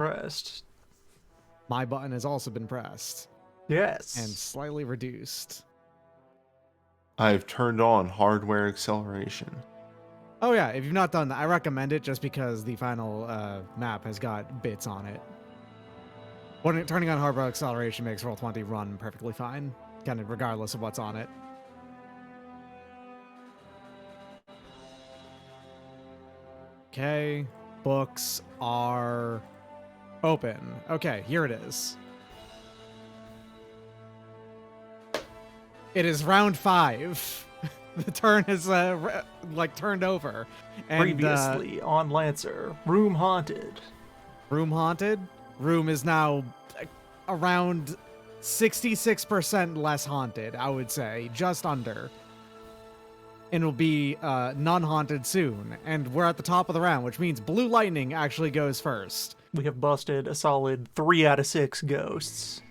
Pressed. My button has also been pressed Yes. and slightly reduced. I've turned on hardware acceleration. Oh yeah, if you've not done that, I recommend it just because the final map has got bits on it. Turning on hardware acceleration makes Roll20 run perfectly fine, kind of regardless of what's on it. Okay, books are open. Okay, here it is. It is round 5. The turn is turned over. And, Previously on Lancer, room haunted. Room haunted. Room is now around 66% less haunted, I would say, just under. And it'll be non-haunted soon. And we're at the top of the round, which means Blue Lightning actually goes first. We have busted a solid 3 out of 6 ghosts.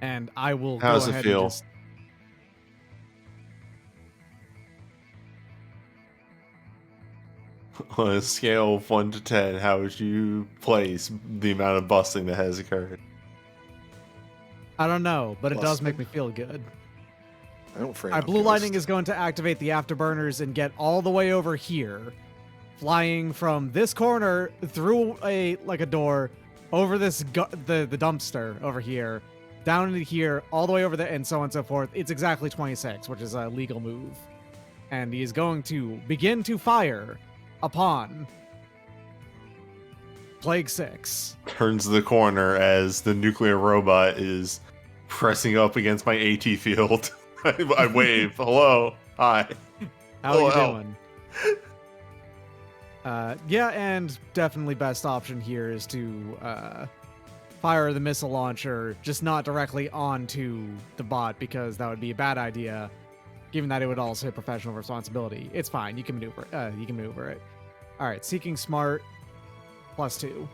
And I will How does go it ahead feel? and just... On a scale of 1 to 10, how would you place the amount of busting that has occurred? I don't know, but it does Busted? make me feel good. I don't frame All right, up Blue Lightning ghosts. is going to activate the afterburners and get all the way over here, flying from this corner through a door, over this the dumpster over here, down into here, all the way over there, and so on and so forth. It's exactly 26, which is a legal move, and he is going to begin to fire upon Plague 6. Turns the corner as the nuclear robot is pressing up against my AT field. I wave. Hello. Hi. How are you Hello. doing? Yeah, and definitely best option here is to fire the missile launcher, just not directly onto the bot, because that would be a bad idea, given that it would also hit professional responsibility. It's fine. You can maneuver. You can maneuver it. All right, Seeking Smart +2.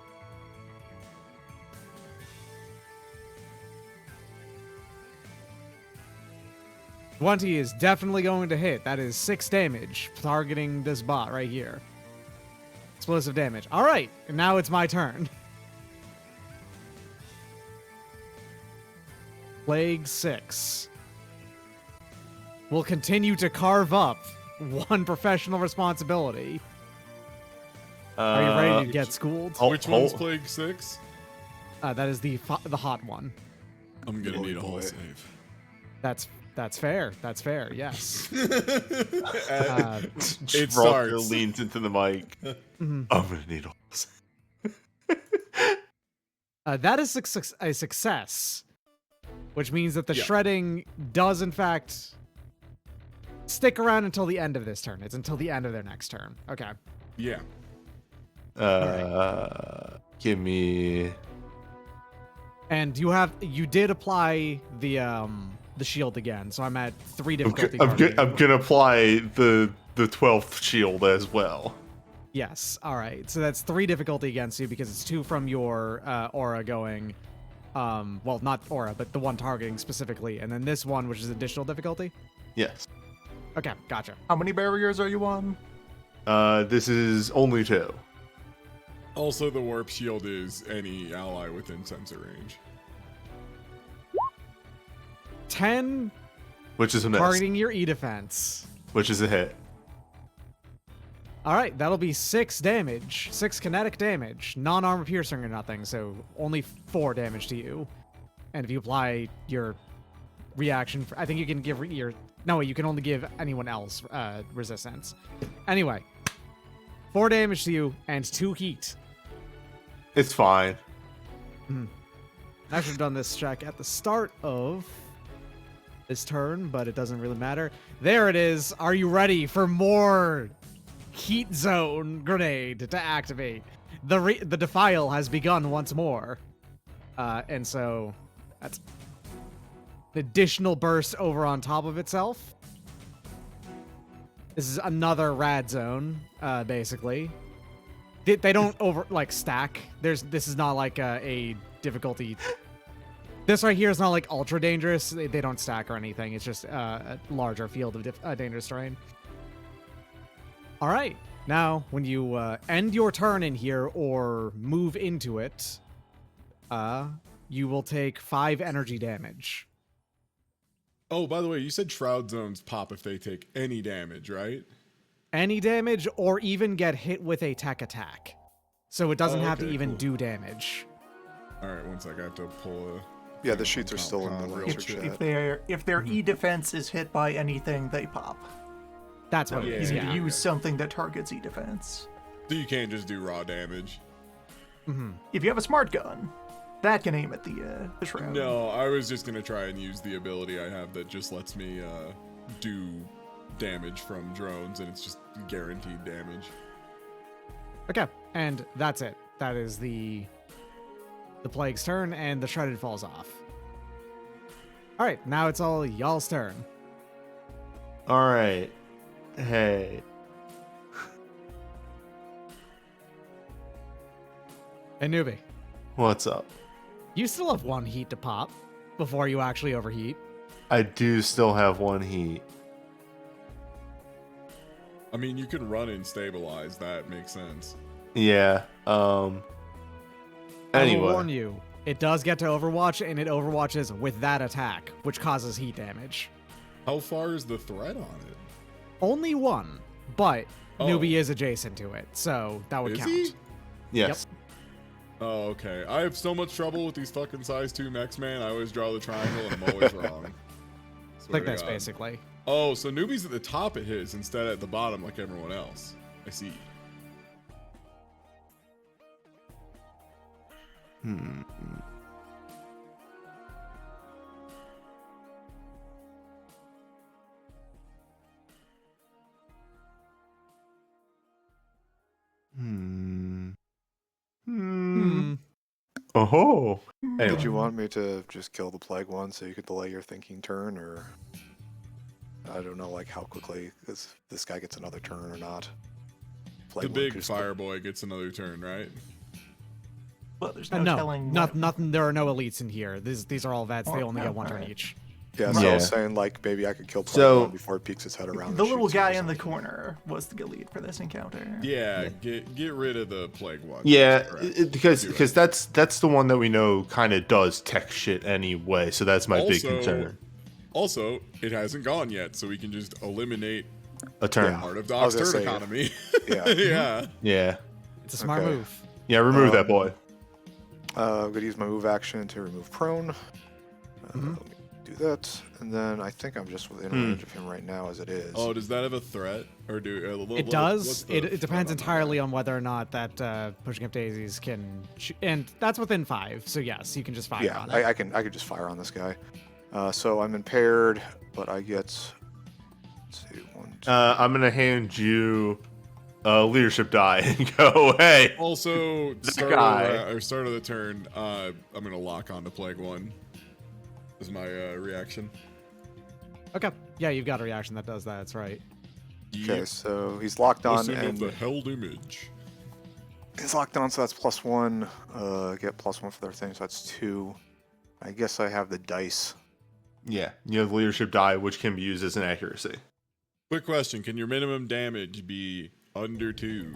Twenty is definitely going to hit. That is 6 damage, targeting this bot right here. Explosive damage. All right, and now it's my turn. Plague 6 will continue to carve up 1 professional responsibility. Are you ready to get schooled? Which one's Plague 6? That is the hot one. I'm gonna need a whole boy. save. That's fair. That's fair. Yes. It Gibraltar starts. leans into the mic. Mhm. I'm gonna need all this. That is a success, which means that the Yeah. shredding does in fact stick around until the end of this turn. It's until the end of their next turn. Okay. Yeah. Give me. And you did apply the shield again, so I'm at 3 I'm, difficulty. I'm targeting. gonna apply the 12th shield as well. Yes. All right. So that's 3 difficulty against you because it's 2 from your aura going. Well, not aura, but the one targeting specifically, and then this one, which is additional difficulty. Yes. Okay, gotcha. How many barriers are you on? This is only 2. Also, the warp shield is any ally within sensor range. 10 Which is a miss. targeting your E defense. Which is a hit. All right, that'll be 6 damage, 6 kinetic damage, non-armor piercing or nothing, so only 4 damage to you. And if you apply your reaction, I think you can give no, you can only give anyone else resistance. Anyway, 4 damage to you and 2 heat. It's fine. I should have done this check at the start of this turn, but it doesn't really matter. There it is. Are you ready for more heat zone grenade to activate? The defile has begun once more, and so that's an additional burst over on top of itself. This is another rad zone, basically. They don't stack. This is not like a difficulty. This right here is not like ultra dangerous. They don't stack or anything. It's just a larger field of dangerous terrain. All right. Now, when you end your turn in here or move into it, you will take 5 energy damage. Oh, by the way, you said Shroud Zones pop if they take any damage, right? Any damage or even get hit with a tech attack. So it doesn't have to okay, even cool. do damage. All right, one sec. I have to pull a. Yeah, the sheets are still in the real Lancer shit. chat. If their E defense is hit by anything, they pop. That's what it Yeah, is. You Yeah. need to use something that targets E defense. So you can't just do raw damage. If you have a smart gun, that can aim at the shroud. No, I was just gonna try and use the ability I have that just lets me do damage from drones, and it's just guaranteed damage. Okay, and that's it. That is the plague's turn, and the shredded falls off. All right, now it's all y'all's turn. All right. Hey. Hey, newbie, What's up? you still have 1 heat to pop before you actually overheat. I do still have 1 heat. I mean, you can run and stabilize. That makes sense. Yeah. I will Anyway. warn you, it does get to Overwatch, and it overwatches with that attack, which causes heat damage. How far is the threat on it? Only 1, but Oh. newbie is adjacent to it, so that would Is count. he? Yes. Oh, okay. I have so much trouble with these fucking size 2 mechs, man. I always draw the triangle and I'm always wrong. Swear Like to this, God. basically. Oh, so newbie's at the top of his instead at the bottom like everyone else. I see. Hmm. Hmm. Hmm. Oh. Anyway. Did you want me to just kill the plague one so you could delay your thinking turn, or I don't know, like how quickly this guy gets another turn or not? The Plague one big could just- fire boy gets another turn, right? Well, there's no, No, telling. nothing. There are no elites in here. These are all vets. They Oh, only no, get 1 turn alright. each. Yeah, so I Yeah. was saying like maybe I could kill plague So- one before it peeks its head around. The and little shoots it or guy in the something. corner was the lead for this encounter. Yeah, get rid of the plague one. Yeah, That's correct. because Do it. because that's the one that we know kind of does tech shit anyway. So that's my big Also- concern. Also, it hasn't gone yet, so we can just eliminate A turn. Yeah. part of I was Doc's gonna turn say, economy. Yeah. Yeah. Yeah. It's a smart Okay. move. Yeah. Remove that boy. I'm gonna use my move action to remove prone. Let me do that, and then I think I'm just within range of him right now as it is. Oh, does that have a threat? Or do It does. It depends entirely on whether or not that pushing up daisies can, and that's within 5. So yes, you can just fire yeah, on it. I can just fire on this guy. So I'm impaired, but I get. Let's see, 1, 2. I'm gonna hand you a leadership die and go, hey. Also, guy. start of the turn, I'm gonna lock on to plague one. Is my reaction. Okay. Yeah, you've got a reaction that does that. That's right. Okay, Yep. so he's locked on, Listen of and the held image. he's locked on, so that's +1. Get +1 for their thing, so that's 2. I guess I have the dice. Yeah, you have leadership die, which can be used as an accuracy. Quick question: can your minimum damage be under 2?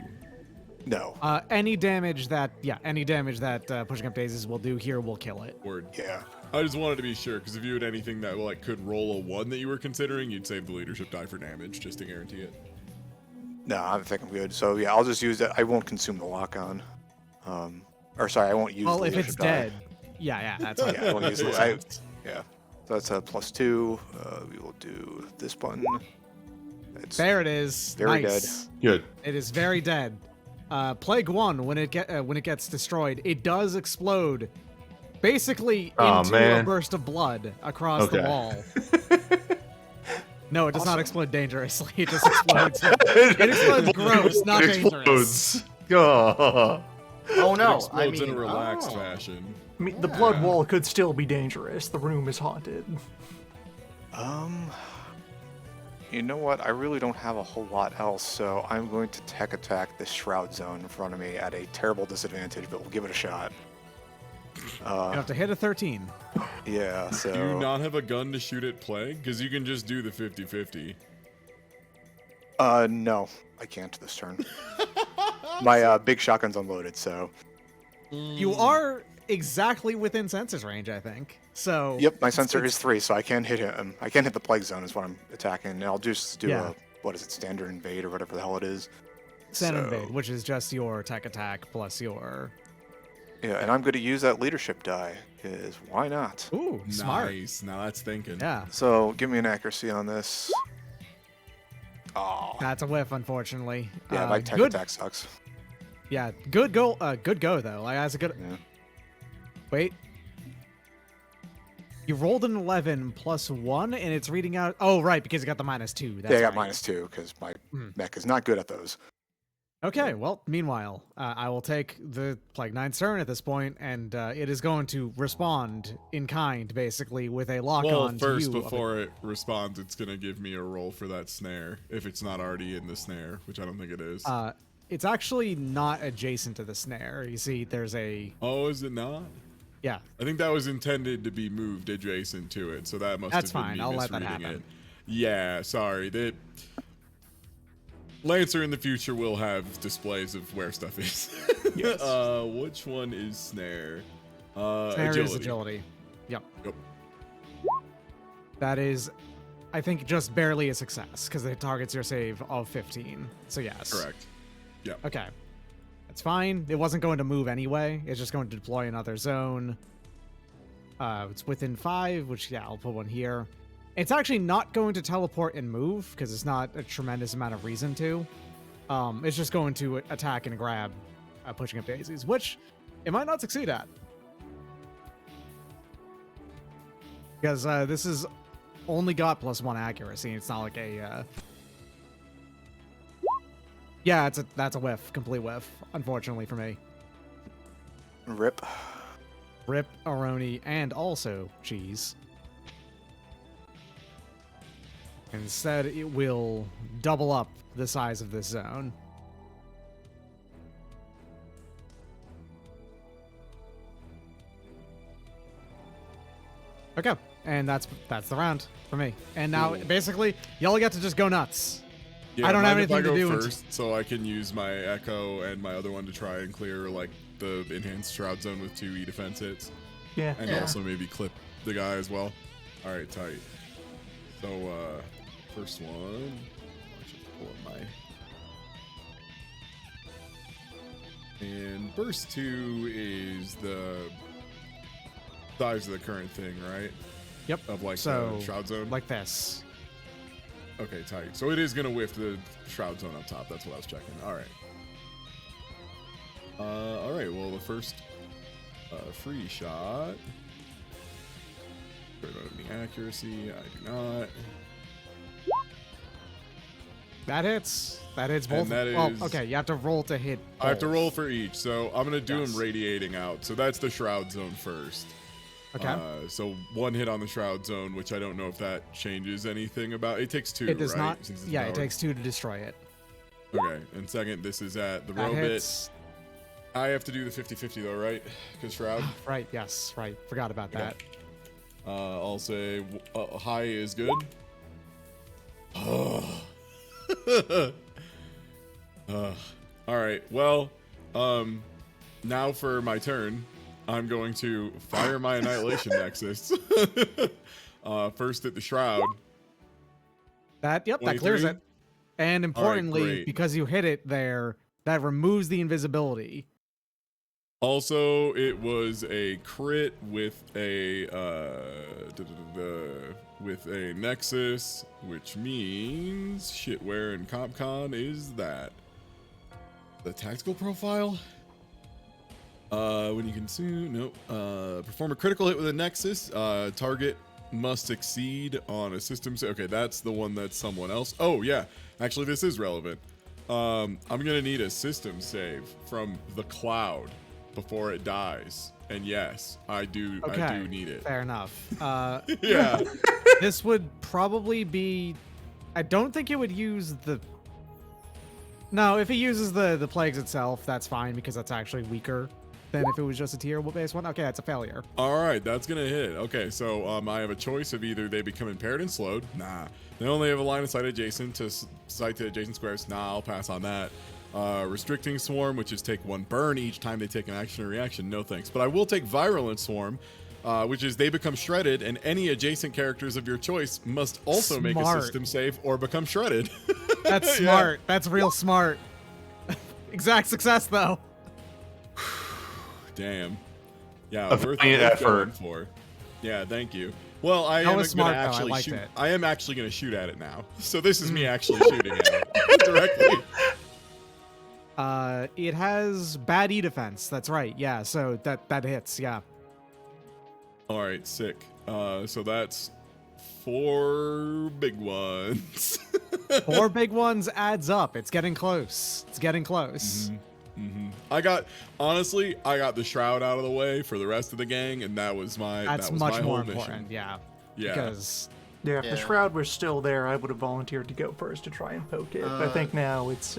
No. Any damage that pushing up daisies will do here will kill it. Word. Yeah. I just wanted to be sure, because if you had anything that like could roll a 1 that you were considering, you'd save the leadership die for damage just to guarantee it. No, I think I'm good. So yeah, I'll just use that. I won't consume the lock on. Or sorry, I won't use. Well, the if it's leadership die. dead, yeah, that's fine. Yeah, I won't use the. Makes I, sense. yeah. So that's a +2. We will do this button. It's There it is. Very Nice. Good. It is very dead. Plague 1, when it gets destroyed, it does explode, basically Aw, into a man. burst of blood across the Okay. wall. No, it does not explode dangerously. It just explodes. It explodes gross, not dangerous. Oh. Oh It no! explodes I mean, in a relaxed oh. fashion. I mean, the blood wall could still be dangerous. The room is haunted. You know what? I really don't have a whole lot else, so I'm going to tech attack this shroud zone in front of me at a terrible disadvantage, but we'll give it a shot. You have to hit a 13. Yeah, Do you so not have a gun to shoot at plague? Because you can just do the 50-50. No, I can't this turn. My big shotgun's unloaded, so. You are exactly within Sensor's range, I think. So. Yep, my sensor is 3, so I can hit him. I can hit the plague zone is what I'm attacking, and I'll just do Yeah. a, what is it, standard invade or whatever the hell it is. Standard So- invade, which is just your tech attack plus your. Yeah, and I'm going to use that leadership die, because why not? Ooh, smart. Nice. Now that's thinking. Yeah, So give me an accuracy on this. Oh, that's a whiff, unfortunately. yeah, my tech good. attack sucks. Yeah, good go. Good go though. Like that's a good. Yeah. Wait. You rolled an 11 plus 1, and it's reading out. Oh, right, because you got the -2. That's Yeah, I got right. -2, because my Mhm. mech is not good at those. Okay, well, meanwhile, I will take the Plague Nine's turn at this point, and it is going to respond in kind, basically, with a lock Well, on first, to you. before it responds, it's going to give me a roll for that snare, if it's not already in the snare, which I don't think it is. It's actually not adjacent to the snare. You see, there's a. Oh, is it not? Yeah, I think that was intended to be moved adjacent to it, so that must That's have been fine, me I'll let that misreading happen. it. Yeah, sorry. That Lancer in the future will have displays of where stuff is. Yes. Which one is snare? snare agility. is agility. Yep. Yep. That is, I think, just barely a success, because it targets your save of 15. So, yes. Correct. Yep. Okay. That's fine. It wasn't going to move anyway. It's just going to deploy another zone. It's within 5, which, yeah, I'll put one here. It's actually not going to teleport and move, because it's not a tremendous amount of reason to. It's just going to attack and grab pushing up daisies, which it might not succeed at. Because this is only got +1 accuracy. It's not like a... Yeah, that's a whiff. Complete whiff, unfortunately for me. Rip. Rip, Aroni, and also cheese. Instead, it will double up the size of this zone. Okay, and that's the round for me. And now, Cool. basically, y'all get to just go nuts. Yeah, I don't have mind if anything to I go do first, so I can use my Echo and my other one to try and clear like the enhanced Shroud Zone with 2 E defense hits, Yeah. and also maybe clip the guy as well. All right, tight. So first one, I'll just pull up my. And burst 2 is the size of the current thing, right? Yep. Of like so, the Shroud Zone. like this. Okay, tight. So it is gonna whiff the Shroud Zone up top. That's what I was checking. All right. All right. Well, the first free shot. Do I have any accuracy? I do not. That hits. That hits both. And that well, is- okay, you have to roll to hit. I have to both. roll for each, so I'm gonna do Yes. him radiating out. So that's the Shroud Zone first. Okay. So 1 hit on the Shroud Zone, which I don't know if that changes anything about. It takes 2, It does right? not. Since it's Yeah, it powered. takes 2 to destroy it. Okay, and second, this is at the That Robit. hits. I have to do the 50-50 though, right? Because Shroud. Right. Yes. Right. Forgot about Okay. that. I'll say high is good. All right. Well, now for my turn, I'm going to fire my Annihilation Nexus. First at the Shroud. That. Yep. That clears 23? it. And importantly, great. because you hit it there, that removes the invisibility. Also, it was a crit with a with a Nexus, which means shitware and CompCon is that the tactical profile. When you consume, nope. Perform a critical hit with a Nexus. Target must succeed on a system. Okay, that's the one that's someone else. Oh yeah, actually this is relevant. I'm gonna need a system save from the cloud before it dies. And yes, I do need it. Fair enough. Yeah. This would probably be. I don't think it would use the. No, if it uses the plagues itself, that's fine because that's actually weaker than if it was just a tier based one. Okay, that's a failure. All right, that's gonna hit. Okay, so I have a choice of either they become impaired and slowed. Nah. They only have a line of sight adjacent to adjacent squares. Nah, I'll pass on that. Restricting Swarm, which is take 1 burn each time they take an action or reaction. No thanks. But I will take Virulent Swarm, which is they become shredded, and any adjacent characters of your choice must also make a Smart. system save or become shredded. That's Yeah. smart. That's real smart. Exact success, though. Damn. Yeah, A worth valiant worth going effort. for. Yeah, thank you. Well, I That am was gonna smart, though. I actually liked shoot. it. I am actually gonna shoot at it now. So this is me actually shooting at it directly. It has bad E defense. That's right. Yeah, so that hits. Yeah. All right, sick. So that's 4 big ones. 4 big ones adds up. It's getting close. It's getting close. I got the shroud out of the way for the rest of the gang, and that was my That's that was much my more whole important. mission. Yeah. Yeah. Because Yeah, if the Yeah. shroud were still there, I would have volunteered to go first to try and poke it. But I think now it's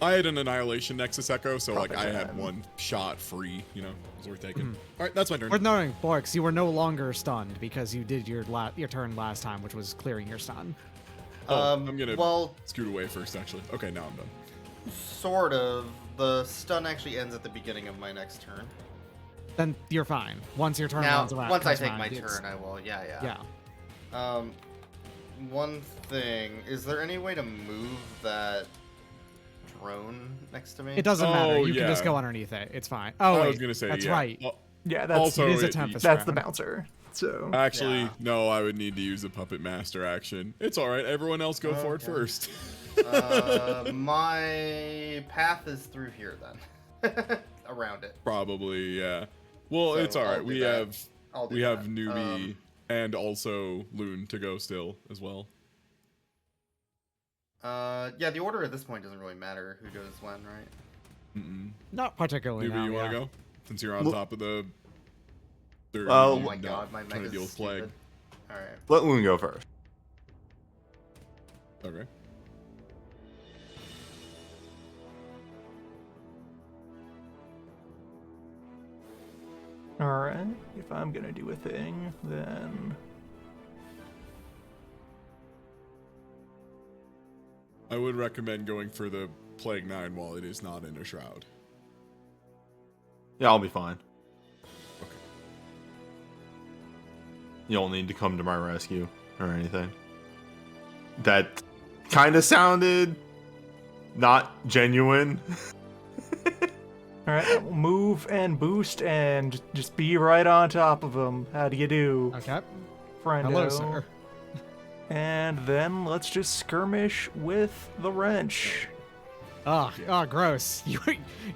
I had an Annihilation Nexus Echo, so like I Probably had bad. 1 shot free. You know, it was worth taking. All right, that's my turn. worth noting, Borks, you were no longer stunned because you did your turn last time, which was clearing your stun. I'm gonna Well, scoot away first, actually. Okay, now I'm done. sort of. The stun actually ends at the beginning of my next turn. Then you're fine. Once your turn Now, runs around, once I comes take around, my it's- turn, I will. Yeah. Yeah. One thing. Is there any way to move that drone next to me? It doesn't matter. Oh, You can just yeah. go underneath it. It's fine. Oh, I wait. was gonna say That's yeah. right. Well, yeah, that's Also, It is a it- Tempest that's the round. bouncer. So actually, Yeah. no, I would need to use the Puppet Master action. It's all right. Everyone else go for it Okay. first. My path is through here then. Around it. Probably, yeah. Well, So it's all I'll right. do We that. have I'll do we have that. Newbie and also Loon to go still as well. Yeah, the order at this point doesn't really matter who goes when, right? Not particularly. Newbie, now, you want to yeah. go? Since you're on Well- top of the. third, Well- Oh you're my not god, my trying to mega's deal with plague. stupid. Alright. let Loon go first. Okay. alright. If I'm gonna do a thing, then I would recommend going for the Plague 9 while it is not in a shroud. Yeah, I'll be fine. Okay. You don't need to come to my rescue or anything. That kind of sounded not genuine. alright, I will move and boost and just be right on top of him. How do you do, Okay. friendo? Hello, sir. And then let's just skirmish with the wrench. Gross.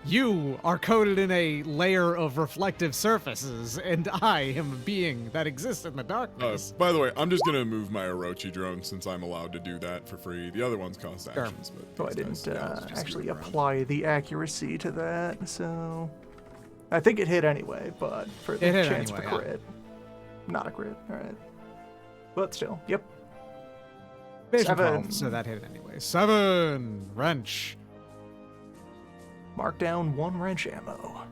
You are coated in a layer of reflective surfaces, and I am a being that exists in the darkness. By the way, I'm just gonna move my Orochi drone since I'm allowed to do that for free. The other ones cost Sure. actions, but So I these didn't guys, yeah, let's just actually move around. apply the accuracy to that, so I think it hit anyway, but for the It hit chance anyway, for yeah. crit. Not a crit, alright. But still, yep. Vision 7. 12, so that hit anyway. 7 wrench. Mark down 1 wrench ammo.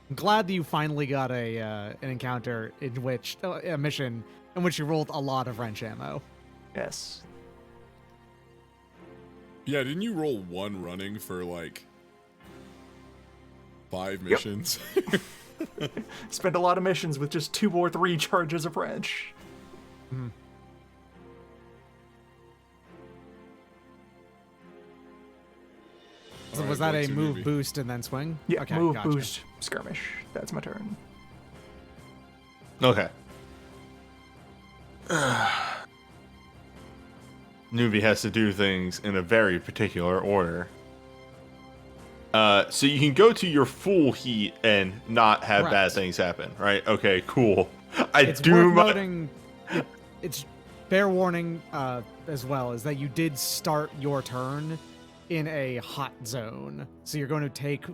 I'm glad that you finally got an encounter in which a mission in which you rolled a lot of wrench ammo. Yes. Yeah, didn't you roll 1 running for like 5 missions? Spent a lot of missions with just 2 or 3 charges of wrench. So All was right, that a what's your move, movie? boost, and then swing? Yeah, Okay, move, gotcha. boost, skirmish. That's my turn. Okay. Newbie has to do things in a very particular order. So you can go to your full heat and not have bad Correct. things happen, right? Okay, cool. I It's do worth my... noting. It's fair warning as well is that you did start your turn in a hot zone, so you're going to take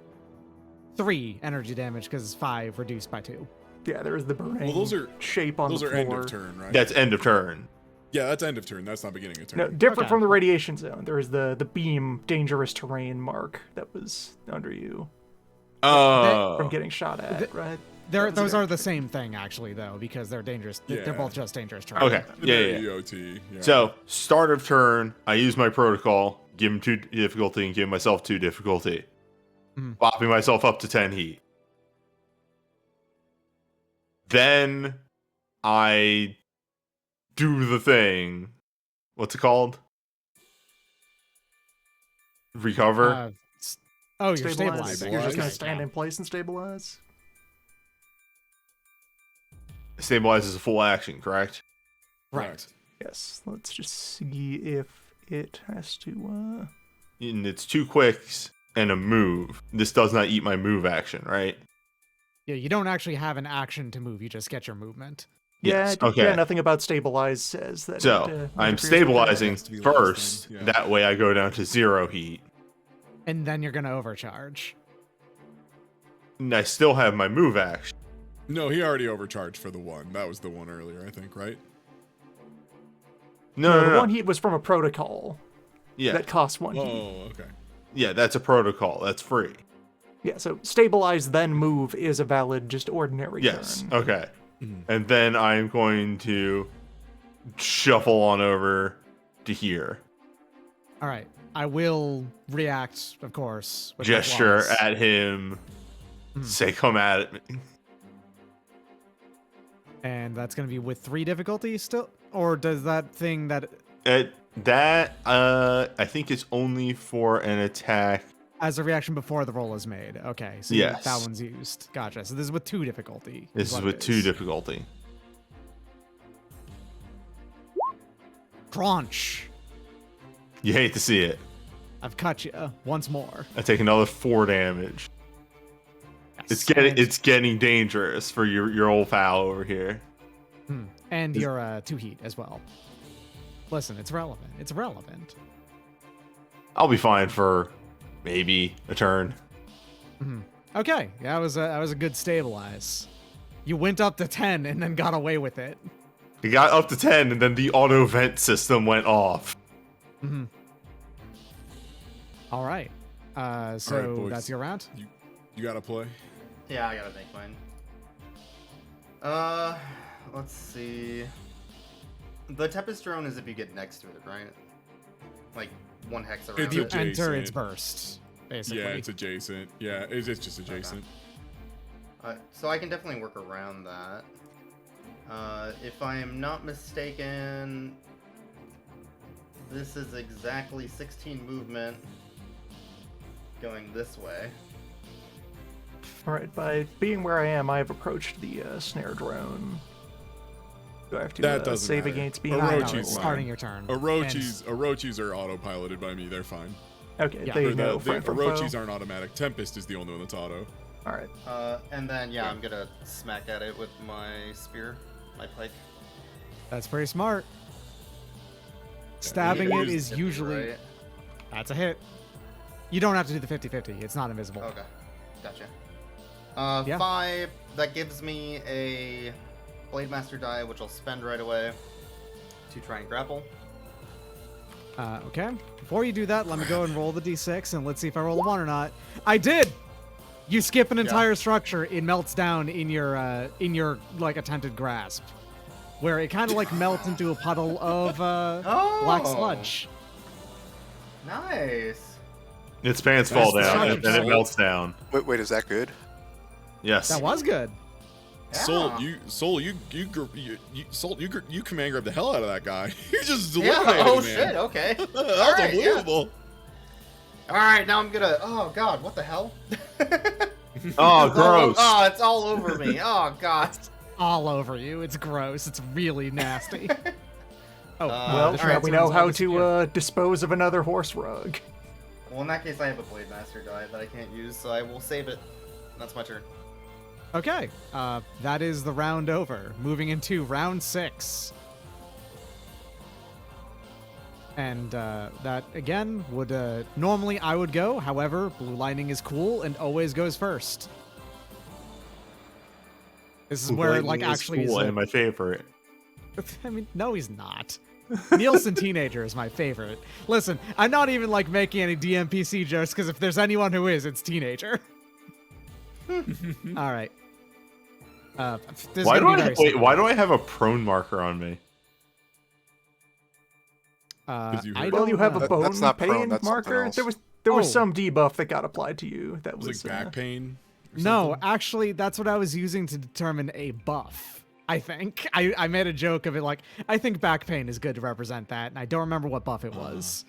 3 energy damage because 5 reduced by 2. Yeah, there is the burning Well, those are shape on those the are floor. end of turn, right? That's end of turn. Yeah, that's end of turn. That's not beginning of turn. No, different Okay. from the radiation zone. There was the beam dangerous terrain mark that was under you from Oh. getting shot at, right? Those are the same thing, actually, though, because they're dangerous. They're Yeah. both just dangerous terrain. Okay. Yeah, They're yeah, yeah. EOT. Yeah. So, start of turn, I use my protocol, give him 2 difficulty, and give myself 2 difficulty. Mhm. Bopping myself up to 10 heat. Then I do the thing. What's it called? Recover? You're Stabilize. stabilizing. You're just gonna Stabilize. stand in place and stabilize. Stabilize is a full action, correct? Right. Yes. Let's just see if it has to. And it's 2 quicks and a move. This does not eat my move action, right? Yeah, you don't actually have an action to move. You just get your movement. Yes, Yeah. okay. Yeah. Nothing about stabilize says that. So, interferes I'm with stabilizing Has to be last first. then, yeah. That way I go down to 0 heat. And then you're going to overcharge. And I still have my move action. No, he already overcharged for the one. That was the one earlier, I think, right? No, the no. one heat was from a protocol Yeah. that costs 1 heat. Oh, okay. Yeah, that's a protocol. That's free. Yeah. So stabilize then move is a valid, just ordinary Yes. turn. Okay. And then I'm going to shuffle on over to here. All right. I will react, of course. With my Gesture claws. at him. Say, come at me. And that's going to be with 3 difficulty still? Or does that thing that I think it's only for an attack. as a reaction before the roll is made? Okay. So Yes. that one's used. Gotcha. So this is with 2 difficulty. This is what with it 2 is. difficulty. Crunch. You hate to see it. I've cut you once more. I take another 4 damage. Yes. It's getting dangerous for your old pal over here. And your 2 heat as well. Listen, it's relevant. It's relevant. I'll be fine for maybe a turn. Okay, yeah, that was a good stabilize. You went up to 10 and then got away with it. It got up to 10 and then the auto vent system went off. All right. So All right, boys. that's your round. You gotta play. Yeah, I gotta make mine. Let's see. The Tempest drone is if you get next to it, right? Like 1 hex around If You it. enter its adjacent. burst, basically. Yeah, it's adjacent. Yeah, it's just adjacent. So I can definitely work around that. If I am not mistaken, this is exactly 16 movement going this way. All right. By being where I am, I have approached the snare drone. Do I have to That doesn't save matter. against being I know, Orochi's it's fine. starting your turn. Orochis are autopiloted by me. They're fine. Okay, Yeah. they Or know the friend from Orochis foe. aren't automatic. Tempest is the only one that's auto. All right. And then, yeah, I'm gonna smack at it with my spear, my pike. That's pretty smart. Stabbing it it is is usually... Right? That's a hit. You don't have to do the 50-50. It's not invisible. Okay, gotcha. Yeah. 5, that gives me a Blade Master die, which I'll spend right away to try and grapple. Okay. Before you do that, let me go and roll the d6, and let's see if I roll a 1 or not. I did! You skip an entire structure, it melts down in your like attempted grasp, where it kind of like melts into a puddle of black Oh. sludge. Nice. Its pants fall the down shot and then it of melts down. Wait, is that good? Yes. That was good. Soul, Yeah. you command grab the hell out of that guy. You just Yeah. eliminated Oh him, shit. man. Okay. That was Alright, yeah. unbelievable. All right. Now I'm gonna. Oh god. What the hell? Oh, gross. Oh, it's all over me. Oh god. All over you. It's gross. It's really nasty. Oh, Well, the now shred we turns know how on the spear. to dispose of another horse rug. Well, in that case, I have a Blade Master die that I can't use, so I will save it. That's my turn. Okay, that is the round over. Moving into round 6. And that, again, would normally I would go. However, Blue Lightning is cool and always goes first. This is where, like, Lightning is actually... cool is and my favorite. I mean, no, he's not. Nielsen Teenager is my favorite. Listen, I'm not even like making any DMPC jokes because if there's anyone who is, it's Teenager. All right. This is Why gonna do be I very wait? simple. Why do I have a prone marker on me? 'Cause you I heard- Well, you have don't a know. bone That's not prone, pain that's something marker. else. There was Oh. some debuff that got applied to you. That It was was like back pain. or No, something? actually, that's what I was using to determine a buff. I think I made a joke of it like I think back pain is good to represent that, and I don't remember what buff it was.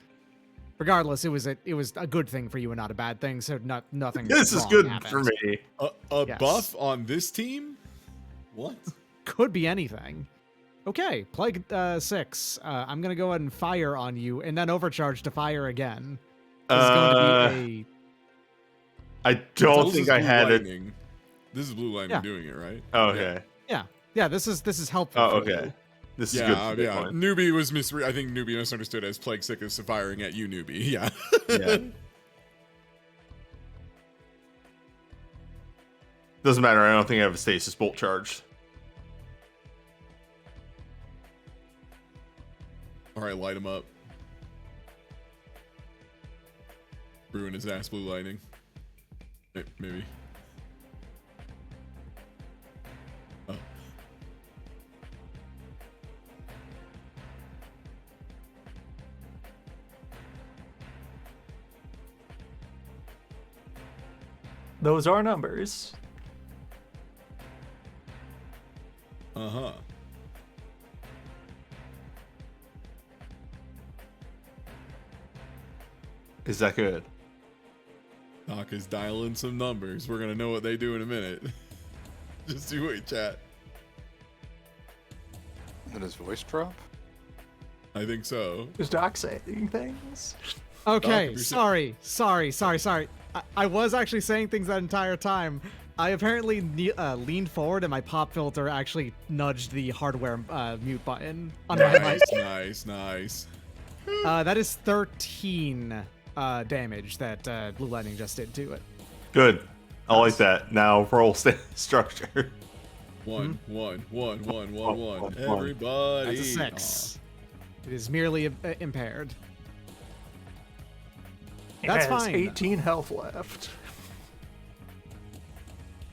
Regardless, it was a good thing for you and not a bad thing. So nothing. This is wrong good happened. for me. A Yes. buff on this team? What? Could be anything. Okay, Plague 6. I'm gonna go ahead and fire on you, and then overcharge to fire again. This is going to be I So don't this think is I Blue had it. Lightning. This is Blue Lightning Yeah. doing it, right? Oh, okay. yeah. This is helpful. Oh, for you. okay. This is Yeah, good. For me. yeah. Newbie was I think Newbie misunderstood as Plague Sick is firing at you, Newbie. Yeah. Yeah. Doesn't matter. I don't think I have a stasis bolt charged. All right, light him up. Ruin his ass, Blue Lightning. Maybe. Oh. Those are numbers. Uh-huh. Is that good? Doc is dialing some numbers. We're gonna know what they do in a minute. Just you wait, chat. Did his voice drop? I think so. Was Doc saying things? Okay, Doc, sorry. I was actually saying things that entire time. I apparently leaned forward and my pop filter actually nudged the hardware mute button on my mic. Nice. That is 13 damage that Blue Lightning just did to it. Good. I like that. Now roll structure. One. One. Everybody. That's a 6. It is merely impaired. It That's has fine. 18 health left.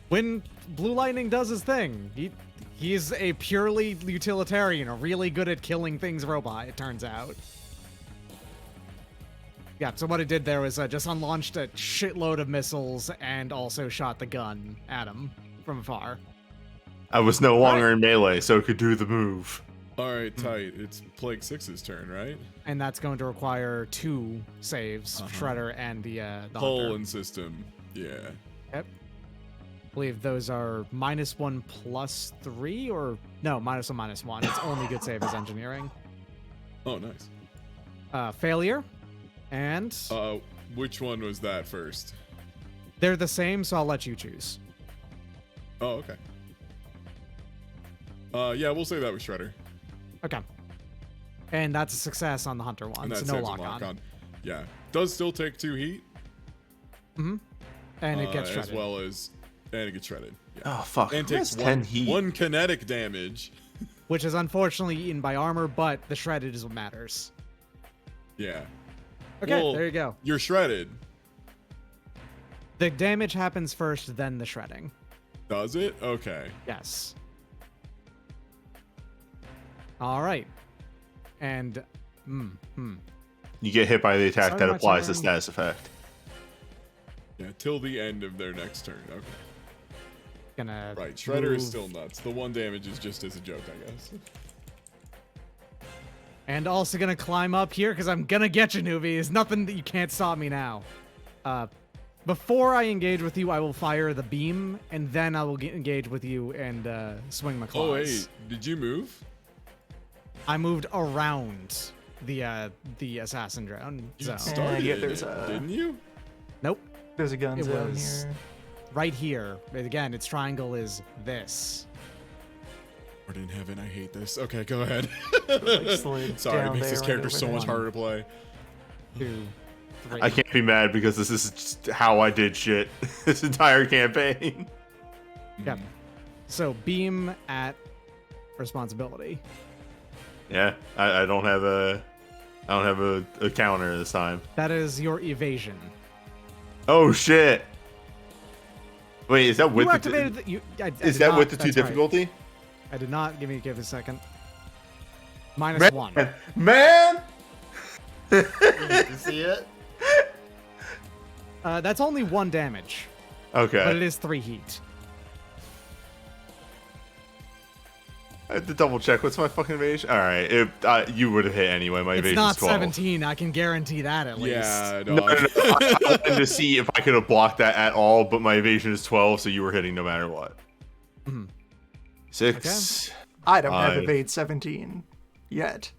When Blue Lightning does his thing, he's a purely utilitarian, a really good at killing things robot, it turns out. Yeah, so what it did there was just unlaunched a shitload of missiles and also shot the gun at him from afar. I was no longer in melee, so it could do the move. All right, tight. It's Plague 6's turn, right? And that's going to require 2 saves, Shredder and the Hull Hunter. and system. Yeah. Yep. I believe those are -1 plus 3, or no, -1 -1. It's only good save is engineering. Oh, nice. Failure. And Which one was that first? they're the same, so I'll let you choose. Oh, okay. Yeah, we'll say that was Shredder. Okay. And that's a success on the Hunter one, And that so no saves lock him on. Yeah. Does still take 2 heat. And it gets shredded. As well as... And it gets shredded. Yeah. Oh fuck! And Who has takes 10 heat. one kinetic damage. Which is unfortunately eaten by armor, but the shredded is what matters. Yeah. Okay, Well, there you go. You're shredded. The damage happens first, then the shredding. Does it? Okay. Yes. All right. And, You get hit by the attack Sorry, that my applies the turn. status effect. Yeah, till the end of their next turn. Okay. gonna Right. Shredder is move- still nuts. The 1 damage is just as a joke, I guess. And also gonna climb up here because I'm gonna get you, newbie. There's nothing that you can't stop me now. Before I engage with you, I will fire the beam, and then I will engage with you and swing my claws. Oh, wait. Did you move? I moved around the assassin drone You zone. started yeah, it, there's a- didn't you? Nope, There's a gun It zone was- here. right here. But again, its triangle is this. Lord in heaven, I hate this. Okay, go ahead. slid Sorry, it down makes there this right character over so much there. harder to play. 2, 3. I can't be mad because this is just how I did shit this entire campaign. Yep. So beam at responsibility. Yeah, I don't have a counter this time. That is your evasion. Oh shit! Wait, is that with You the activated I is did that not, with the 2 that's right. difficulty? I did not. Give me a second. -1. Man! You need to see it. That's only 1 damage, but it Okay, is 3 heat. I have to double check. What's my fucking evasion? All right, you would have hit anyway. My It's evasion's not 12. 17. I can guarantee that at least. Yeah, No, dog. I wanted to see if I could have blocked that at all, but my evasion is 12, so you were hitting no matter what. Mhm. 6. I don't have Five. evade 17 yet.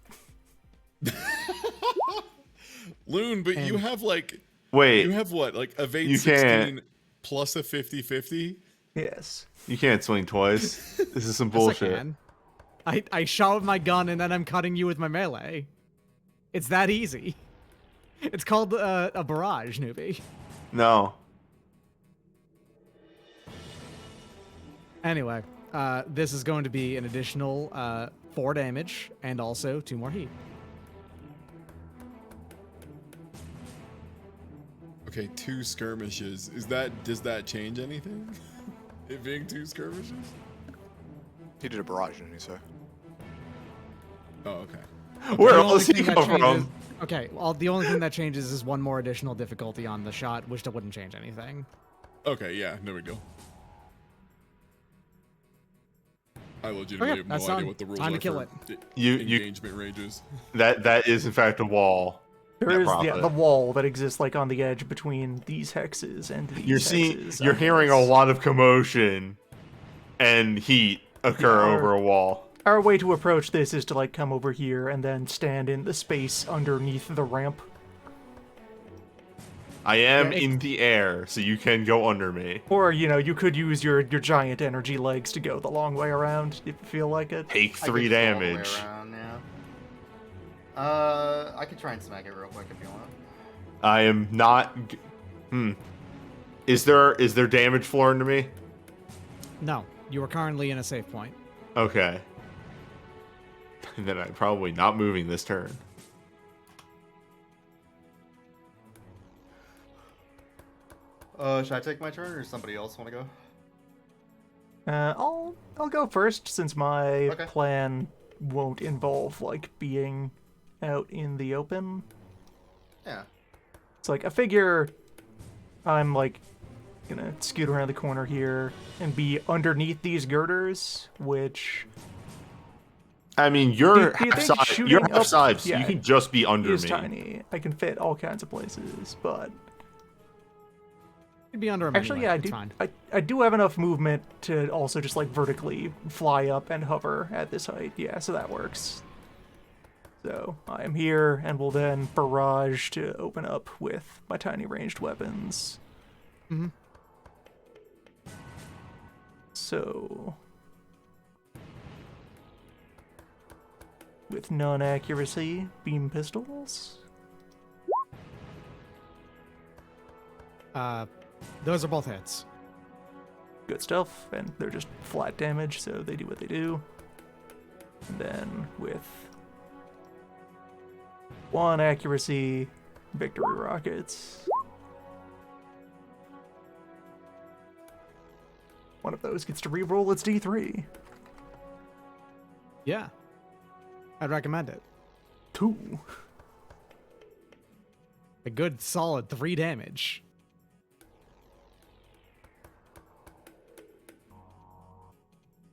Loon, but you have like Wait, you have what? Like evade You 16 can't. plus a 50-50? Yes. you can't swing twice. This is some Yes, I bullshit. can. I shot with my gun and then I'm cutting you with my melee. It's that easy. It's called a barrage, newbie. No. Anyway, this is going to be an additional 4 damage and also 2 more heat. Okay, 2 skirmishes. Does that change anything? It being 2 skirmishes? He did a barrage, didn't he say? Oh, okay. Where The else only did he thing that come changes- from? Okay, well, the only thing that changes is 1 more additional difficulty on the shot, which wouldn't change anything. Okay, yeah, no big deal. I legitimately have no that's idea done. what the rules Time are to kill for it. You engagement ranges. that is in fact a wall. There Yeah, is profit. the wall that exists like on the edge between these hexes and these hexes. You're on hearing a this. lot of commotion and heat occur Yeah, over a wall. Our way to approach this is to like come over here and then stand in the space underneath the ramp. I am Yeah, in the air, so you can go under me. Or, you know, you could use your giant energy legs to go the long way around if you feel like it. Take I 3 could go all the way damage. around, yeah. I could try and smack it real quick if you want. I am not. Is there damage flooring to me? No, you are currently in a safe point. Okay. Then I'm probably not moving this turn. Should I take my turn or does somebody else want to go? I'll go first since my Okay. plan won't involve like being out in the open. Yeah. It's like I figure I'm like gonna scoot around the corner here and be underneath these girders, which I mean, you're Do you half think size. shooting You're half up- size, so yeah, you can just be under is me. tiny. I can fit all kinds of places, but You'd be under him actually, anyway. yeah, It's fine. I do have enough movement to also just like vertically fly up and hover at this height. Yeah, so that works. So I am here and will then barrage to open up with my tiny ranged weapons. Mm-hmm. So with non-accuracy, beam pistols. Those are both hits. Good stuff, and they're just flat damage, so they do what they do. And then with 1 accuracy, victory rockets. One of those gets to reroll its D3. Yeah. I'd recommend it. 2. A good solid 3 damage.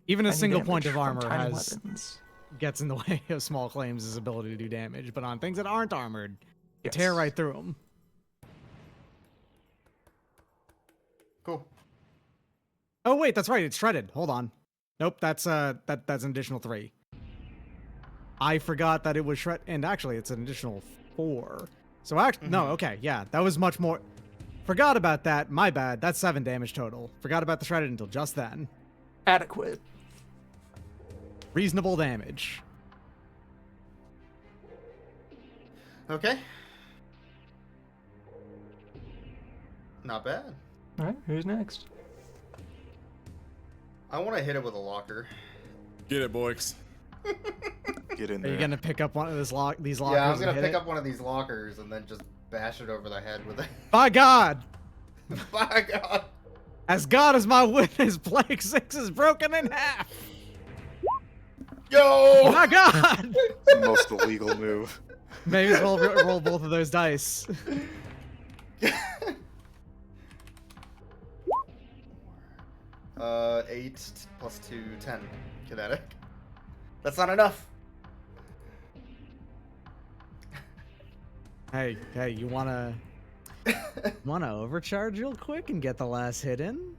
Even a Tiny single damage point of from armor tiny has weapons. gets in the way of small claims' ability to do damage, but on things that aren't armored, you Yes. tear right through them. Cool. Oh wait, that's right. It's shredded. Hold on. Nope, that's an additional 3. I forgot that it was shred, and actually, it's an additional 4. So actually, no, okay, yeah, that was much more. Forgot about that. My bad. That's 7 damage total. Forgot about the shredded until just then. Adequate. Reasonable damage. Okay. Not bad. Alright, who's next? I want to hit it with a locker. Get it, boys. Get in Are you there. gonna pick up one of these lockers? Yeah, I'm and gonna hit pick it? up one of these lockers and then just bash it over the head with it. By God! By God. As God is my witness, Plague 6 is broken in half! Yo! My God! The most illegal move. Maybe as well roll both of those dice. 8 plus 2, 10. Kinetic. That's not enough. Hey, you wanna overcharge real quick and get the last hit in?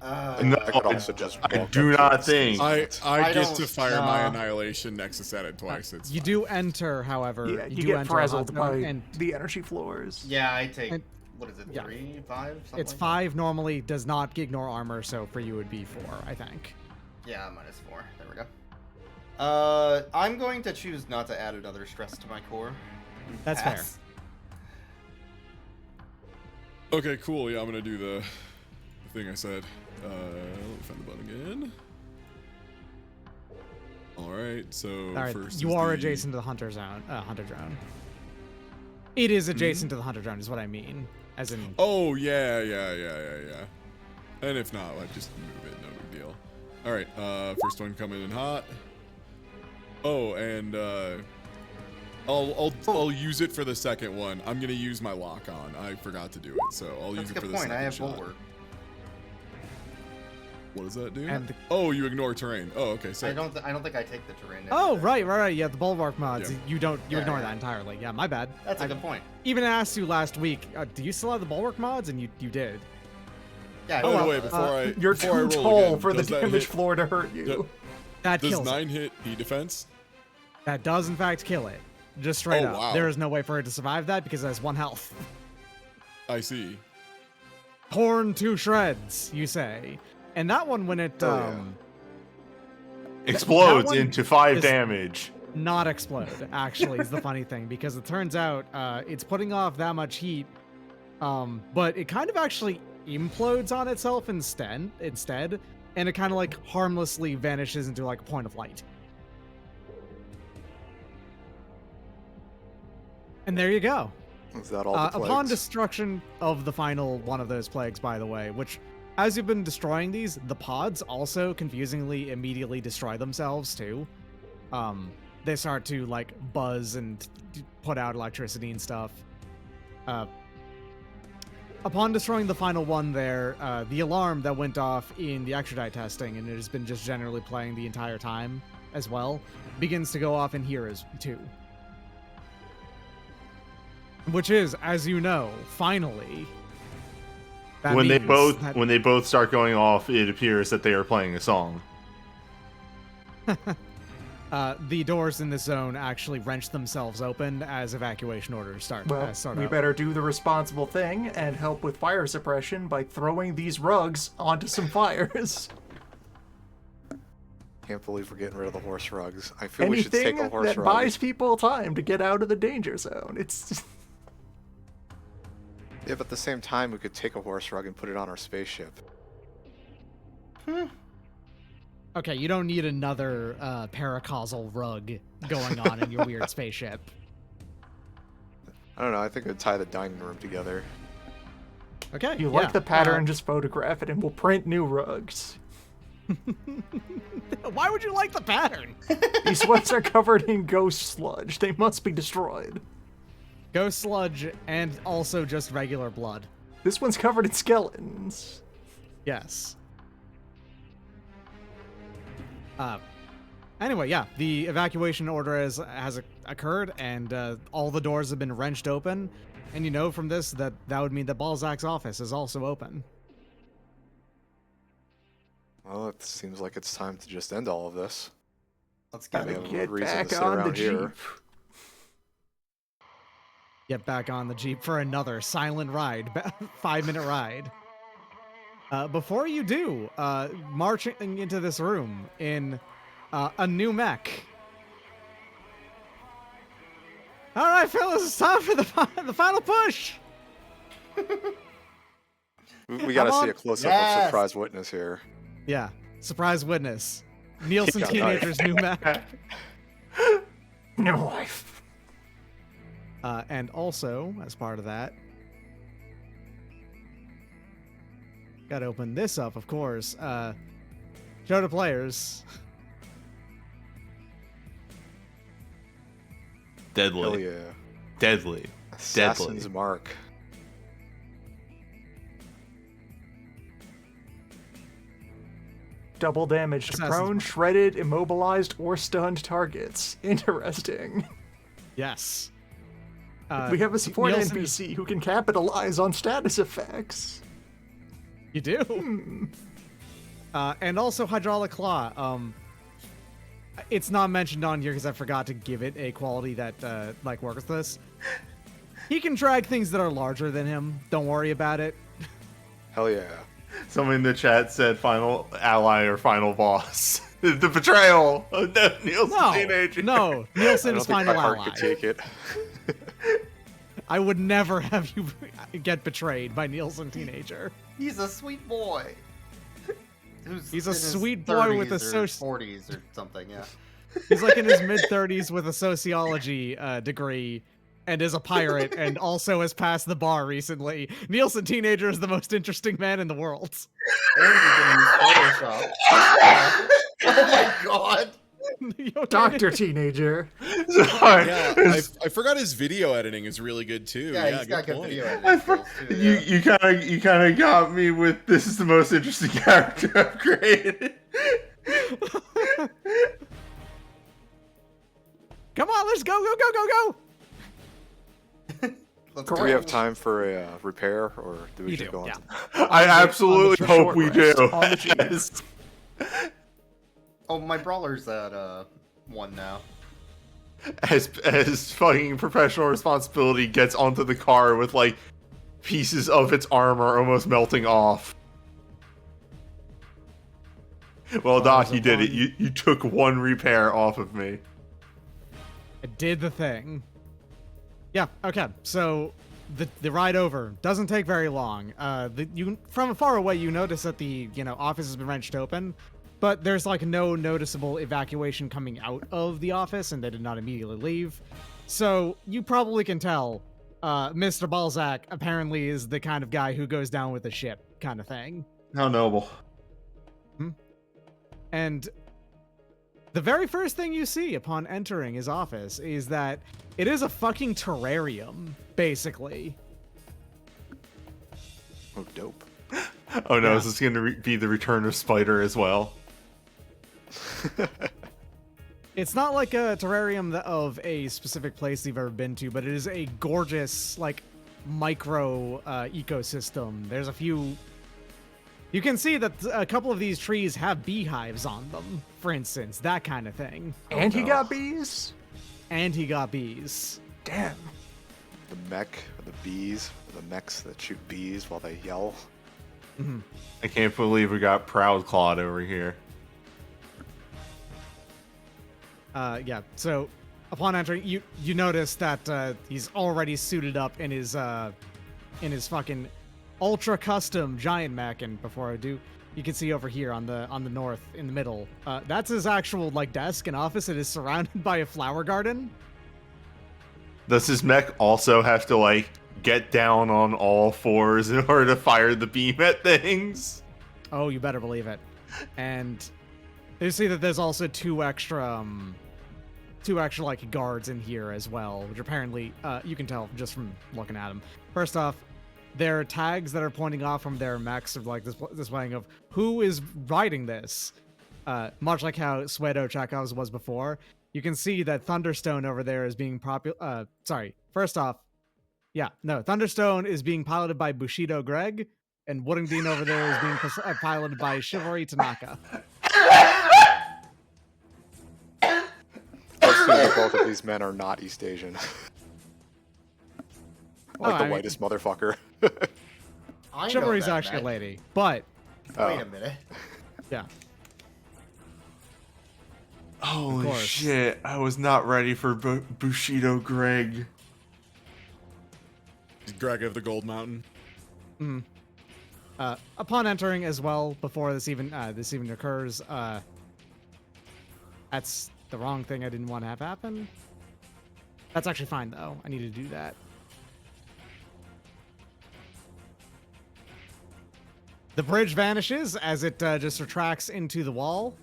No, I could also just I walk do up to not it and think. sneeze. I get don't- to fire my nah. annihilation next to set it twice. It's You fine. do enter, however. Yeah, you do get enter frazzled hot zone, by and the energy floors. Yeah, I take. And- What is it? yeah. 3, 5? Something it's like 5 normally, does not ignore armor, so for you it would be 4, I think. that? Yeah, -4. There we go. I'm going to choose not to add another stress to my core. That's fair. Pass. Okay, cool. Yeah, I'm gonna do the thing I said. Let me find the button again. All right, so All right, first you is are the- adjacent to the hunter drone. It is adjacent to the hunter drone, is what I mean. As in, Oh yeah. And if not, like just move it. No big deal. All right, first one coming in hot. Oh, and I'll use it for the second one. I'm gonna use my lock on. I forgot to do it, so I'll That's use a it for good the point. second I have shot. bulwark. What does that do? And the- Oh, you ignore terrain. Oh, okay. So I don't think I take the terrain. oh, damage. right. Yeah, the bulwark mods. Yeah. You Yeah, ignore yeah. that entirely. Yeah, my bad. That's a I good point. even asked you last week. Do you still have the bulwark mods? And you did. Yeah. Oh, well, wait, before You're before I too roll tall again, for the does that damage hit- floor to hurt you. Do- That Does kills it. 9 hit E-defense? That does in fact kill it. Just straight Oh, up. wow. There is no way for it to survive that because it has 1 health. I see. Torn to shreds, you say. And that one, when it Oh, yeah. Explodes one into 5 is- damage. not explode, actually, is the funny thing, because it turns out it's putting off that much heat, but it kind of actually implodes on itself instead, and it kind of like harmlessly vanishes into like a point of light. And there you go. Is that all the Upon plagues? destruction of the final one of those plagues, by the way, which, as you've been destroying these, the pods also confusingly immediately destroy themselves too. They start to like buzz and put out electricity and stuff. Upon destroying the final one there, the alarm that went off in the extradite testing, and it has been just generally playing the entire time as well, begins to go off in here as too. Which is, as you know, finally. that When they means both that- when they both start going off, it appears that they are playing a song. the doors in this zone actually wrench themselves open as evacuation orders start. Well, start we up. better do the responsible thing and help with fire suppression by throwing these rugs onto some fires. Can't believe we're getting rid of the horse rugs. I feel we should take Anything a horse that rug. buys people time to get out of the danger zone. It's Yeah, but at the same time, we could take a horse rug and put it on our spaceship. Okay, you don't need another paracausal rug going on in your weird spaceship. I don't know. I think it would tie the dining room together. Okay. you yeah, like the pattern, just photograph it and we'll print new rugs. Why would you like the pattern? These ones are covered in ghost sludge. They must be destroyed. Ghost sludge and also just regular blood. This one's covered in skeletons. Yes. Anyway, yeah, the evacuation order has occurred, and all the doors have been wrenched open. And you know from this that would mean that Balzac's office is also open. Well, it seems like it's time to just end all of this. Let's get We it. have Get a reason to back sit on the around jeep. here. Get back on the Jeep for another silent ride, 5-minute ride. Before you do, marching into this room in a new mech. All right, fellas, it's time for the final push. We gotta Come see on. a close-up Yes. of surprise witness here. Yeah, surprise witness. Nielsen Yeah, Teenager's new mech. No life. And also, as part of that, gotta open this up, of course. Show to players. Deadly. Hell yeah. Deadly. Assassin's Deadly. Mark. Double damage to Assassin's prone, Mark. shredded, immobilized, or stunned targets. Interesting. Yes. We have a support Nielsen is- NPC who can capitalize on status effects. You do. And also Hydraulic Claw. It's not mentioned on here because I forgot to give it a quality that like works with this. He can drag things that are larger than him. Don't worry about it. Hell yeah. Someone in the chat said final ally or final boss. The betrayal of Nielsen No, Teenager. no. I Nielsen don't is think final my heart ally. could take it. I would never have you get betrayed by Nielsen Teenager. He's a sweet boy. Who's He's a in his sweet boy with a 30s or 40s or something, yeah. He's like in his mid-30s with a sociology degree and is a pirate and also has passed the bar recently. Nielsen Teenager is the most interesting man in the world. And he can use Photoshop. Oh my god! You okay? Dr. Teenager. Sorry. Yeah, I forgot his video editing is really good too. Yeah, he's got good point. video I editing skills too. you kind of got me with this is the most interesting character I've created. Come on, let's go, go, go, go, go! Let's Do go. we have time for a repair, or do we You just do, go on? yeah. to- I absolutely for hope short we rest, do. on the cheap. Yes. Oh, my brawler's at 1 now. As fucking professional responsibility gets onto the car with like pieces of its armor almost melting off. Well, Doc, you did it. You took one repair off of me. I did the thing. Yeah, okay. So the ride over doesn't take very long. You from far away you notice that the office has been wrenched open, but there's like no noticeable evacuation coming out of the office, and they did not immediately leave. So you probably can tell Mr. Balzac apparently is the kind of guy who goes down with the ship kind of thing. How noble. And the very first thing you see upon entering his office is that it is a fucking terrarium, basically. Oh, dope. Oh no, Yeah. is this going to be the return of Spider as well? It's not like a terrarium of a specific place you've ever been to, but it is a gorgeous, like, micro ecosystem. There's a few... You can see that a couple of these trees have beehives on them, for instance, that kind of thing. And he no. got bees? And he got bees. Damn. The mech, the bees, the mechs that shoot bees while they yell. I can't believe we got Proud Claude over here. Yeah, so upon entering, you notice that he's already suited up in his fucking ultra custom giant mech, and before I do, you can see over here on the north in the middle, that's his actual like desk and office. It is surrounded by a flower garden. Does his mech also have to like get down on all fours in order to fire the beam at things? Oh, you better believe it. And you see that there's also two extra like guards in here as well, which apparently you can tell just from looking at them. First off, there are tags that are pointing off from their mechs of like displaying of who is riding this. Much like how Suedo Chekhov's was before, you can see that Thunderstone over there is being first off, Thunderstone is being piloted by Bushido Greg, and Woodingdean over there is being piloted by Chivalry Tanaka. Let's see that both of these men are not East Asian. Like I the mean- whitest motherfucker. I know Chivalry's that, actually a Matt. lady, but Wait a minute. yeah. Holy course. shit, I was not ready for Bushido Greg. Greg of the Gold Mountain. Upon entering as well, before this even occurs, That's the wrong thing I didn't want to have happen. That's actually fine, though. I need to do that. The bridge vanishes as it just retracts into the wall.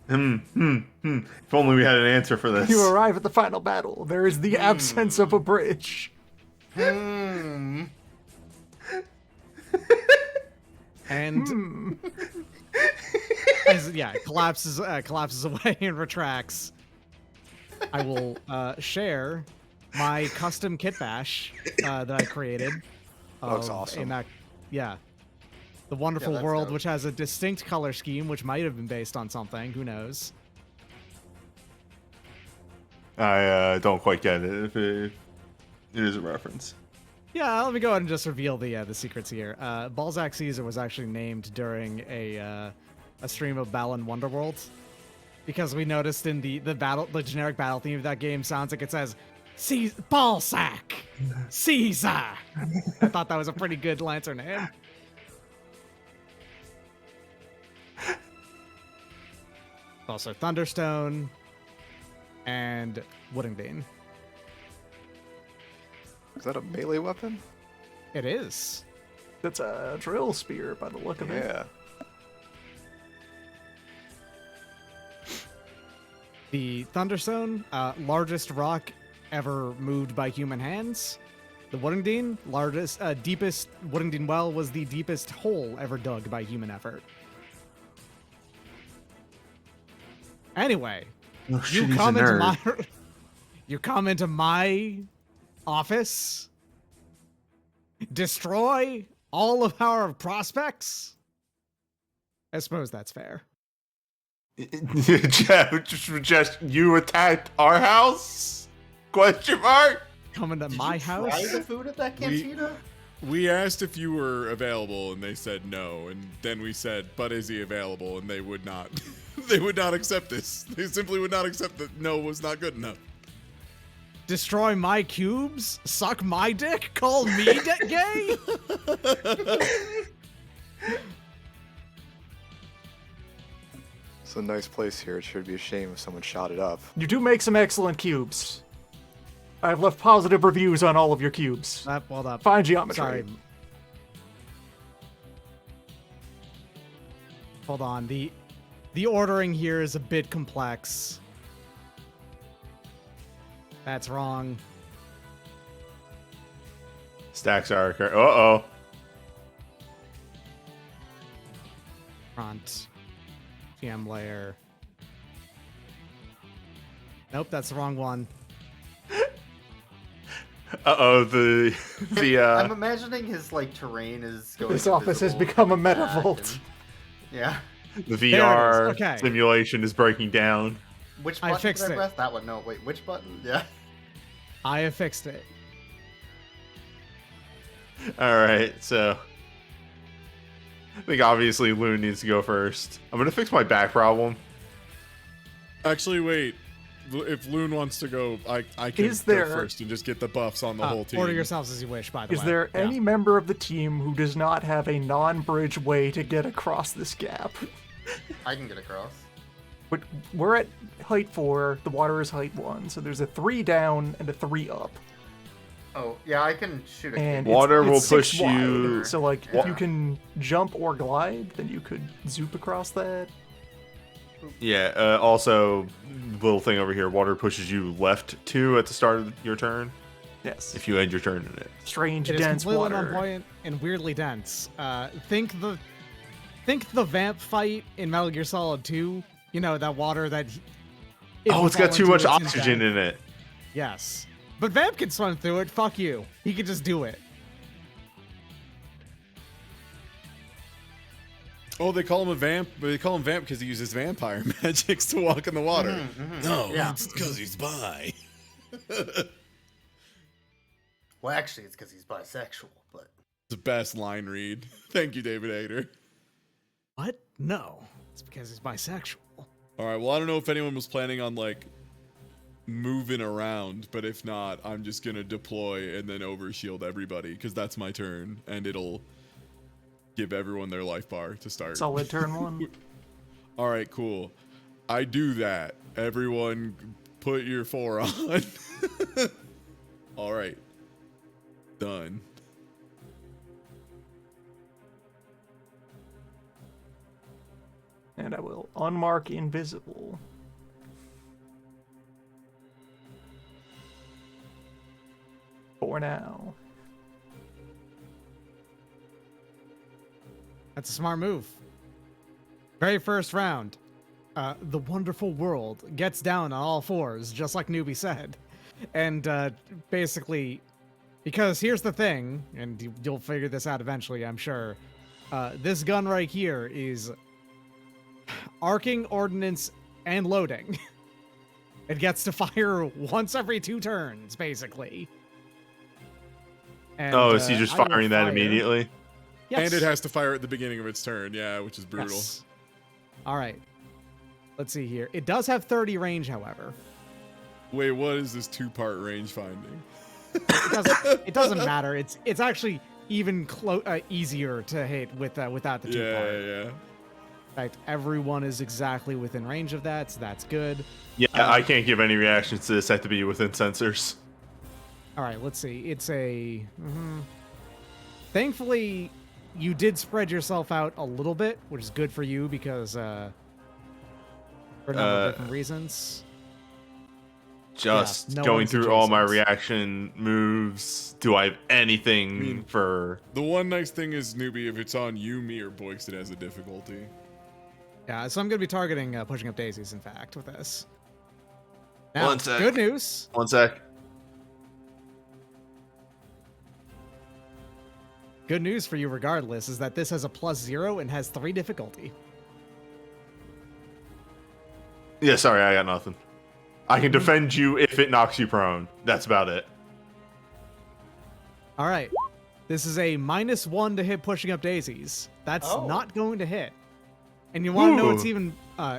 If only we had an answer for this. You arrive at the final battle. There is the absence of a bridge. Hmm. And as it collapses away and retracts. I will share my custom kit bash that I created. Looks awesome. In that, the wonderful that's world, dope. which has a distinct color scheme, which might have been based on something. Who knows? I don't quite get it. If it is a reference. Yeah, let me go ahead and just reveal the secrets here. Balzac Caesar was actually named during a stream of Balan Wonderworld, because we noticed in the generic battle theme of that game sounds like it says Balzac Caesar. I thought that was a pretty good Lancer name. Also Thunderstone and Wooding Bean. Is that a melee weapon? It is. That's a drill spear by the look of it. Yeah. The Thunderstone, largest rock ever moved by human hands. The Woodingdean, deepest Woodingdean well was the deepest hole ever dug by human effort. Anyway, Oh, shit, you he's a come into nerd. my you come into my office, destroy all of our prospects. I suppose that's fair. just you attacked our house? Question mark? Come into Did my you house. try the food at that cantina? We asked if you were available, and they said no. And then we said, "But is he available?" And they would not. They would not accept this. They simply would not accept that no was not good enough. Destroy my cubes? Suck my dick? Call me gay? It's a nice place here. It should be a shame if someone shot it up. You do make some excellent cubes. I've left positive reviews on all of your cubes. Hold up. Fine geometry. Sorry. Hold on. The ordering here is a bit complex. That's wrong. Stacks are. Uh-oh. Front. GM layer. Nope, that's the wrong one. Uh-oh, the I'm imagining his like terrain is going. This office has invisible become a in the back metavault. and- Yeah. the There it VR is, okay. simulation is breaking down. Which I button fixed did I it. press? That one. No, wait. Which button? Yeah. I have fixed it. Alright, so I think obviously Loon needs to go first. I'm gonna fix my back problem. Actually, wait. If Loon wants to go, I can Is there- go first and just get the buffs on the whole team. Order yourselves as you wish, by the way. Is there Yeah. any member of the team who does not have a non-bridge way to get across this gap? I can get across. But we're at height 4, the water is height 1, so there's a 3 down and a 3 up. Oh, yeah, I can shoot a And cable. Water will it's 6 push wide. you- So, like, Wa- if you can jump or glide, then you could zoop across that. Yeah, also, little thing over here, water pushes you left 2 at the start of your turn, Yes. if you end your turn in it. Strange, It is dense completely water. non-buoyant and weirdly dense. Think the vamp fight in Metal Gear Solid 2. You know, that water that. Oh, it's got too much oxygen in it. Yes, but Vamp can swim through it. Fuck you. He can just do it. Oh, they call him a vamp. They call him vamp because he uses vampire magics to walk in the water. No, Yeah. it's because he's bi. Well, actually, it's because he's bisexual, but. The best line read. Thank you, David Ader. What? No, it's because he's bisexual. All right. Well, I don't know if anyone was planning on like moving around, but if not, I'm just gonna deploy and then overshield everybody because that's my turn, and it'll give everyone their life bar to start. Solid turn 1. All right, cool. I do that. Everyone, put your 4 on. All right. Done. And I will unmark invisible. For now. That's a smart move. Very first round. The wonderful world gets down on all fours, just like Newbie said. And basically, because here's the thing, and you'll figure this out eventually, I'm sure. This gun right here is arcing, ordnance, and loading. It gets to fire once every 2 turns, basically. And, Oh, is he just I will firing that fire- immediately? Yes. And it has to fire at the beginning of its turn. Yeah, which is brutal. Yes. All right. Let's see here. It does have 30 range, however. Wait, what is this 2-part range finding? It doesn't matter. It's actually even easier to hit with without the 2-part. Yeah. In fact, everyone is exactly within range of that, so that's good. Yeah, I can't give any reactions to this. I have to be within sensors. All right, let's see. It's a... Thankfully, you did spread yourself out a little bit, which is good for you because for a number of different reasons. Just Yeah, no going one's through all my adjacent. reaction moves. Do I have anything for... The one nice thing is, Newbie, if it's on you, me, or Boix, it has a difficulty. Yeah, so I'm going to be targeting pushing up daisies, in fact, with this. Now, One sec. good news. One sec. Good news for you, regardless, is that this has a +0 and has 3 difficulty. Yeah, sorry, I got nothing. I can defend you if it knocks you prone. That's about it. All right. This is a -1 to hit pushing up daisies. That's not going to hit. And you want to know what's Ooh.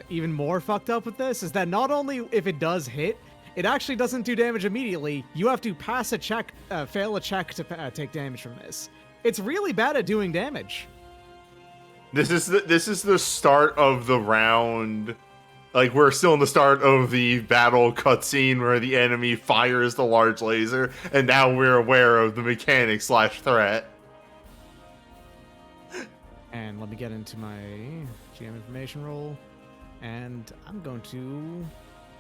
even more fucked up with this is that not only if it does hit, it actually doesn't do damage immediately. You have to pass a check, fail a check to take damage from this. It's really bad at doing damage. This is the start of the round. Like, we're still in the start of the battle cutscene where the enemy fires the large laser, and now we're aware of the mechanic / threat. And let me get into my GM information roll. And I'm going to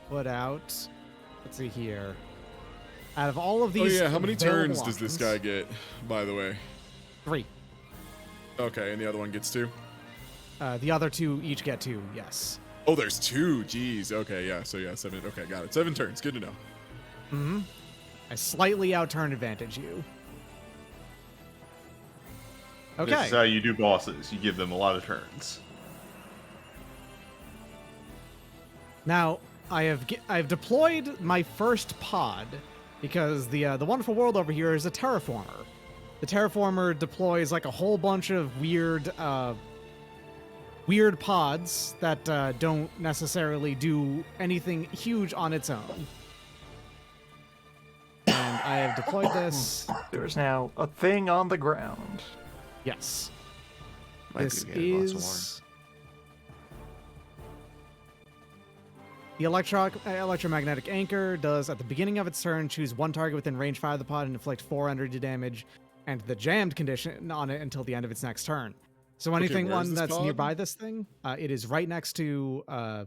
put out, let's see here. Out of all of Oh these, yeah, how many available turns does this guy options- get, by the way? 3. Okay, and the other one gets 2? The other 2 each get 2, yes. Oh, there's 2. Jeez. Okay, yeah. So yeah, 7. Okay, got it. 7 turns. Good to know. I slightly outturn advantage you. This Okay. is how you do bosses. You give them a lot of turns. Now, I've deployed my first pod because the wonderful world over here is a terraformer. The terraformer deploys like a whole bunch of weird pods that don't necessarily do anything huge on its own. And I have deployed this. There is now a thing on the ground. Yes. Might This be getting lots of is the electromagnetic anchor does at the beginning of its turn choose 1 target within range 5 of the pod and inflict 400 damage, and the jammed condition on it until the end of its next turn. So anything where is one this that's pod? nearby this thing, it is right next to Oh,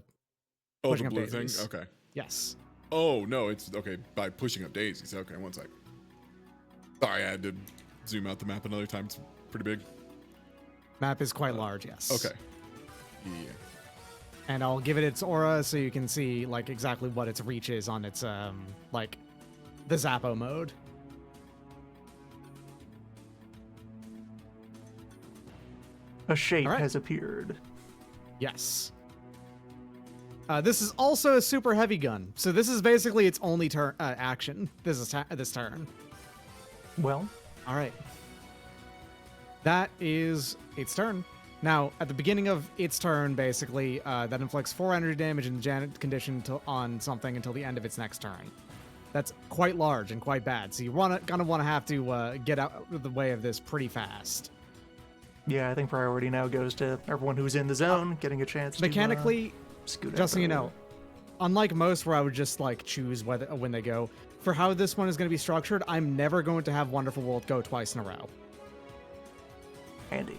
Pushing the up blue thing? daisies. Okay. yes. Oh, no, it's okay. By pushing up daisies. Okay, one sec. Sorry, I had to zoom out the map another time. It's pretty big. Map is quite large, yes. Okay. Yeah. And I'll give it its aura so you can see like exactly what its reach is on its like the Zappo mode. A shape Alright. has appeared. Yes. This is also a super heavy gun, so this is basically its only turn action. This turn. Well, All right. That is its turn. Now, at the beginning of its turn, basically, that inflicts 400 damage in the jammed condition on something until the end of its next turn. That's quite large and quite bad, so you're gonna want to have to get out of the way of this pretty fast. yeah, I think priority now goes to everyone who's in the zone getting a chance to... Mechanically, Scoot Just so up you a know, little. unlike most where I would just like choose whether when they go, for how this one is going to be structured, I'm never going to have Wonderful World go twice in a row. Handy.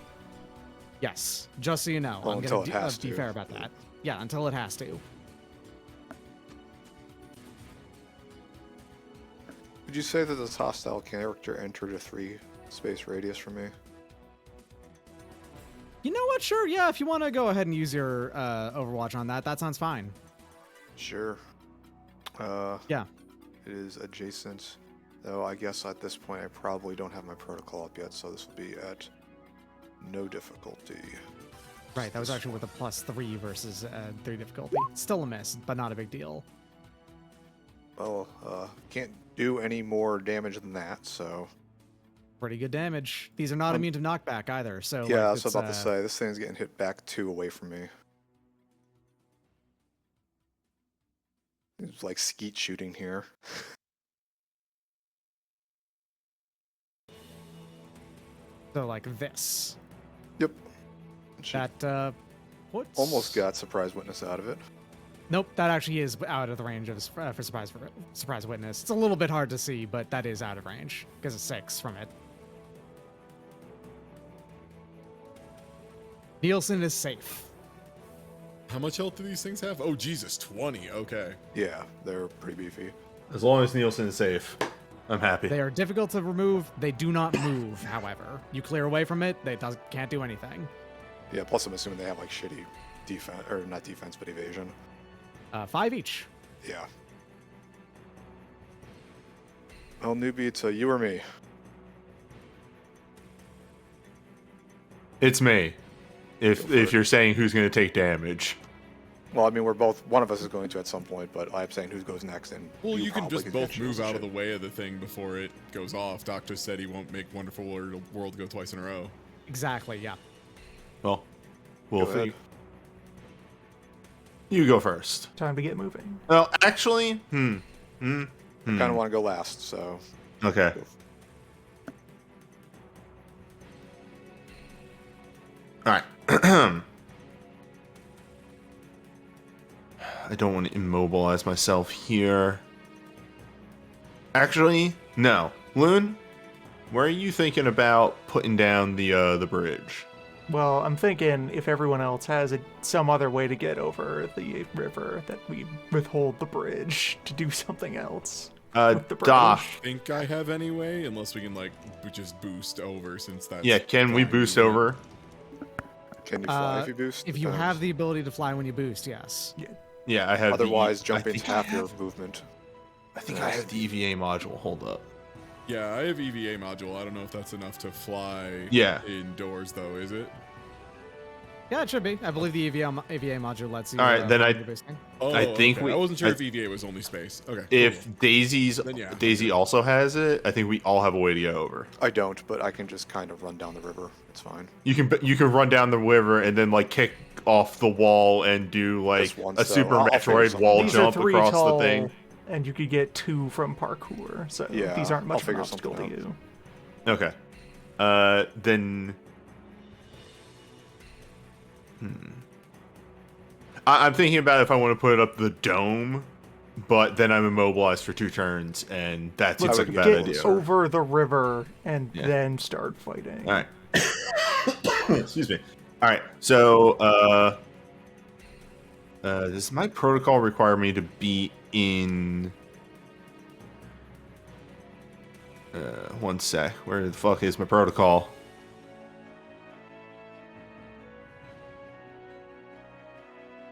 Yes, just so you know. Well, I'm until going it has to be to. fair about that. Yeah, until it has to. Would you say that this hostile character entered a 3 space radius from me? You know what? Sure, yeah, if you want to go ahead and use your Overwatch on that, that sounds fine. Sure. Yeah. It is adjacent, though I guess at this point I probably don't have my protocol up yet, so this will be at no difficulty. Right, that was actually with a +3 versus 3 difficulty. Still a miss, but not a big deal. Well, can't do any more damage than that, so... Pretty good damage. These are not immune to knockback either, so Yeah, I like, was it's, about to say, this thing's getting hit back 2 away from me. It's like skeet shooting here. so like this. Yep. She That puts... almost got surprise witness out of it. Nope, that actually is out of the range of for surprise witness. It's a little bit hard to see, but that is out of range because of 6 from it. Nielsen is safe. How much health do these things have? Oh, Jesus, 20. Okay. Yeah, they're pretty beefy. As long as Nielsen is safe, I'm happy. They are difficult to remove. They do not move, however. You clear away from it, they can't do anything. Yeah, plus I'm assuming they have like shitty defense, or not defense, but evasion. 5 each. Yeah. Well, newbie, it's you or me. It's me. If you're saying who's going to take damage. Well, I mean, we're both, one of us is going to at some point, but I'm saying who goes next, and Well, you can probably just get both shields move and out of the shit. way of the thing before it goes off. Doctor said he won't make Wonderful World go twice in a row. Exactly, yeah. Well, we'll Go ahead. see. You go first. Time to get moving. Well, actually, Kind of want to go last, so Okay. All right. I don't want to immobilize myself here. Actually, no. Loon, where are you thinking about putting down the bridge? Well, I'm thinking if everyone else has some other way to get over the river, that we withhold the bridge to do something else. with the bridge. Doc. Think I have anyway, unless we can like just boost over since that's Yeah, can we flying boost movement. over? can you fly if you boost? If you have the ability to fly when you boost, yes. Yeah, I have. Otherwise, I jumping's think I half your have- movement. I think I have the EVA module. Hold up. Yeah, I have EVA module. I don't know if that's enough to fly Yeah. indoors though, is it? Yeah, it should be. I believe the EVA module lets you. All right, then fly I- when you're boosting. Oh, I think okay. we- I wasn't sure I- if EVA was only space. Okay. If cool. Daisy's Then yeah. Daisy also has it, I think we all have a way to get over. I don't, but I can just kind of run down the river. It's fine. You can run down the river and then like kick off the wall and do like Just one a step. Super I'll figure Metroid something wall out. These jump are 3 across tall, the thing. and you could get 2 from parkour. So Yeah, these aren't I'll much of an figure obstacle to something you. Okay. Then. I'm thinking about if I want to put up the dome, but then I'm immobilized for 2 turns, and that seems Let's like a bad get idea. over the river and Yeah. then start fighting. All right. Excuse me. All right. So, does my protocol require me to be in? One sec. Where the fuck is my protocol?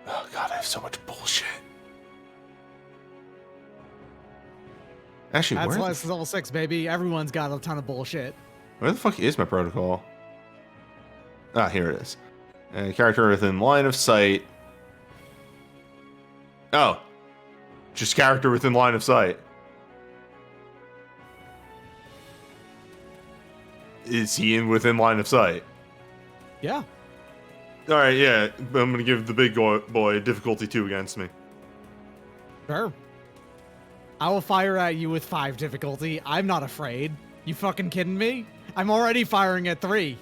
Oh god, I have so much bullshit. Actually, That's where, why this is level 6, baby. Everyone's got a ton of bullshit. where the fuck is my protocol? Ah, here it is. Character within line of sight. Oh. Just character within line of sight. Is he within line of sight? Yeah. Alright, yeah. I'm gonna give the big boy difficulty 2 against me. Sure. I will fire at you with 5 difficulty. I'm not afraid. You fucking kidding me? I'm already firing at 3.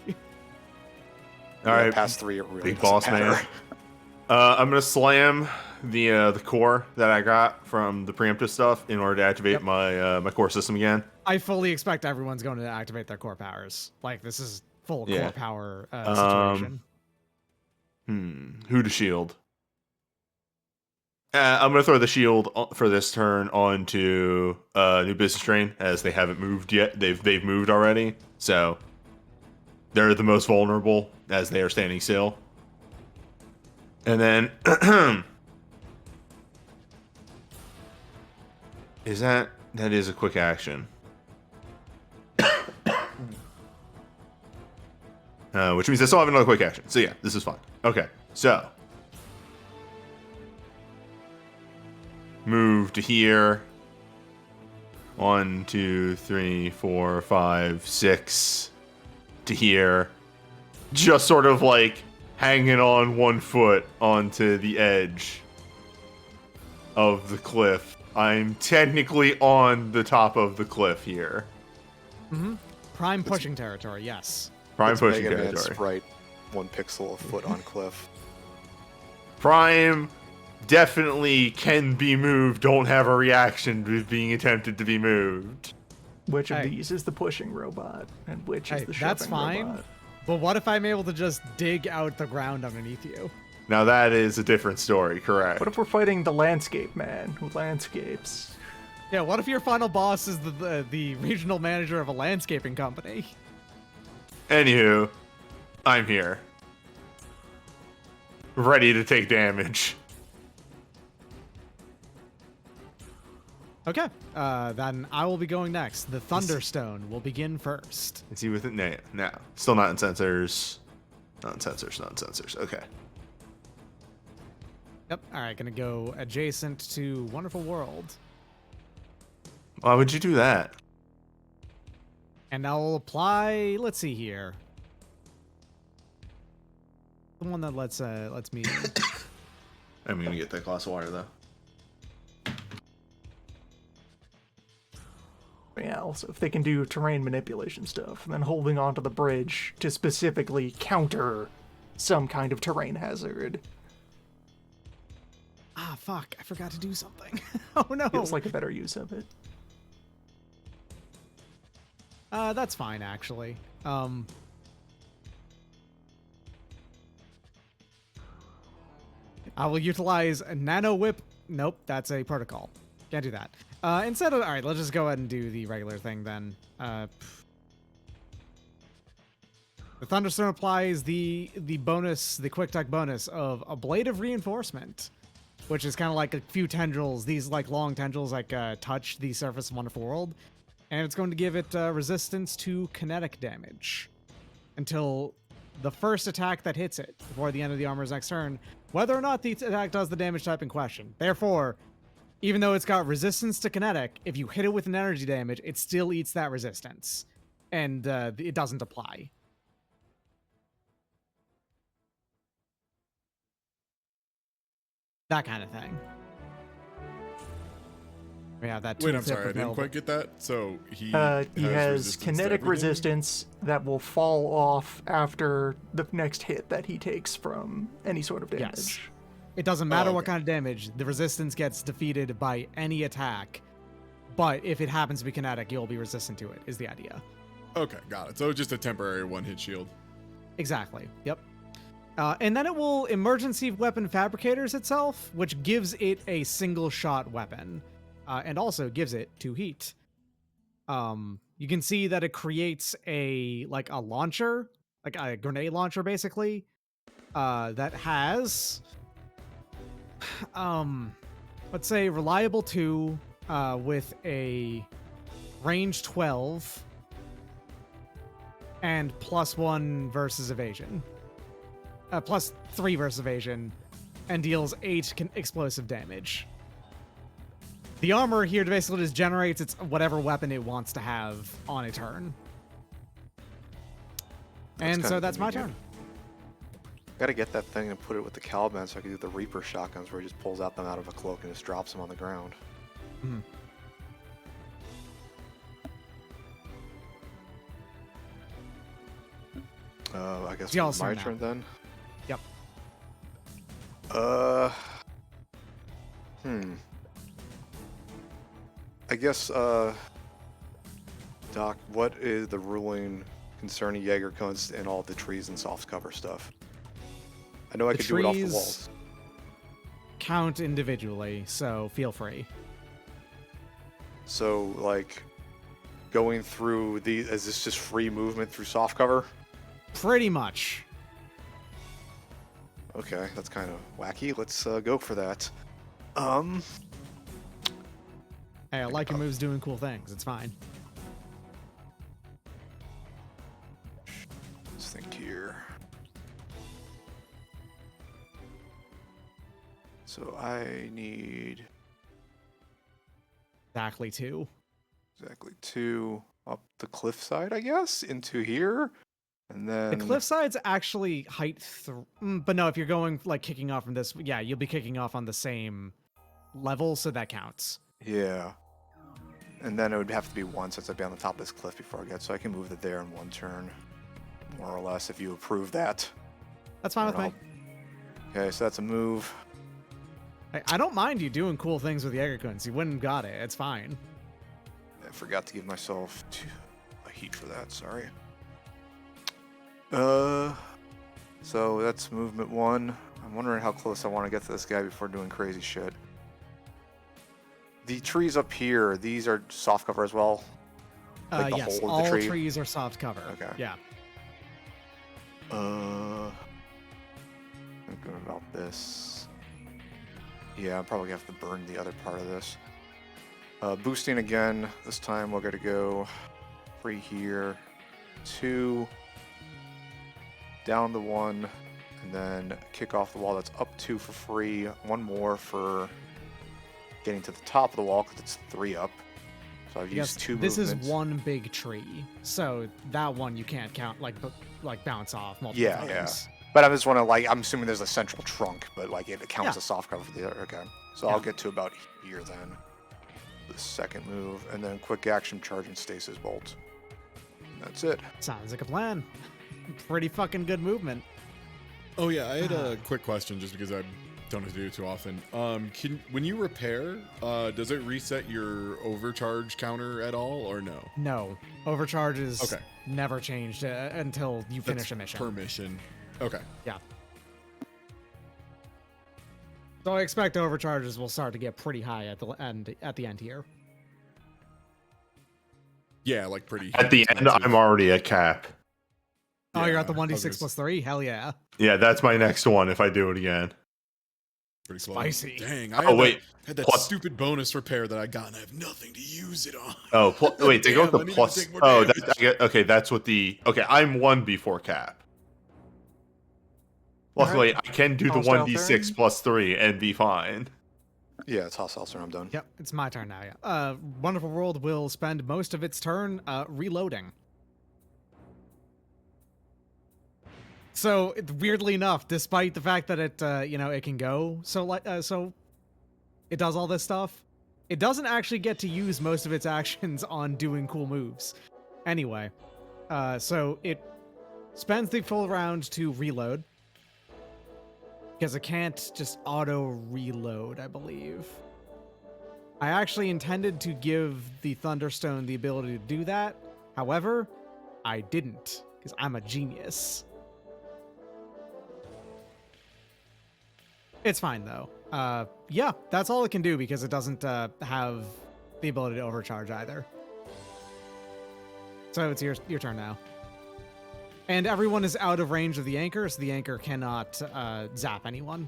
Alright, Past 3, it really big doesn't boss matter. man. I'm gonna slam the core that I got from the preemptive stuff in order to activate Yep. my core system again. I fully expect everyone's going to activate their core powers. Like, this is full Yeah. core power Um, situation. Who to shield? I'm gonna throw the shield for this turn onto New Business Train as they haven't moved yet. They've moved already, so they're the most vulnerable as they are standing still. And then that is a quick action, which means I still have another quick action. So yeah, this is fine. Okay, so move to here. 1, 2, 3, 4, 5, 6 to here. Just sort of like hanging on one foot onto the edge of the cliff. I'm technically on the top of the cliff here. Prime pushing territory, yes. Prime It's pushing Mega Man territory. sprite, 1 pixel a foot on cliff. Prime definitely can be moved. Don't have a reaction to being attempted to be moved. Which of Hey. these is the pushing robot, and which Hey, is the that's shoving fine. robot? But what if I'm able to just dig out the ground underneath you? Now that is a different story, correct? What if we're fighting the landscape man who landscapes? Yeah, what if your final boss is the regional manager of a landscaping company? Anywho, I'm here. Ready to take damage. Okay, then I will be going next. The Thunderstone will begin first. Is he with it? No. Still not in sensors. Not in sensors. Okay. Yep, alright, gonna go adjacent to Wonderful World. Why would you do that? And I will apply, let's see here. The one that lets me in. I'm gonna get that glass of water though. Yeah, also, if they can do terrain manipulation stuff, and then holding onto the bridge to specifically counter some kind of terrain hazard. Ah, fuck, I forgot to do something. Oh no. Feels like a better use of it. That's fine, actually. I will utilize a Nano Whip. Nope, that's a protocol. Can't do that. Instead of, all right, let's just go ahead and do the regular thing then. The Thunderstone applies the bonus, the quick tech bonus of a Blade of Reinforcement, which is kind of like a few tendrils. These like long tendrils like touch the surface of Wonderful World, and it's going to give it resistance to kinetic damage until the first attack that hits it before the end of the armor's next turn, whether or not the attack does the damage type in question. Therefore, even though it's got resistance to kinetic, if you hit it with an energy damage, it still eats that resistance, and it doesn't apply. That kind of thing. We have that. Wait, I'm tooltip sorry, I didn't available. quite get that. So He he has resistance to kinetic everything? resistance that will fall off after the next hit that he takes from any sort of damage. Yes. It doesn't matter what okay. kind of damage. The resistance gets defeated by any attack. But if it happens to be kinetic, you'll be resistant to it, is the idea. Okay, got it. So just a temporary one-hit shield. Exactly. Yep. And then it will emergency weapon fabricators itself, which gives it a single shot weapon, and also gives it 2 heat. You can see that it creates a launcher, like a grenade launcher, basically, that has, let's say, reliable 2 with a range 12 and +1 versus evasion. +3 versus evasion, and deals 8 explosive damage. The armor here basically just generates its whatever weapon it wants to have on a turn. And kinda so that's my convenient. turn. Gotta get that thing and put it with the Caliban so I can do the Reaper shotguns where he just pulls out them out of a cloak and just drops them on the ground. Mhm. I guess Y'all it's my turn now. turn then. Yep. I guess, Doc, what is the ruling concerning Jägerkunst and all the trees and soft cover stuff? I know I The could do it off the trees walls. count individually, so feel free. So, like, going through is this just free movement through soft cover? Pretty much. Okay, that's kind of wacky. Let's go for that. Hey, I like your moves doing cool things. It's fine. Let's think here. So I need Exactly 2. exactly 2 up the cliffside, I guess, into here, and then The cliffside's actually height but no, if you're going like kicking off from this, yeah, you'll be kicking off on the same level, so that counts. Yeah. And then it would have to be 1 since I'd be on the top of this cliff before I get, so I can move it there in 1 turn, more or less, if you approve that. That's fine with me. Okay, so that's a move. I don't mind you doing cool things with Jägerkunst. You wouldn't got it. It's fine. I forgot to give myself a heat for that, sorry. So that's movement 1. I'm wondering how close I want to get to this guy before doing crazy shit. The trees up here, these are soft cover as well? Like the Yes, whole of all the tree? trees are soft cover. Okay. Yeah. Thinking about this. Yeah, I'm probably gonna have to burn the other part of this. Boosting again. This time we're gonna go 3 here, 2, down the 1, and then kick off the wall. That's up 2 for free. 1 more for getting to the top of the wall because it's 3 up. So I've Yes, used 2 this movements. is one big tree, so that one you can't count like bounce off multiple Yeah, times. But I just want to I'm assuming there's a central trunk, but like it counts Yeah. as soft cover for the other. Okay, so Yeah. I'll get to about here then. The second move, and then quick action charge and stasis bolt. And that's it. Sounds like a plan. Pretty fucking good movement. Oh yeah, I had a quick question just because I don't have to do it too often. When you repair, does it reset your overcharge counter at all or no? No, overcharges Okay. never changed until you finish a mission. Per mission. Okay. Yeah. So I expect overcharges will start to get pretty high at the end here. Yeah, like pretty. At the end, expensive. I'm already at cap. Oh, you're at the Yeah, I was 1d6 plus 3? Hell yeah. Yeah, that's my next one if I do it again. Pretty slow. Spicy. Dang. Oh, wait. Had that Plus- stupid bonus repair that I got and I have nothing to use it on. Oh, wait, they go with Damn, I the need to plus. take more Oh, damage. okay, that's what the. Okay, I'm 1 before cap. Luckily, I can do the Hostile 1d6 turn? plus 3 and be fine. Yeah, it's hostile, so I'm done. Yep, it's my turn now, yeah. Wonderful World will spend most of its turn reloading. So, weirdly enough, despite the fact that it, it can go, so it does all this stuff, it doesn't actually get to use most of its actions on doing cool moves. Anyway, so it spends the full round to reload, because it can't just auto-reload, I believe. I actually intended to give the Thunderstone the ability to do that. However, I didn't, because I'm a genius. It's fine, though. Yeah, that's all it can do, because it doesn't have the ability to overcharge either. So it's your turn now. And everyone is out of range of the anchor, so the anchor cannot zap anyone.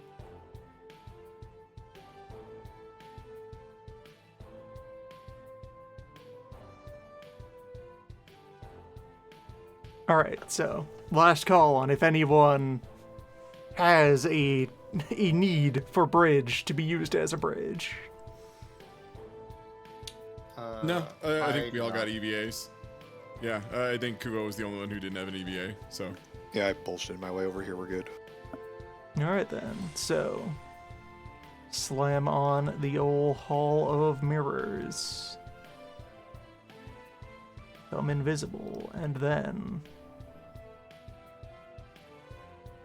All right, so last call on if anyone has a need for bridge to be used as a bridge. No, I think we do all got not. EVAs. Yeah, I think Kubo was the only one who didn't have an EVA. So Yeah, I bullshitted my way over here. We're good. All right then, so slam on the old Hall of Mirrors. Become invisible, and then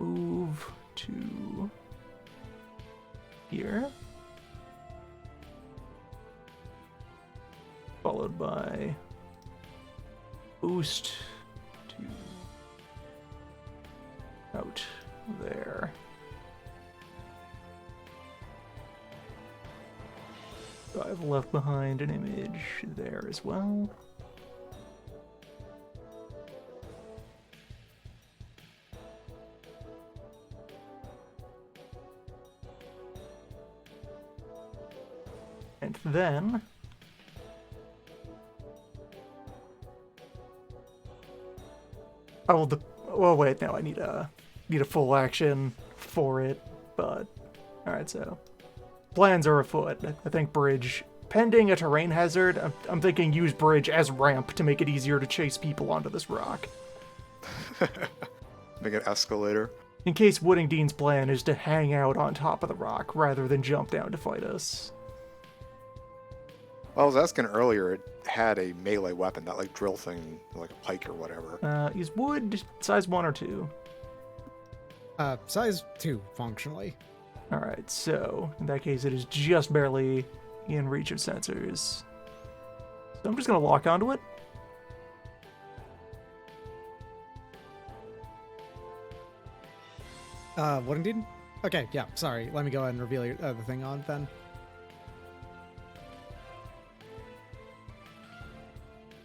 move to here. Followed by boost to out there. So I've left behind an image there as well. And then I will. Well, wait. No, I need a full action for it. But all right. So plans are afoot. I think bridge pending a terrain hazard. I'm thinking use bridge as ramp to make it easier to chase people onto this rock. Make an escalator. In case Woodingdean's plan is to hang out on top of the rock rather than jump down to fight us. Well, I was asking earlier, it had a melee weapon, that like drill thing, like a pike or whatever. Is wood size 1 or 2? Size 2, functionally. Alright, so in that case it is just barely in reach of sensors. So I'm just gonna lock onto it. What indeed? Okay, yeah, sorry. Let me go ahead and reveal the thing on then.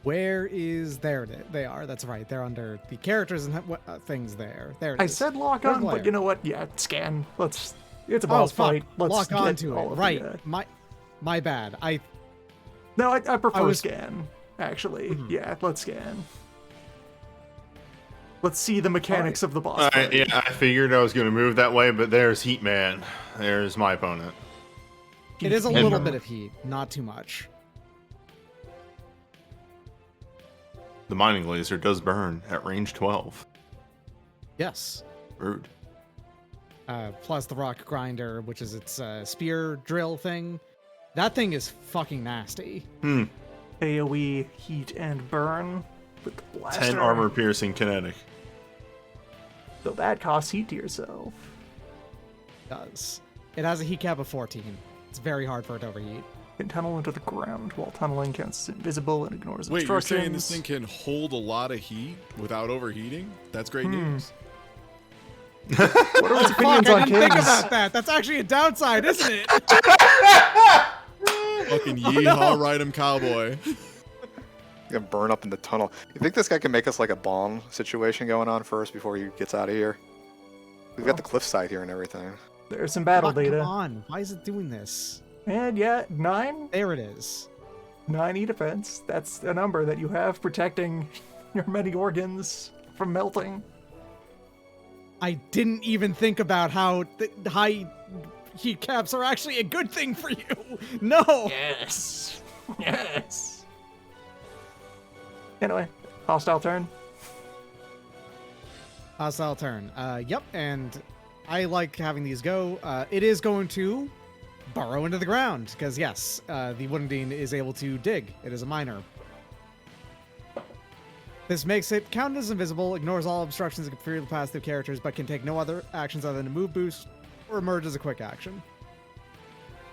Where is there? They are. That's right. They're under the characters and things there. There it I is. said lock Where's on, Blair? but you know what? Yeah, scan. It's a Oh, boss fuck. fight. Let's Lock get onto all it. of Right. the, My bad. I No, I prefer was- scan, actually. Yeah, let's scan. Let's see the mechanics of the boss All fight. right, yeah, I figured I was going to move that way, but there's Heat Man. There's my opponent. It is a Heat little Man. bit of heat, not too much. The mining laser does burn at range 12. Yes. Rude. Plus the rock grinder, which is its spear drill thing. That thing is fucking nasty. AoE, heat, and burn with the blaster. 10 armor piercing kinetic. So that costs heat to yourself. It does. It has a heat cap of 14. It's very hard for it to overheat. Can tunnel into the ground while tunneling counts as invisible and ignores Wait, you're obstructions. saying this thing can hold a lot of heat without overheating? That's great news. What are its opinions Fuck, I on didn't think kids? about that. That's actually a downside, isn't it? Fucking yeehaw, ride 'em cowboy. Gonna burn up in the tunnel. You think this guy can make us like a bomb situation going on first before he gets out of here? We've got the cliffside here and everything. There's some battle Fuck, data. Come on. Why is it doing this? And yeah, 9 There it is. E defense. That's a number that you have protecting your many organs from melting. I didn't even think about how high heat caps are actually a good thing for you. No. Yes. Yes. Anyway, hostile turn. Hostile turn. Yep, and I like having these go. It is going to burrow into the ground, because yes, the Woodendine is able to dig. It is a miner. This makes it count as invisible, ignores all obstructions and can freely pass through characters, but can take no other actions other than a move boost or emerge as a quick action.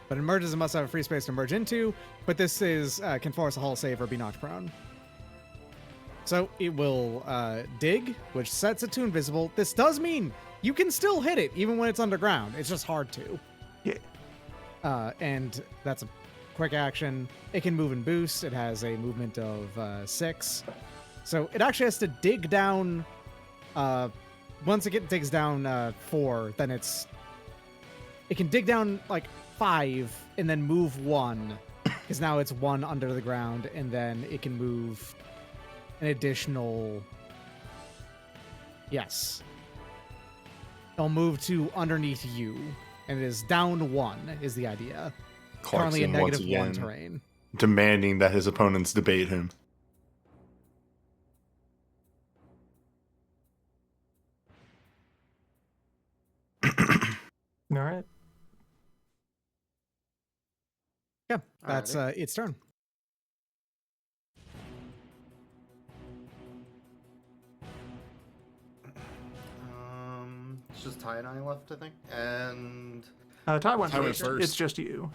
But emerges and must have a free space to emerge into, but this is can force a hull save or be knocked prone. So it will dig, which sets it to invisible. This does mean you can still hit it even when it's underground. It's just hard to. Yeah. And that's a quick action. It can move and boost. It has a movement of 6. So it actually has to dig down. Once it digs down 4, then it can dig down like 5 and then move 1, because now it's 1 under the ground, and then it can move an additional. Yes. It'll move to underneath you, and it is down 1 is the idea. Currently a Clarkson once negative 1 again terrain. demanding that his opponents debate him. All right. Yeah, that's Alrighty. its turn. It's just Ty and I left, I think. And Ty went Ty went first. first. It's just you.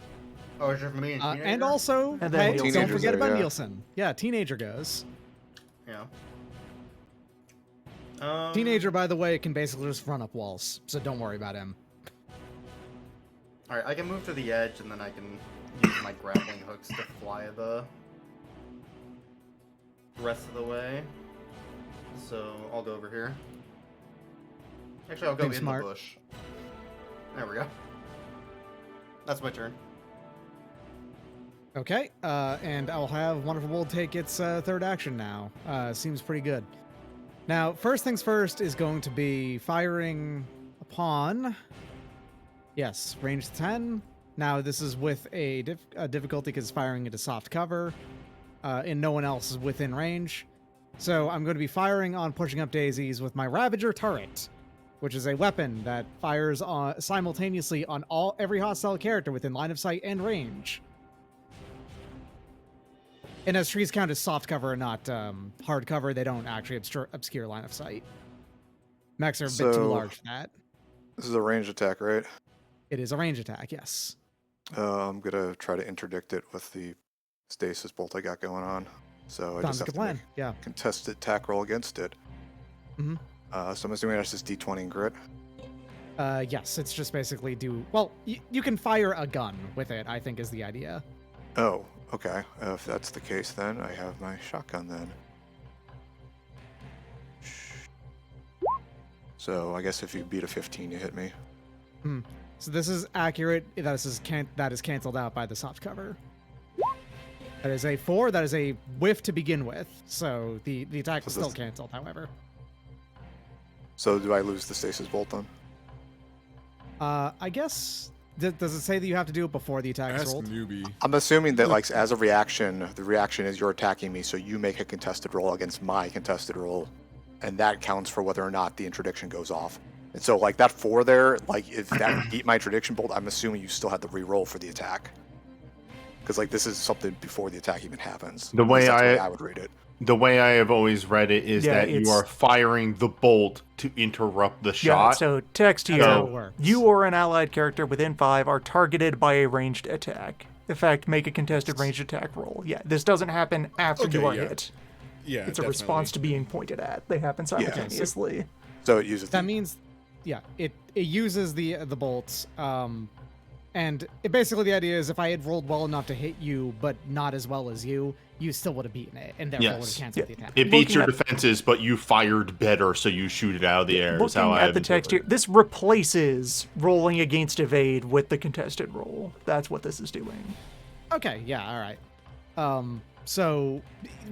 Oh, it's just me and And Teenager? also, And then hey, Nielsen. don't Teenager's forget there, about yeah. Nielsen. Yeah, Teenager goes. Yeah. Teenager, by the way, can basically just run up walls, so don't worry about him. Alright, I can move to the edge and then I can use my grappling hooks to fly the rest of the way. So I'll go over here. Actually, I'll go Being in smart. the bush. There we go. That's my turn. Okay, and I'll have Wonderful Bolt take its third action now. Seems pretty good. Now, first things first is going to be firing upon... Yes, range 10. Now, this is with a difficulty because it's firing into soft cover, and no one else is within range. So I'm going to be firing on Pushing Up Daisies with my Ravager turret, which is a weapon that fires simultaneously on every hostile character within line of sight and range. And as trees count as soft cover and not hard cover, they don't actually obscure line of sight. Mechs are a bit too So- large for that. This is a ranged attack, right? It is a range attack, yes. I'm gonna try to interdict it with the stasis bolt I got going on. So I Sounds just like have a to plan. make Yeah. a contested attack roll against it. Mhm. So I'm assuming that's just D20 and grit. Yes, it's just basically well, you can fire a gun with it, I think is the idea. Oh, okay. If that's the case, then I have my shotgun then. So I guess if you beat a 15, you hit me. So this is accurate. That is canceled out by the soft cover. That is a 4. That is a whiff to begin with. So the attack is So still this- canceled, however. So do I lose the stasis bolt then? I guess... does it say that you have to do it before the attack is Ask rolled? newbie. I'm assuming that, like, as a reaction, the reaction is you're attacking me, so you make a contested roll against my contested roll, and that counts for whether or not the interdiction goes off. And so, like, that 4 there, like, if that beat my interdiction bolt, I'm assuming you still had to re-roll for the attack. Because, like, this is something before the attack even happens. The At way least that's I- I would read it. The way I have always read it is Yeah, that you it's- are firing the bolt to interrupt the Yeah, shot. so text That's how here. it works. You or an allied character within 5 are targeted by a ranged attack. Effect, make a contested ranged attack roll. Yeah, this doesn't happen after Okay, you are yeah. hit. Yeah, It's a definitely. response to being pointed at. They happen simultaneously. So it uses That the, means, yeah, it uses the bolts. And basically the idea is if I had rolled well enough to hit you, but not as well as you still would have beaten it, and therefore would have Yes. canceled the attack. It beats Looking your at- defenses, but you fired better, so you shoot it out of the air. Is Looking how I at the text here, this replaces rolling against evade with the contested roll. That's what this is doing. Okay, yeah, all right. So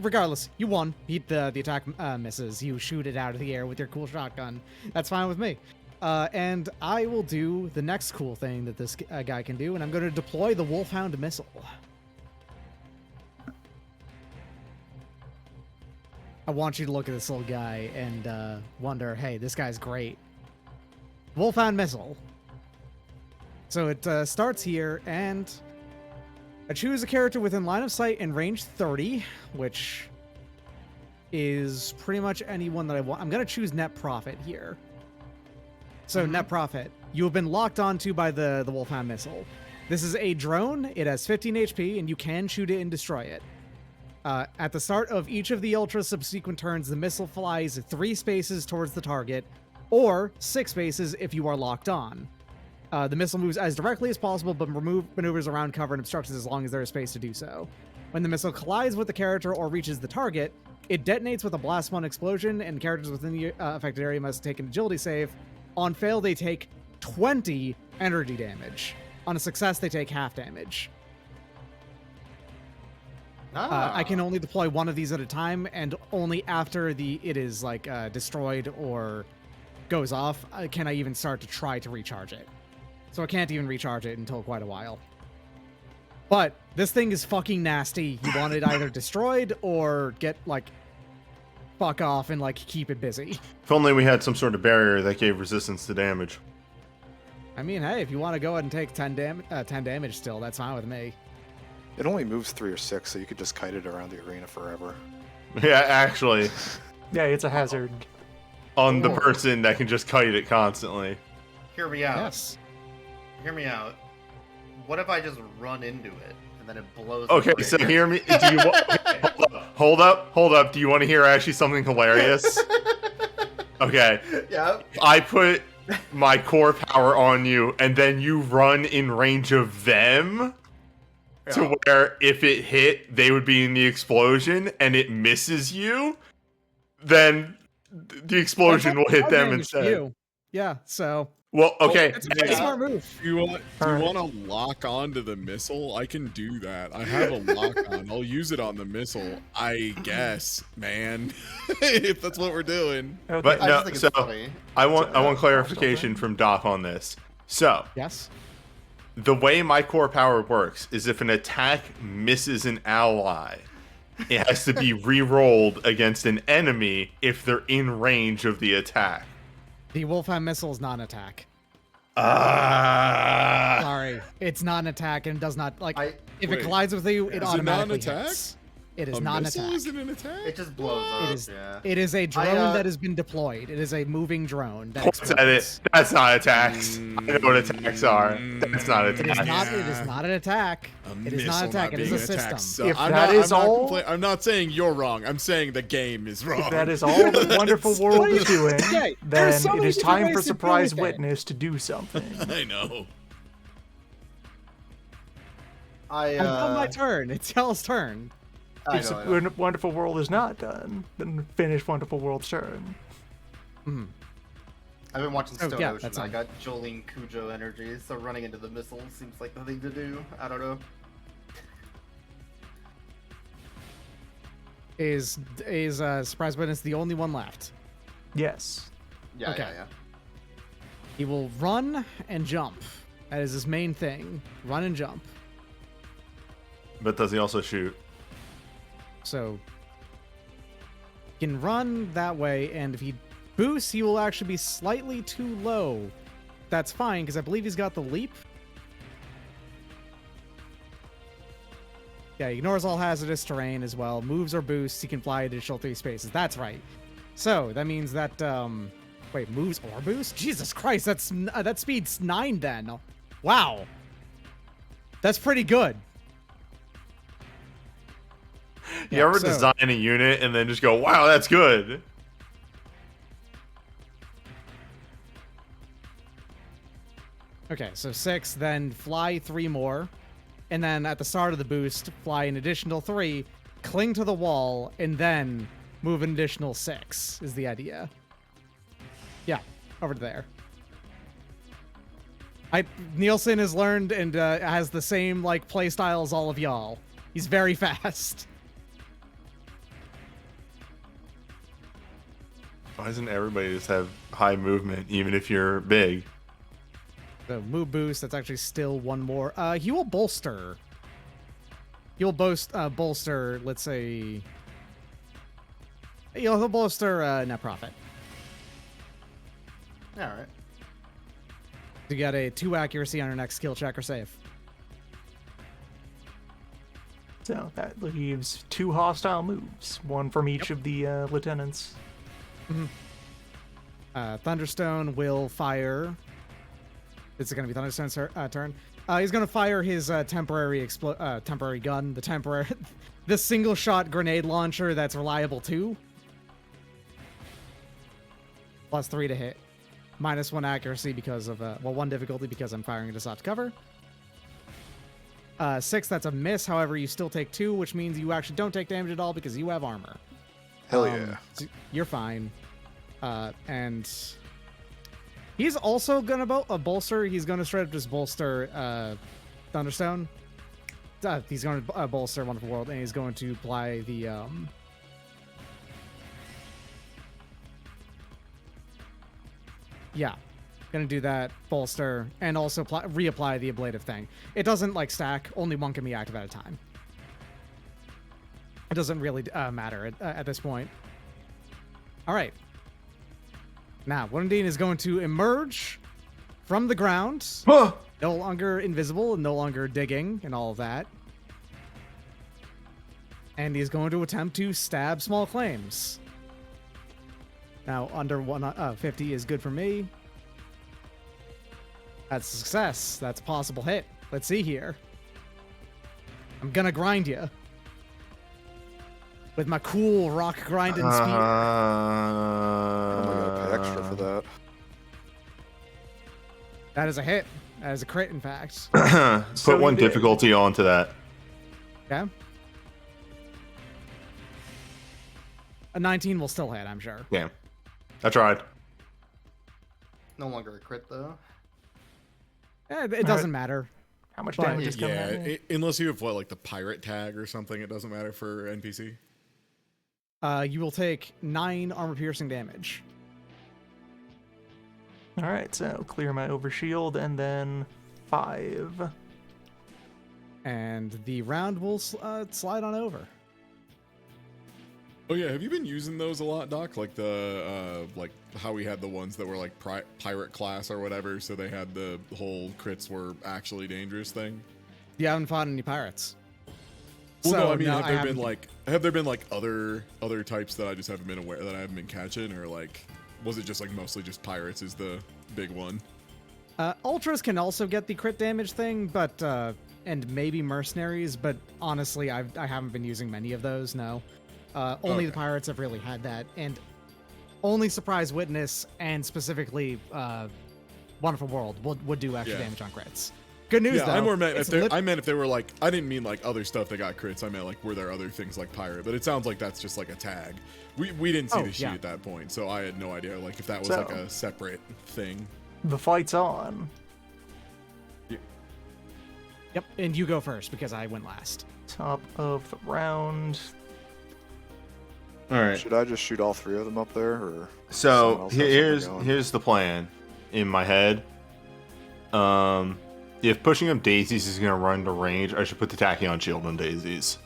regardless, you won. Beat the attack misses. You shoot it out of the air with your cool shotgun. That's fine with me. And I will do the next cool thing that this guy can do, and I'm going to deploy the Wolfhound missile. I want you to look at this little guy and wonder, hey, this guy's great. Wolfhound missile. So it starts here, and I choose a character within line of sight and range 30, which is pretty much anyone that I want. I'm going to choose Net Profit here. So Net Profit, you have been locked onto by the Wolfhound missile. This is a drone. It has 15 HP, and you can shoot it and destroy it. At the start of each of the Ultra subsequent turns, the missile flies 3 spaces towards the target, or 6 spaces if you are locked on. The missile moves as directly as possible, but maneuvers around cover and obstructs as long as there is space to do so. When the missile collides with the character or reaches the target, it detonates with a Blast 1 explosion, and characters within the affected area must take an agility save. On fail, they take 20 energy damage. On a success, they take half damage. I can only deploy one of these at a time, and only after it is like destroyed or goes off can I even start to try to recharge it. So I can't even recharge it until quite a while. But this thing is fucking nasty. You want it either destroyed or get like fuck off and like keep it busy. If only we had some sort of barrier that gave resistance to damage. I mean, hey, if you want to go ahead and take 10 damage still, that's fine with me. it only moves 3 or 6, so you could just kite it around the arena forever. Yeah, actually, Yeah, it's a hazard. on the person that can just kite it constantly. Here we are. Yes. hear me out. What if I just run into it and then it blows? Okay, up right so here? hear me. Do you hold up? Do you want to hear actually something hilarious? Okay, Yeah. I put my core power on you, and then you run in range of them to Yeah. where if it hit, they would be in the explosion, and it misses you. Then the explosion will hit them Damage to instead. you. Yeah, so Well, okay. it's a pretty hey, smart move. Do you want Alright. to lock onto the missile? I can do that. I have a lock on. I'll use it on the missile. I guess, man. If that's what we're doing. Okay. But I no, just think so it's funny. I want hostile clarification thing. from Doc on this. So Yes. the way my core power works is if an attack misses an ally, it has to be re-rolled against an enemy if they're in range of the attack. The Wolfhound missile is not an attack. Ah. Sorry, it's not an attack and does not like. If Wait, it collides with you, it is it automatically non-attack? hits. It is A not an missile attack. isn't an attack? It just blows up. It is. Yeah. It is a drone that uh, has been deployed. It is a moving drone. That Points at explodes. it. That's not attacks. I know what attacks are. That's not It is attacks. not. It is not an attack. It is not an attack. It is a system. If that is all- I'm not saying you're wrong. I'm saying the game is wrong. If that is all the wonderful world is doing, Okay, then there's so it many is different time ways for to do surprise it. witness to do something. I know. It's on my turn. It's y'all's turn. I If know, I know. Wonderful World is not done, then finish Wonderful World's turn. I've been watching Oh, Stone yeah, Ocean. that's I fine. got Jolene Cujo energy, so running into the missile seems like the thing to do. I don't know. Is surprise witness the only one left? Yes. Yeah, Okay. yeah. He will run and jump. That is his main thing. Run and jump. But does he also shoot? So he can run that way, and if he boosts, he will actually be slightly too low. That's fine, because I believe he's got the leap. Yeah, he ignores all hazardous terrain as well. Moves or boosts, he can fly additional 3 spaces. That's right. So that means that wait, moves or boosts? Jesus Christ, that speed's 9 then. Wow. That's pretty good. You Yeah, ever so- design a unit and then just go, wow, that's good? Okay, so 6, then fly 3 more, and then at the start of the boost, fly an additional 3, cling to the wall, and then move an additional 6 is the idea. Yeah, over to there. Nielsen has learned and has the same like play style as all of y'all. He's very fast. Why doesn't everybody just have high movement, even if you're big? So move boost, that's actually still 1 more. He will bolster. He'll bolster, let's say... He'll bolster net profit. Alright. You got a 2 accuracy on your next skill check or save. So that leaves 2 hostile moves, 1 from each of the lieutenants. Thunderstone will fire. Is it going to be Thunderstone's turn? He's going to fire his temporary gun, the single shot grenade launcher that's reliable too. +3 to hit. -1 accuracy because of 1 difficulty because I'm firing into soft cover. 6, that's a miss. However, you still take 2, which means you actually don't take damage at all because you have armor. Hell yeah. So you're fine. And he's also gonna bolster. He's gonna straight up just bolster Thunderstone. He's going to bolster Wonderful World, and he's going to apply the yeah, gonna do that, bolster, and also reapply the ablative thing. It doesn't like stack. Only 1 can be active at a time. It doesn't really matter at this point. All right. Now, Wundine is going to emerge from the ground, no longer invisible and no longer digging and all of that. And he's going to attempt to stab small claims. Now, under 150 is good for me. That's a success. That's a possible hit. Let's see here. I'm gonna grind you with my cool rock grinding spear. I'm gonna pay extra for that. That is a hit. That is a crit, in fact. Put So one you did. difficulty onto that. Okay. A 19 will still hit, I'm sure. Yeah, I tried. No longer a crit though. It doesn't matter. How much But- damage is coming Yeah, at me? unless you have what, like the pirate tag or something, it doesn't matter for NPC. You will take 9 armor piercing damage. All right, so clear my overshield and then 5. And the round will slide on over. Oh yeah, have you been using those a lot, Doc? Like the like how we had the ones that were like pirate class or whatever, so they had the whole crits were actually dangerous thing. You haven't fought any pirates. Well, So, no, I mean, no, have there haven't- been like have there been like other types that I just haven't been aware that I haven't been catching, or like was it just like mostly just pirates is the big one? Ultras can also get the crit damage thing, but and maybe mercenaries, but honestly, I haven't been using many of those. No, only the Okay. pirates have really had that, and only Surprise Witness and specifically Wonderful World would do extra Yeah. damage on crits. Good news Yeah, though. I more meant it's if they, lit- I meant if they were like I didn't mean like other stuff that got crits. I meant like were there other things like pirate, but it sounds like that's just like a tag. We didn't see Oh, the sheet yeah. at that point, so I had no idea like if that was So- like a separate thing. The fight's on. Yep, and you go first because I went last. Top of the round. All right. Should I just shoot all 3 of them up there, or someone So else have something here's going? here's the plan in my head. If pushing up daisies is gonna run to range, I should put the tachyon shield on daisies.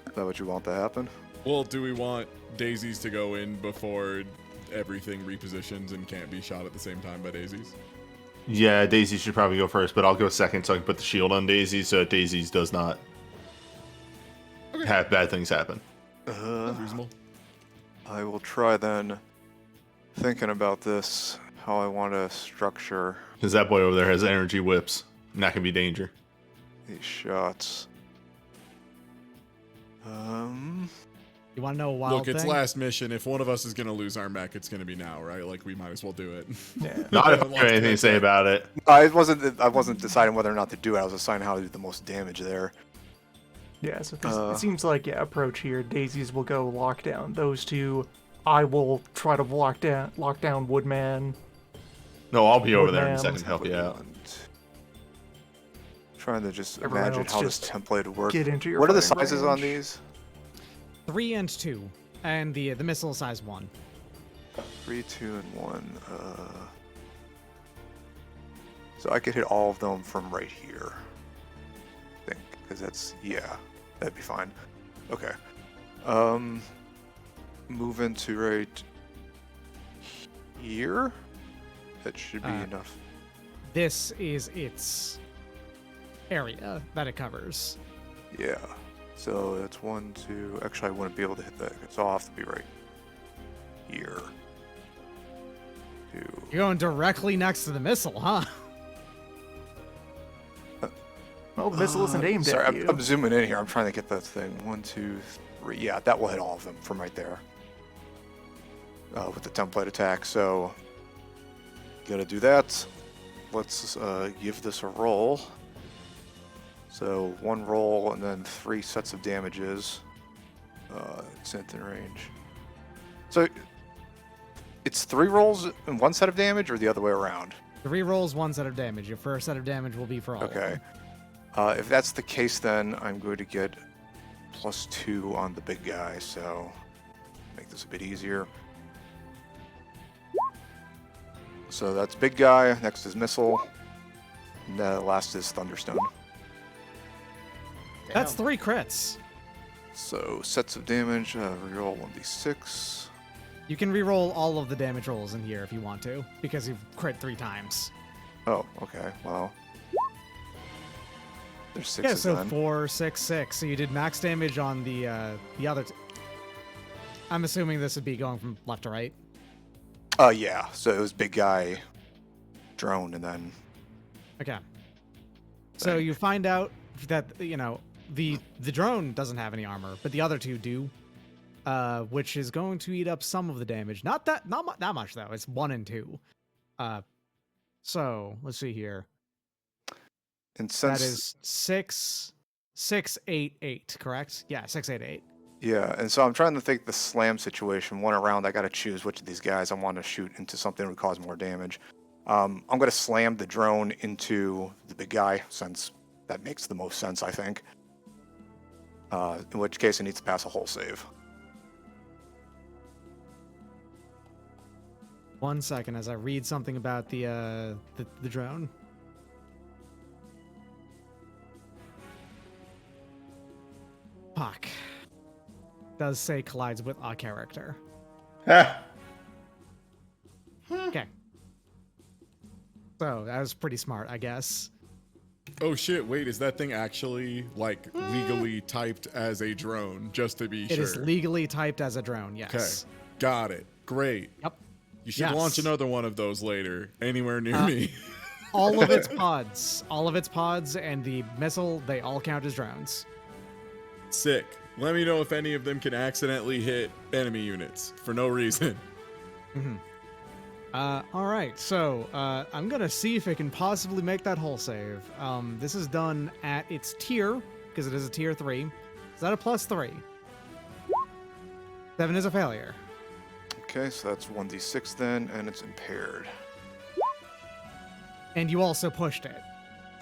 Is that what you want to happen? Well, do we want daisies to go in before everything repositions and can't be shot at the same time by daisies? Yeah, daisies should probably go first, but I'll go second so I can put the shield on daisies so that daisies does not have bad things happen. That's reasonable. I will try then. Thinking about this, how I want to structure Because that boy over there has energy whips, and that can be danger. these shots. You want to know a wild Look, it's thing? last mission. If one of us is gonna lose our mech, it's gonna be now, right? Like we might as well do it. Yeah. Not if I have anything to say about it. I wasn't deciding whether or not to do it. I was deciding how to do the most damage there. Yeah, so it seems like, yeah, approach here. Daisies will go lock down those two. I will try to lock down Woodman. No, I'll be over there in a Woodman. second to help you out. And trying to just Everyone imagine else how this just template would work. get into your What are the fighting sizes on range. these? 3 and 2, and the missile size 1. 3, 2, and 1. So I could hit all of them from right here. I think, because that'd be fine. Okay. Move into right here. That should be enough. This is its area that it covers. Yeah. So that's 1, 2. Actually, I wouldn't be able to hit that, so I'll have to be right here. 2. You're going directly next to the missile, huh? Well, the missile isn't aimed Sorry, at you. I'm zooming in here. I'm trying to get that thing. 1, 2, 3. Yeah, that will hit all of them from right there. With the template attack. So, gotta do that. Let's give this a roll. So 1 roll and then 3 sets of damages. It's in range. So it's 3 rolls and 1 set of damage, or the other way around? 3 rolls, 1 set of damage. Your first set of damage will be for all. of Okay. them. If that's the case, then I'm going to get +2 on the big guy, so make this a bit easier. So that's big guy, next is missile, and the last is thunderstone. That's Damn. 3 crits. So sets of damage, reroll 1d6. You can re-roll all of the damage rolls in here if you want to, because you've crit 3 times. Oh, okay, well. There's Yeah, 6s so then. 4, 6, 6. So you did max damage on the other. I'm assuming this would be going from left to right. Yeah, so it was big guy drone, and then Okay. So you find out that, you know, the drone doesn't have any armor, but the other two do, which is going to eat up some of the damage. Not that much though. It's 1 and 2. So let's see here. and since That is 6, 6, 8, 8. Correct? Yeah, 6, 8, 8. yeah, and so I'm trying to think the slam situation. One round, I got to choose which of these guys I want to shoot into something that would cause more damage. I'm going to slam the drone into the big guy, since that makes the most sense, I think. In which case, it needs to pass a hull save. 1 second as I read something about the drone. Fuck. Does say collides with a character. Okay. So that was pretty smart, I guess. Oh shit, wait, is that thing actually, like, legally typed as a drone, just to be It sure? is legally typed as a drone, Okay, yes. got it. Great. Yep. You should Yes. launch another one of those later, anywhere near me. All of its pods and the missile, they all count as drones. Sick. Let me know if any of them can accidentally hit enemy units for no reason. All right, so I'm gonna see if it can possibly make that hull save. This is done at its tier, because it is a tier 3. Is that a +3? 7 is a failure. Okay, so that's 1d6 then, and it's impaired. And you also pushed it.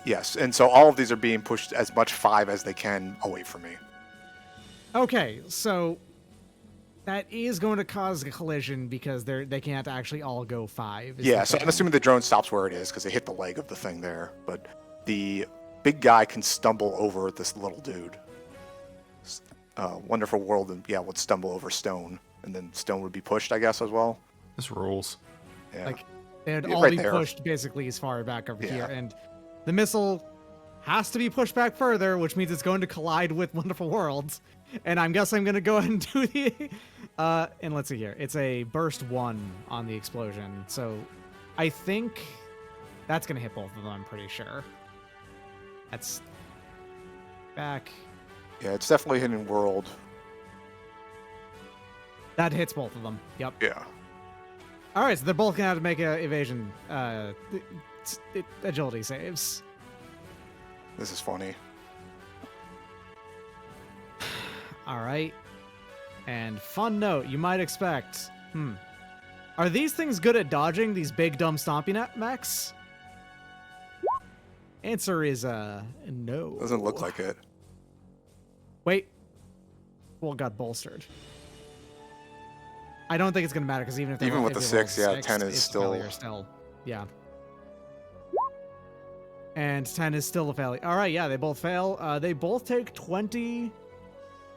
Yes, and so all of these are being pushed as much 5 as they can away from me. Okay, so that is going to cause a collision because they can't actually all go 5. is Yeah, the so I'm thing. assuming the drone stops where it is because it hit the leg of the thing there. But the big guy can stumble over this little dude. Wonderful World, and yeah, would stumble over Stone, and then Stone would be pushed, I guess, as well. This rules. Yeah. Like, they'd Yeah, all right be there. pushed basically as far back over Yeah. here. And the missile has to be pushed back further, which means it's going to collide with Wonderful Worlds. And I guess I'm going to go ahead and do the... and let's see here. It's a burst 1 on the explosion. So I think that's going to hit both of them, I'm pretty sure. That's back. Yeah, it's definitely hitting World. That hits both of them. Yep. Yeah. All right, so they're both going to have to make a evasion agility saves. This is funny. All right. And fun note, you might expect, are these things good at dodging, these big dumb stompy mechs? Answer is no. Doesn't look like it. Wait. Well, got bolstered. I don't think it's gonna matter because even if Even with if the they roll 6, yeah, six, 10 is it's still- failure still. Yeah. And 10 is still a failure. All right, yeah, they both fail. They both take 20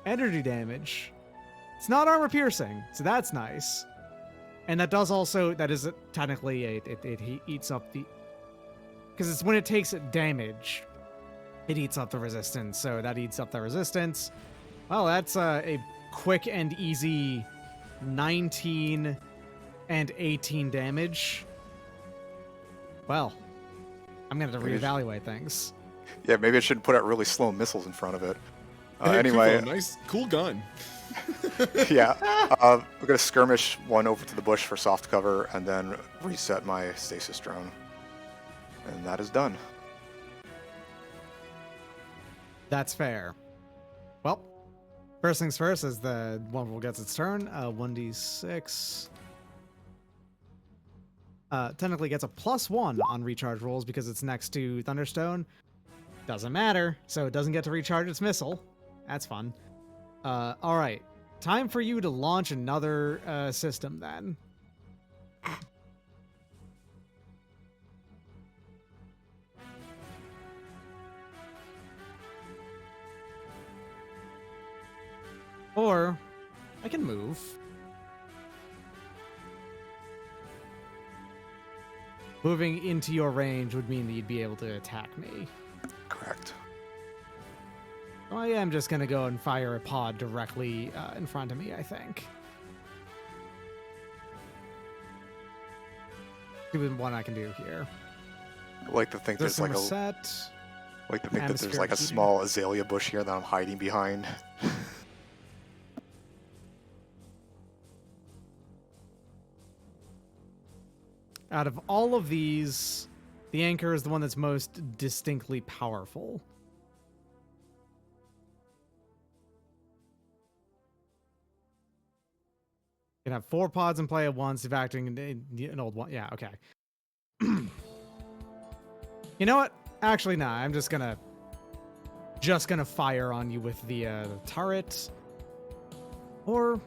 energy damage. It's not armor piercing, so that's nice. And that does also, that is technically it eats up the, because it's when it takes damage, it eats up the resistance. So that eats up the resistance. Well, that's a quick and easy 19 and 18 damage. Well, I'm gonna have to reevaluate things. Yeah, maybe I should put out really slow missiles in front of it. Hey, Anyway, Kupo, nice, cool gun. yeah, we're gonna skirmish one over to the bush for soft cover, and then reset my stasis drone, and that is done. That's fair. Well, first things first is the one gets its turn. 1d6. Technically gets a +1 on recharge rolls because it's next to Thunderstone. Doesn't matter, so it doesn't get to recharge its missile. That's fun. All right, time for you to launch another system then. Or I can move. Moving into your range would mean that you'd be able to attack me. Correct. I am just gonna go and fire a pod directly in front of me, I think. See what I can do here. I like to think There's there's some like a reset. like to think that there's atmospheric like a heating. small azalea bush here that I'm hiding behind. Out of all of these, the anchor is the one that's most distinctly powerful. You can have 4 pods in play at once if acting an old one. Yeah, okay. You know what? Actually, nah. I'm just gonna fire on you with the turret, or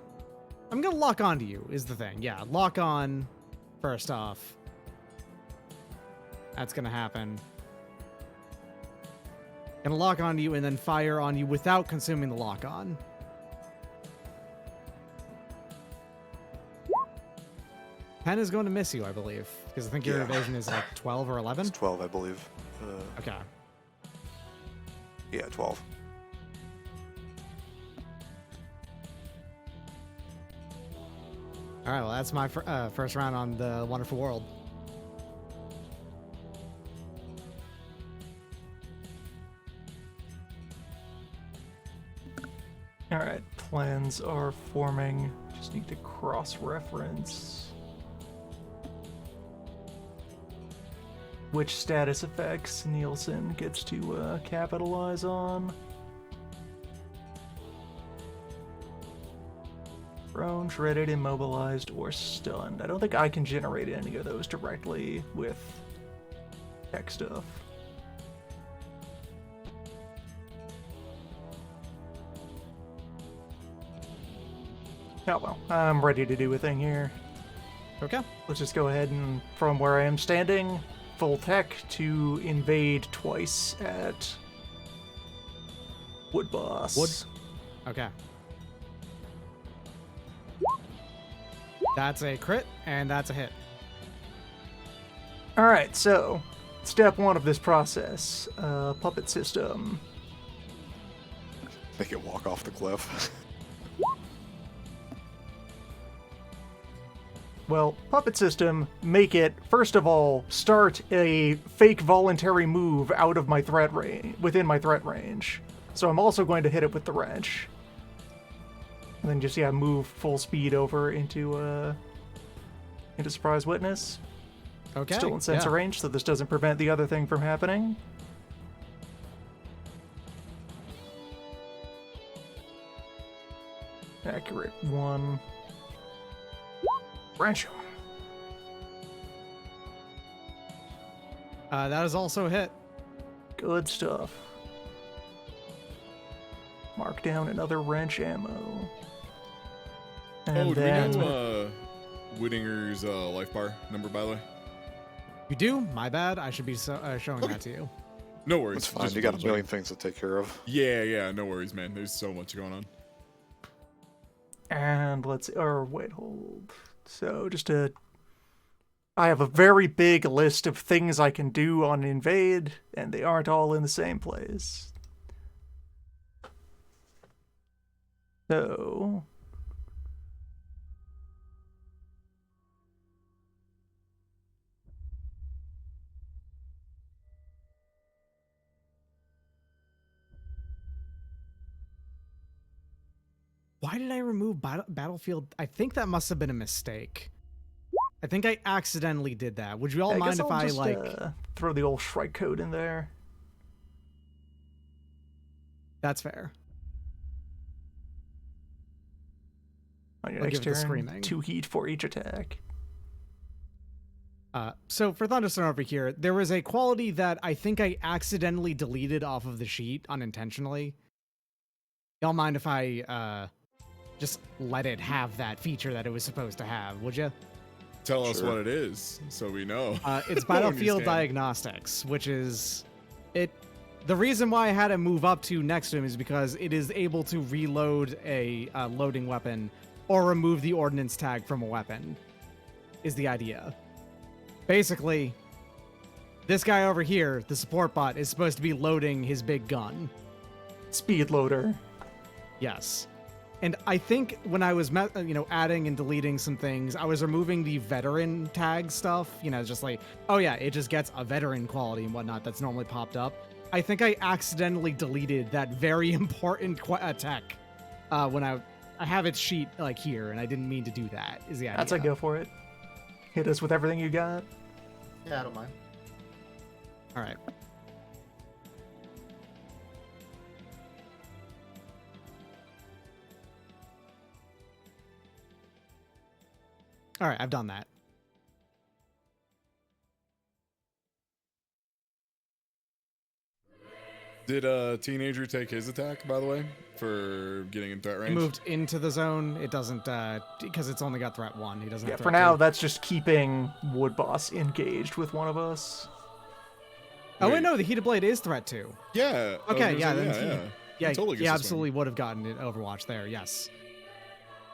I'm gonna lock onto you. Is the thing? Yeah, lock on. First off, that's gonna happen. Gonna lock onto you and then fire on you without consuming the lock on. Pen is going to miss you, I believe, because I think your Yeah. evasion is like 12 or 11. It's 12, I believe. Okay. Yeah, 12. All right. Well, that's my first round on the Wonderful World. Alright, plans are forming. Just need to cross-reference which status effects Nielsen gets to capitalize on. Prone, shredded, immobilized, or stunned. I don't think I can generate any of those directly with tech stuff. Oh well, I'm ready to do a thing here. Okay. Let's just go ahead and, from where I am standing, full tech to invade twice at Wood Boss. Wood? Okay. That's a crit, and that's a hit. Alright, so, step 1 of this process, puppet system. Make it walk off the cliff. Well, puppet system, make it, first of all, start a fake voluntary move out of my threat range, within my threat range. So I'm also going to hit it with the wrench. And then just, yeah, move full speed over into Surprise Witness. Okay. Still in sensor yeah. range, so this doesn't prevent the other thing from happening. Accurate 1. Wrench. That is also a hit. Good stuff. Mark down another wrench ammo. And Oh, do then we know Whittinger's life bar number, by the way? You do? My bad. I should be showing that to you. No worries. It's fine. just You got a double million checking. things to take care of. Yeah, no worries, man. There's so much going on. And wait, hold. So I have a very big list of things I can do on invade, and they aren't all in the same place. So Why did I remove Battlefield? I think that must have been a mistake. I think I accidentally did that. Would you all I mind guess if I'll I, just, like... throw the old Shrike code in there. That's fair. On your I'll next give it the turn, screaming. 2 heat for each attack. So for Thunderstorm over here, there was a quality that I think I accidentally deleted off of the sheet unintentionally. Y'all mind if I just let it have that feature that it was supposed to have, would you? Tell us Sure. what it is, so we know. It's Where you Battlefield stand. Diagnostics, which is it. The reason why I had to move up to next to him is because it is able to reload a loading weapon or remove the ordnance tag from a weapon, is the idea. Basically, this guy over here, the support bot, is supposed to be loading his big gun. Speed loader. Yes. And I think when I was, adding and deleting some things, I was removing the veteran tag stuff. Just like, oh yeah, it just gets a veteran quality and whatnot that's normally popped up. I think I accidentally deleted that very important tech when I have its sheet like here, and I didn't mean to do that. Is the idea? That's a go for it. Hit us with everything you got. Yeah, I don't mind. All right. All right, I've done that. Did a teenager take his attack, by the way, for getting in threat He range? moved into the zone. It doesn't, because it's only got threat 1. He doesn't Yeah, have for threat now, 2. that's just keeping Wood Boss engaged with one of us. Oh, wait, Wait. no, the Heated Blade is threat 2. Yeah. I was Okay, gonna yeah, say, then yeah. Yeah, He totally he gets to absolutely would have gotten it Overwatch there, yes.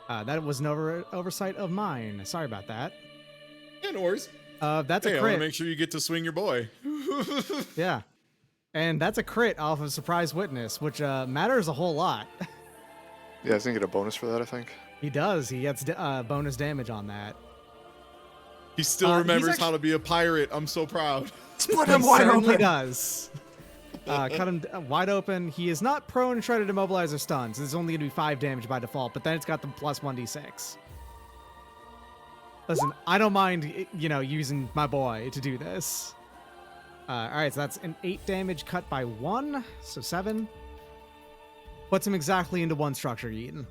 That was an oversight of mine. Sorry about that. Yeah, no worries. That's Hey, a I want crit. to make sure you get to swing your boy. Yeah. And that's a crit off of Surprise Witness, which matters a whole lot. Yeah, he's gonna get a bonus for that, I think. He does. He gets bonus damage on that. He still He's remembers actu- how to be a pirate. I'm so proud. Split He him wide certainly open. does. Cut him wide open. He is not prone, shredded, immobilized, or stunned. So it's only going to be 5 damage by default, but then it's got the plus 1d6. Listen, I don't mind, using my boy to do this. All right, so that's an 8 damage cut by 1, so 7. Puts him exactly into 1 structure, Yeaton.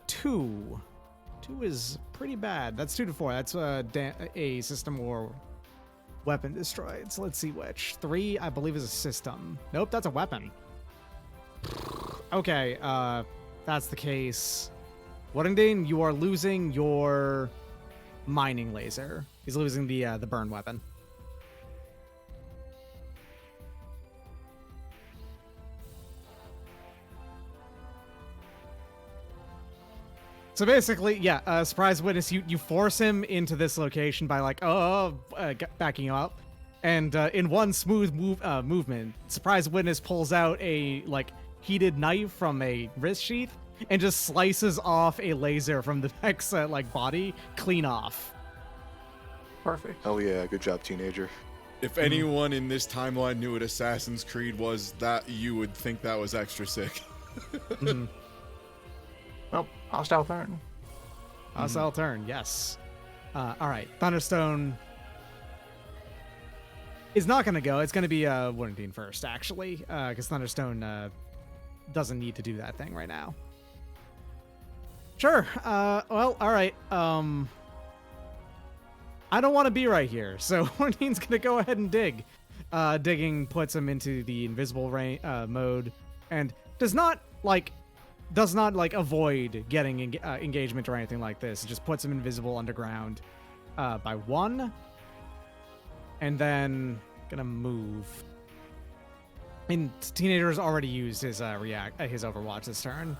2. 2 is pretty bad. That's 2 to 4. That's a system or weapon destroyed. So let's see which. 3, I believe, is a system. Nope, that's a weapon. Okay, that's the case. Waddingdane, you are losing your mining laser. He's losing the burn weapon. So basically, yeah, Surprise Witness, you force him into this location by backing up. And in one smooth movement, Surprise Witness pulls out a, heated knife from a wrist sheath and just slices off a laser from the next, body clean off. Perfect. Hell yeah, good job, teenager. If anyone in this timeline knew what Assassin's Creed was, that you would think that was extra sick. Well, hostile turn. Hostile turn, yes. All right, Thunderstone is not going to go. It's going to be Warrington first, actually, because Thunderstone doesn't need to do that thing right now. Sure. Well, all right. I don't want to be right here, so Warrington's going to go ahead and dig. Digging puts him into the invisible mode, and does not avoid getting engagement or anything like this. It just puts him invisible underground by 1. And then gonna move. I mean, Teenager's already used his his Overwatch this turn.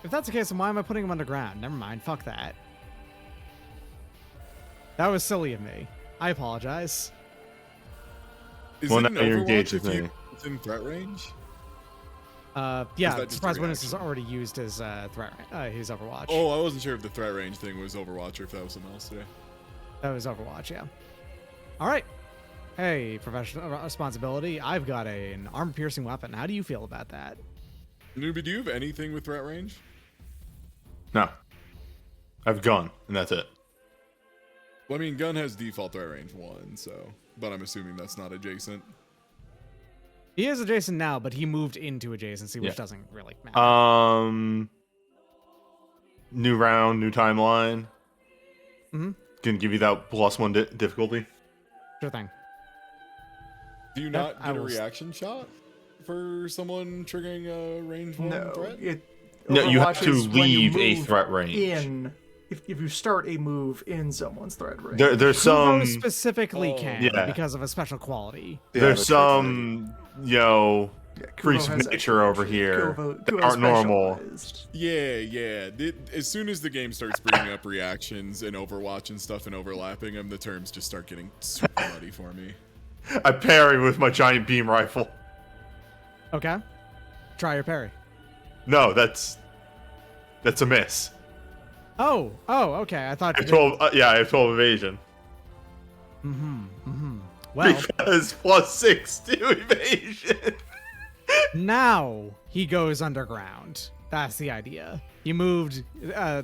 If that's the case, then why am I putting him underground? Never mind. Fuck that. That was silly of me. I apologize. Is Well, it an now you're Overwatch engaged if with you me. it's in threat range? Yeah, that just a Surprise Witness has reaction? already used his his Overwatch. Oh, I wasn't sure if the threat range thing was Overwatch or if that was something else today. That was Overwatch, yeah. All right. Hey, professional responsibility. I've got an armor-piercing weapon. How do you feel about that? Newbie, do you have anything with threat range? No. I've gun, and that's it. Well, I mean, gun has default threat range 1, so... But I'm assuming that's not adjacent. He is adjacent now, but he moved into adjacency, which Yeah. doesn't really matter. New round, new timeline. Mm-hmm. Gonna give you that +1 difficulty. Sure thing. Do you That not I get a will reaction shot for someone triggering a range 1 No, threat? No, you have Overwatch to is when you leave a move threat range. if you start a move in someone's threat range. There's some, Kubo specifically Oh. can Yeah. because of a special quality. Yeah, there's that's right. some, freaks of has nature over extra here Kuvo that has aren't normal. specialized. Yeah. As soon as the game starts bringing up reactions and Overwatch and stuff and overlapping them, the terms just start getting super muddy for me. I parry with my giant beam rifle. Okay. Try your parry. No, that's a miss. Oh, okay. I thought I you have 12. Yeah, I have 12 evasion. Well, Because +6 to evasion. now he goes underground. That's the idea. He moved,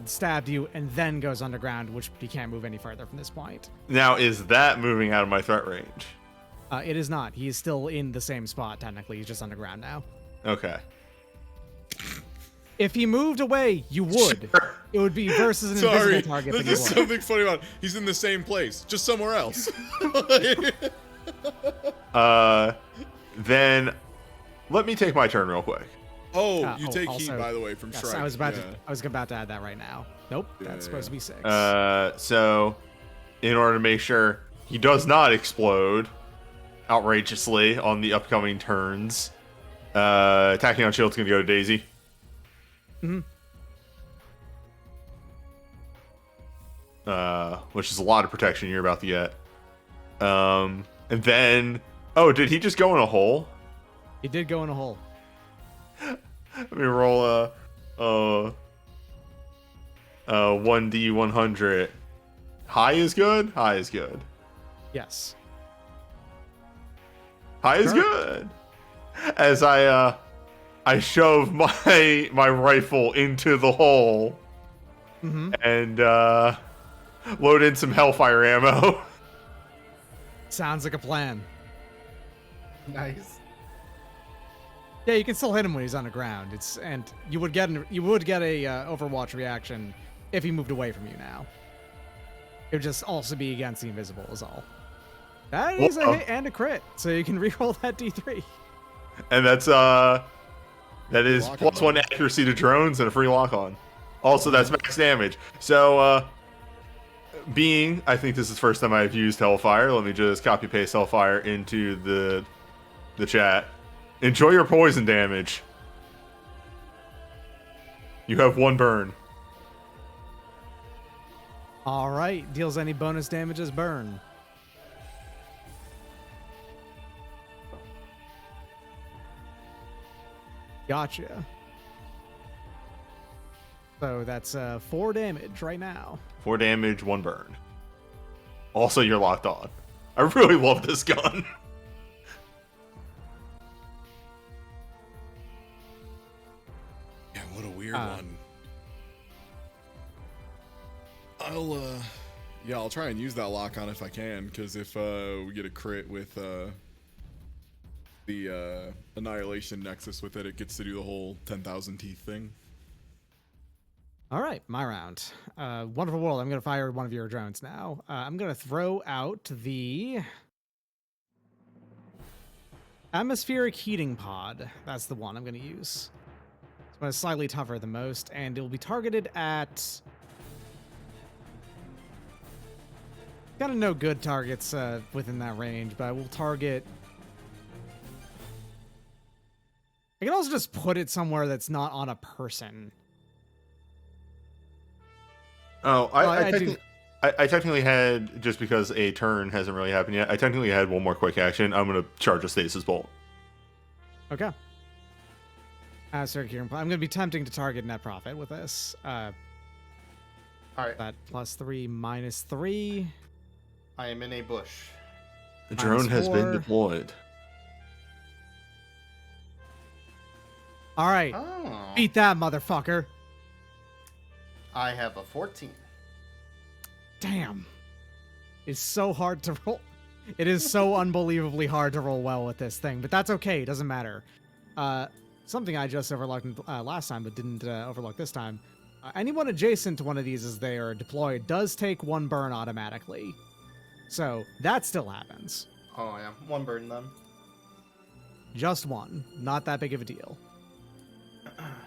stabbed you, and then goes underground, which he can't move any further from this point. Now, is that moving out of my threat range? It is not. He is still in the same spot, technically. He's just underground now. Okay. If he moved away, you would. Sure. It would be versus an Sorry, invisible target. there's But you just would. something funny about it. He's in the same place, just somewhere else. Then let me take my turn real quick. You take heat, also- by the way, from Yes, strike. I was about yeah. to. I was about to add that right now. Nope, Yeah, that's supposed to be 6. So in order to make sure he does not explode outrageously on the upcoming turns, attacking on shield's gonna go to Daisy. Which is a lot of protection you're about to get. And then, did he just go in a hole? He did go in a hole. Let me roll a 1d100. High is good. High is good. Yes. High is Sure. good. As I shove my rifle into the hole and load in some Hellfire ammo. Sounds like a plan. Nice. Yeah, you can still hit him when he's on the ground. And you would get a Overwatch reaction if he moved away from you now. It would just also be against the invisible is all. That is a hit and a crit, so you can reroll that D3. And that's that is Lock on. +1 accuracy to drones and a free lock on. Also, that's max damage. So I think this is the first time I've used Hellfire. Let me just copy paste Hellfire into the chat. Enjoy your poison damage. You have 1 burn. All right, deals any bonus damage as burn. Gotcha. So that's 4 damage right now. 4 damage, 1 burn. Also, you're locked on. I really love this gun. Yeah, what a weird one. I'll try and use that lock on if I can, because if we get a crit with the Annihilation Nexus with it, it gets to do the whole 10,000 teeth thing. All right, my round. Wonderful World, I'm going to fire one of your drones now. I'm going to throw out the Atmospheric Heating Pod. That's the one I'm going to use. It's one that's slightly tougher than most, and it will be targeted at... Kind of no good targets within that range, but I will target... I can also just put it somewhere that's not on a person. Oh, Well, I do- technically had, just because a turn hasn't really happened yet, I technically had one more quick action. I'm going to charge a Stasis Bolt. Okay. I'm going to be tempting to target net profit with this. All right. That +3, -3. I am in a bush. The drone has been -4. deployed. All right. Oh. Beat that, motherfucker. I have a 14. Damn. It's so hard to roll. It is so unbelievably hard to roll well with this thing, but that's okay. It doesn't matter. Something I just overlooked last time, but didn't overlook this time. Anyone adjacent to one of these as they are deployed does take 1 burn automatically. So that still happens. Oh, yeah. 1 burn then. Just 1. Not that big of a deal.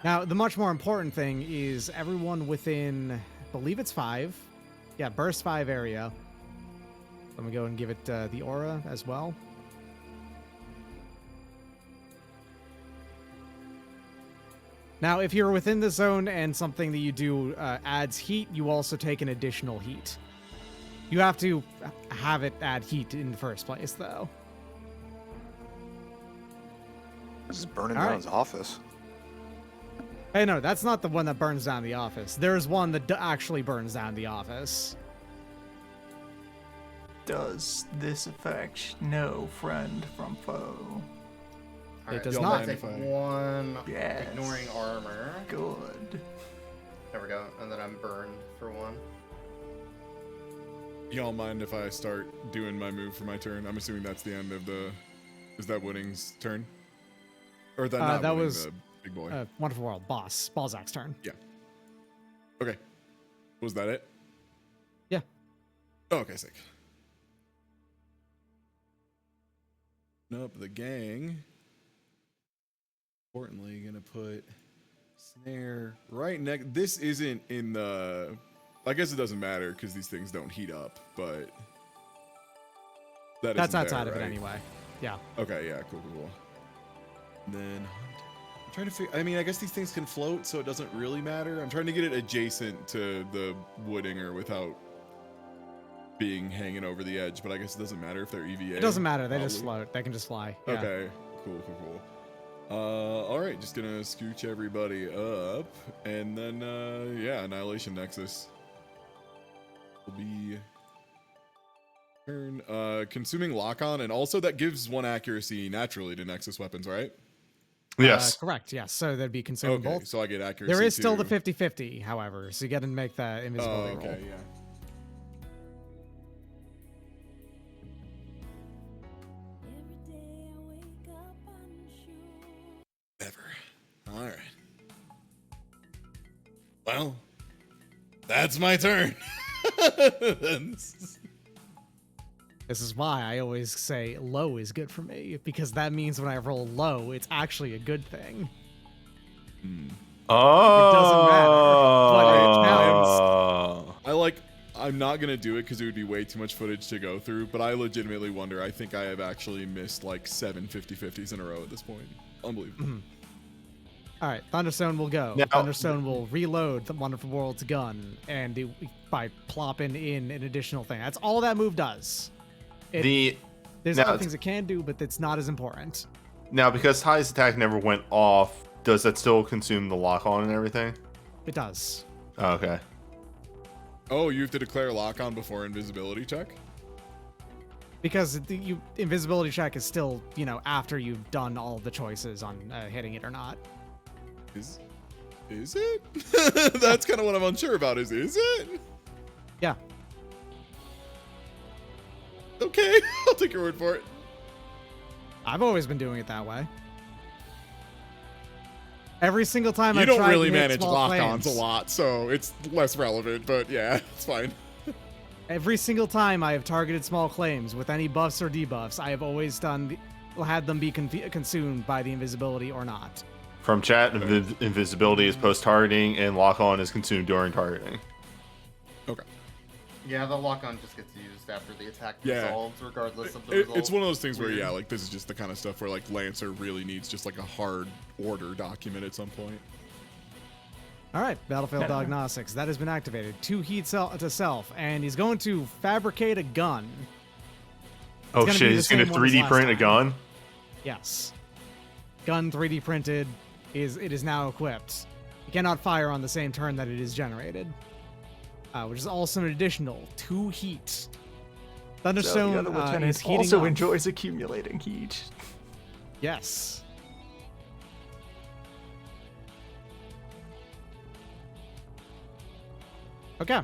Now, the much more important thing is everyone within, I believe it's 5. Yeah, burst 5 area. Let me go and give it the aura as well. Now, if you're within the zone and something that you do adds heat, you also take an additional heat. You have to have it add heat in the first place, though. This is burning All down right. his office. Hey, no, that's not the one that burns down the office. There's one that actually burns down the office. Does this affect no friend from foe? Alright, does so not. I'll take one, Yes. ignoring armor. Good. There we go, and then I'm burned for one. Y'all mind if I start doing my move for my turn? I'm assuming that's the end of the. Is that Wooding's turn? Or that not that Wooding, was the big boy. Wonderful World boss. Balzac's turn. Yeah. Okay. Was that it? Yeah. Oh, okay, sick. Up the gang. Importantly, gonna put snare right next. This isn't in the. I guess it doesn't matter because these things don't heat up, but That's isn't outside there, of it right? anyway. Yeah. Okay, yeah, cool. And then I'm trying to figure. I mean, I guess these things can float, so it doesn't really matter. I'm trying to get it adjacent to the Woodinger without being hanging over the edge, but I guess it doesn't matter if they're EVA. It doesn't matter. They just probably. float. They can just fly. Yeah. Okay, cool. All right, just gonna scooch everybody up, and then yeah, Annihilation Nexus will be turn. Consuming lock on, and also that gives 1 accuracy naturally to Nexus weapons, right? Yes. Correct. Yes. So that'd be consuming Okay, both. so I get accuracy. There is still the too. 50-50, however, so you got to make that Oh, invisibility roll. okay, yeah. Ever. All right. Well, that's my turn. This is why I always say low is good for me, because that means when I roll low, it's actually a good thing. Oh. It doesn't matter, but I'm not gonna do it because it would be way too much footage to go through, but I legitimately wonder. I think I have actually missed like 7 50-50s in a row at this point. Unbelievable. All right, Thunderstone will go. Now- Thunderstone will reload the Wonderful World's gun, and by plopping in an additional thing. That's all that move does. There's now- other things it can do, but it's not as important. Now, because Ty's attack never went off, does that still consume the lock on and everything? It does. Oh, okay. Oh, you have to declare lock on before invisibility check? Because the invisibility check is still, after you've done all the choices on hitting it or not. Is it? That's kind of what I'm unsure about. Is it? Yeah. Okay, I'll take your word for it. I've always been doing it that way. Every single time You I've don't tried really to hit manage small lock-ons claims, a lot, so it's less relevant, but yeah, it's fine. every single time I have targeted small claims with any buffs or debuffs, I have always had them be consumed by the invisibility or not. From chat, invisibility is post-targeting, and lock-on is consumed during targeting. Okay. Yeah, the lock-on just gets used after the attack Yeah. resolves, regardless of the result. It's one of those things where, Weird. yeah, like, this is just the kind of stuff where, like, Lancer really needs just, like, a hard order document at some point. All right, Battlefield Yeah. Diagnostics. That has been activated. 2 heat to self, and he's going to fabricate a gun. Oh gonna shit, be the he's gonna same one as 3D last print a time. gun? Yes. Gun 3D printed. It is now equipped. You cannot fire on the same turn that it is generated. Which is also an additional 2 heat. So Thunderstone the other is lieutenant heating also up. enjoys accumulating heat. Yes. Okay.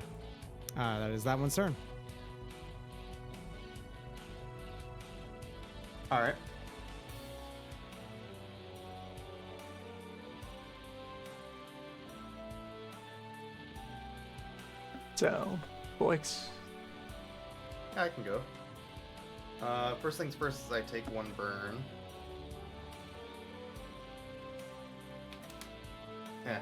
That is that one's turn. Alright. So, Boix. I can go. First things first is I take 1 burn. Yeah.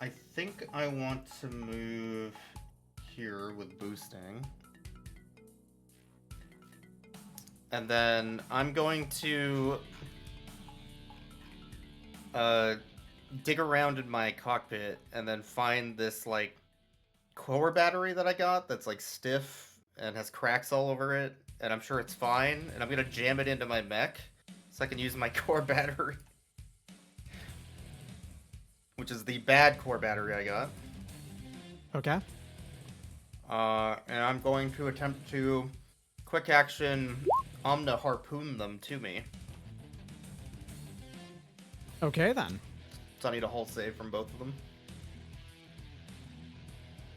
I think I want to move here with boosting. And then I'm going to dig around in my cockpit and then find this like core battery that I got that's like stiff and has cracks all over it, and I'm sure it's fine, and I'm gonna jam it into my mech so I can use my core battery, which is the bad core battery I got. Okay. And I'm going to attempt to quick action Omna harpoon them to me. Okay, then. So I need a hull save from both of them.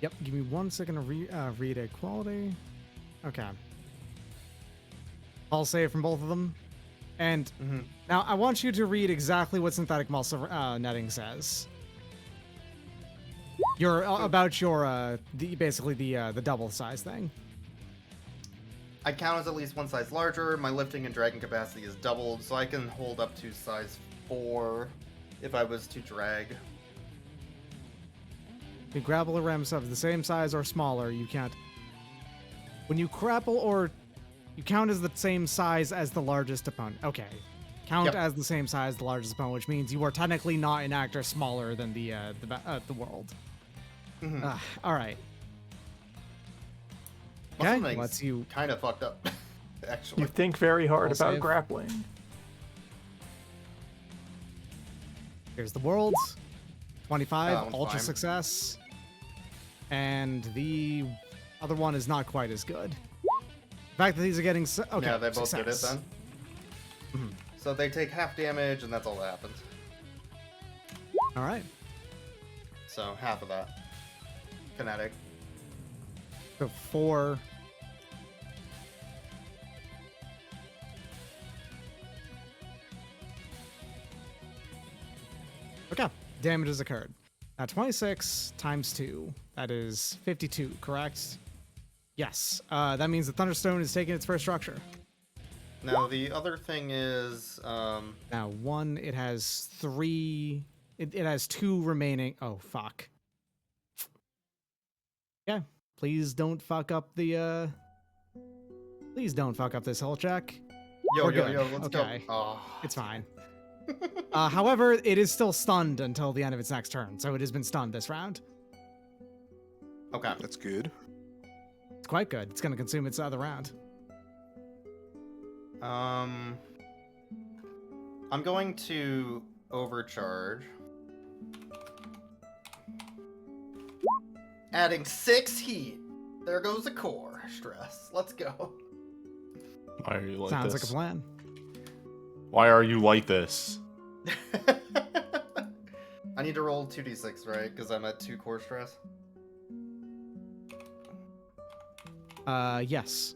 Yep, give me 1 second to read equality. Okay. I'll save from both of them. And now I want you to read exactly what synthetic muscle netting says. About your basically the double size thing. I count as at least one size larger. My lifting and dragging capacity is doubled, so I can hold up to size 4 if I was to drag. If you grapple a ram of the same size or smaller, you can't. When you grapple or you count as the same size as the largest opponent. Okay. Count as the same size as the largest opponent, which means you are technically not an actor smaller than the world. All right. Okay, let's you kind of fucked up, actually. You think very hard I'll about save. grappling. Here's the worlds. 25, That one's ultra fine. success. And the other one is not quite as good. The fact that these are getting okay. Yeah, they both success. get it then. So they take half damage, and that's all that happens. All right. So half of that. Kinetic. So 4. Okay. Damage has occurred. Now 26 times 2. That is 52, correct? Yes. That means the Thunderstone is taking its first structure. Now the other thing is, Now 1, it has 3. It has 2 remaining. Oh, fuck. Yeah. Please don't fuck up the, Please don't fuck up this hull check. yo, We're yo, good. yo, let's Okay. go. Oh, It's fine. However, it is still stunned until the end of its next turn, so it has been stunned this round. okay. That's good. It's quite good. It's going to consume its other round. I'm going to overcharge. Adding 6 heat. There goes the core stress. Let's go. Why are you like Sounds this? like a plan. Why are you like this? I need to roll 2d6, right? Because I'm at 2 core stress. Yes.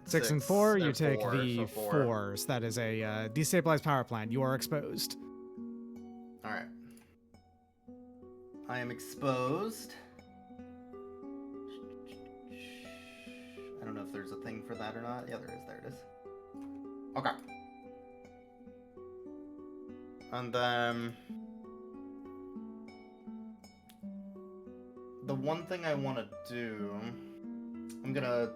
6 and 4, you They're take 4, the so 4. 4s. That is a destabilized power plant. You are exposed. Alright. I am exposed. I don't know if there's a thing for that or not. Yeah, there is. There it is. Okay. And then the one thing I want to do, I'm gonna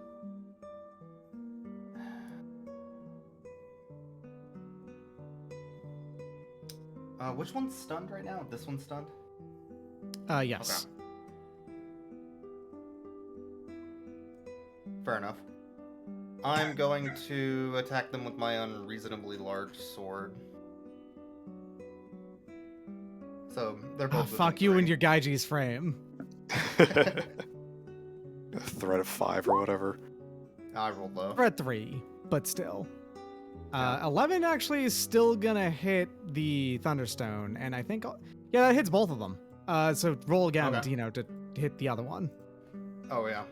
which one's stunned right now? This one's stunned? Yes. Fair enough. I'm going to attack them with my unreasonably large sword. So they're both. Fuck you and your Gaiji's frame. A threat of 5 or whatever. I rolled low. We're at 3, but still. 11 actually is still gonna hit the Thunderstone, and I think, yeah, that hits both of them. So roll again, Okay. to hit the other one. Oh yeah.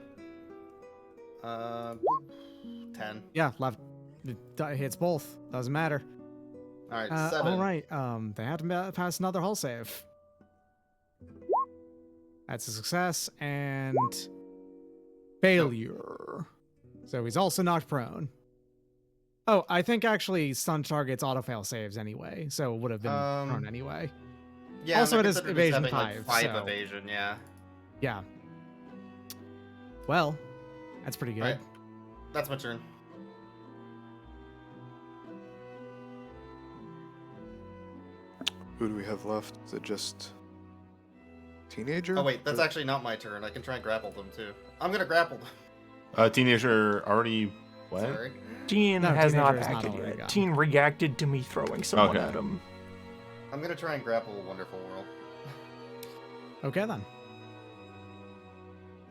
10. Yeah, left. It hits both. Doesn't matter. All right, 7. All right. They have to pass another hull save. That's a success and failure. So he's also knocked prone. Oh, I think actually stun targets autofail saves anyway, so it would have been prone anyway. Yeah, Also, and it I is consider this evasion having, 5, Like 5 so- evasion, yeah. Yeah. Well, that's pretty good. Alright. That's my turn. Who do we have left? Is it just teenager? Oh wait, that's actually not my turn. I can try and grapple them too. I'm gonna grapple them. Teenager already what? Sorry. Teen No, has not teenager is not acted already yet. gone. Teen reacted to me throwing someone Okay. at him. I'm gonna try and grapple Wonderful World. Okay then.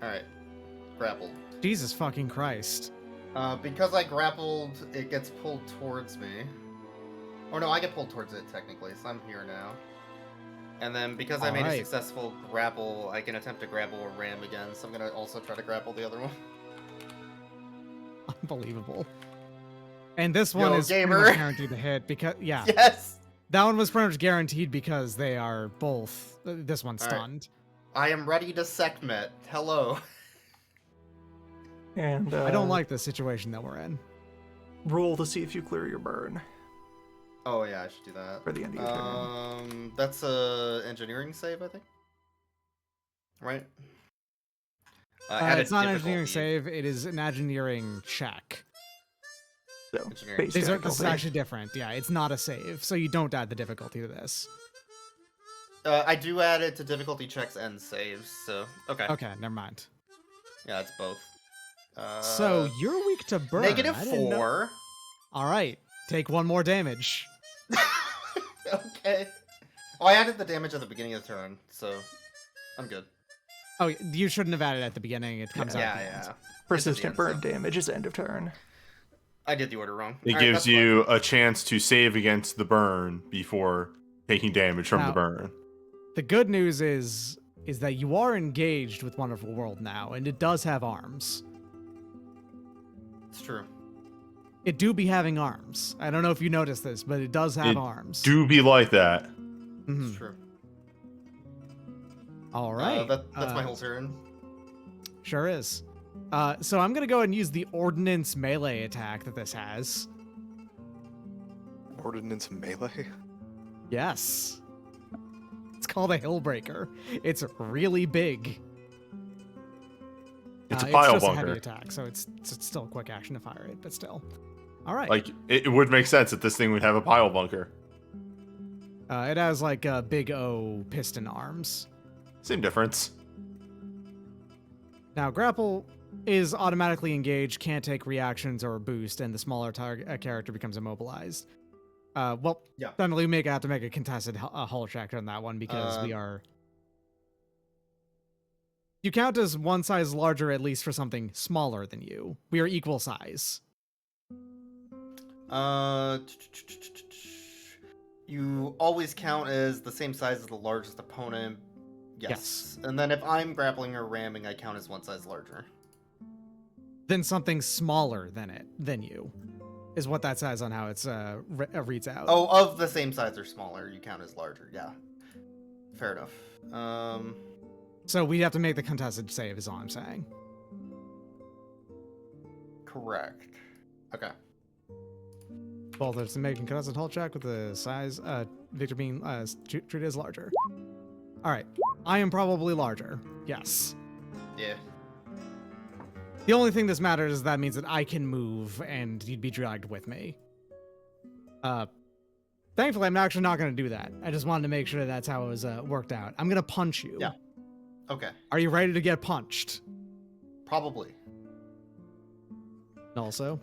Alright. Grappled. Jesus fucking Christ. Because I grappled, it gets pulled towards me. Or no, I get pulled towards it technically, so I'm here now. And then because I made a Alright. successful grapple, I can attempt to grapple a ram again, so I'm gonna also try to grapple the other one. Unbelievable. And this one Yo, is pretty gamer. much guaranteed to hit because yeah, Yes! that one was pretty much guaranteed because they are both. This one's Alright. stunned. I am ready to Sekhmet. Hello. And I don't like the situation that we're in. roll to see if you clear your burn Oh yeah, I should do that. for the end of your turn. That's a engineering save, I think. Right? Added It's not an engineering difficulty. save. It is an engineering check. So engineering. base This is difficulty. actually different. Yeah, it's not a save, so you don't add the difficulty to this. I do add it to difficulty checks and saves, so okay. Okay, never mind. Yeah, it's both. So you're weak to burn. negative I didn't know- 4. All right, take 1 more damage. Okay. Oh, I added the damage at the beginning of the turn, so I'm good. Oh, you shouldn't have added it at the beginning. It comes out. Yeah, at the yeah. end. Persistent end, burn so- damage is end of turn. I did the order wrong. It Alright, gives that's fine. you a chance to save against the burn before taking damage from Now- the burn. The good news is that you are engaged with Wonderful World now, and it does have arms. It's true. It do be having arms. I don't know if you noticed this, but it does have It arms. Do be like that. Mhm. It's true. All right. That's my whole turn. Sure is. So I'm gonna go ahead and use the ordnance melee attack that this has. Ordnance melee? Yes. It's called a Hillbreaker. It's really big. It's a It's pile just a bunker. heavy attack, so it's still a quick action to fire it, but still. All right. Like it would make sense that this thing would have a pile bunker. It has like big O piston arms. Same difference. Now, grapple is automatically engaged, can't take reactions or boost, and the smaller character becomes immobilized. Well, Yeah. then we have to make a contested hull check on that one because we are. You count as one size larger, at least for something smaller than you. We are equal size. You always count as the same size as the largest opponent. Yes. And then if I'm grappling or ramming, I count as one size larger. Then something smaller than you, is what that says on how it's reads out. Oh, of the same size or smaller, you count as larger. Yeah. Fair enough. So we have to make the contested save, is all I'm saying. Correct. Okay. Well, there's making contested hull check with the size, Victor being treated as larger. All right, I am probably larger. Yes. Yeah. The only thing this matters is that means that I can move and you'd be dragged with me. Thankfully, I'm actually not going to do that. I just wanted to make sure that's how it was worked out. I'm going to punch you. Yeah. Okay. Are you ready to get punched? Probably. Also,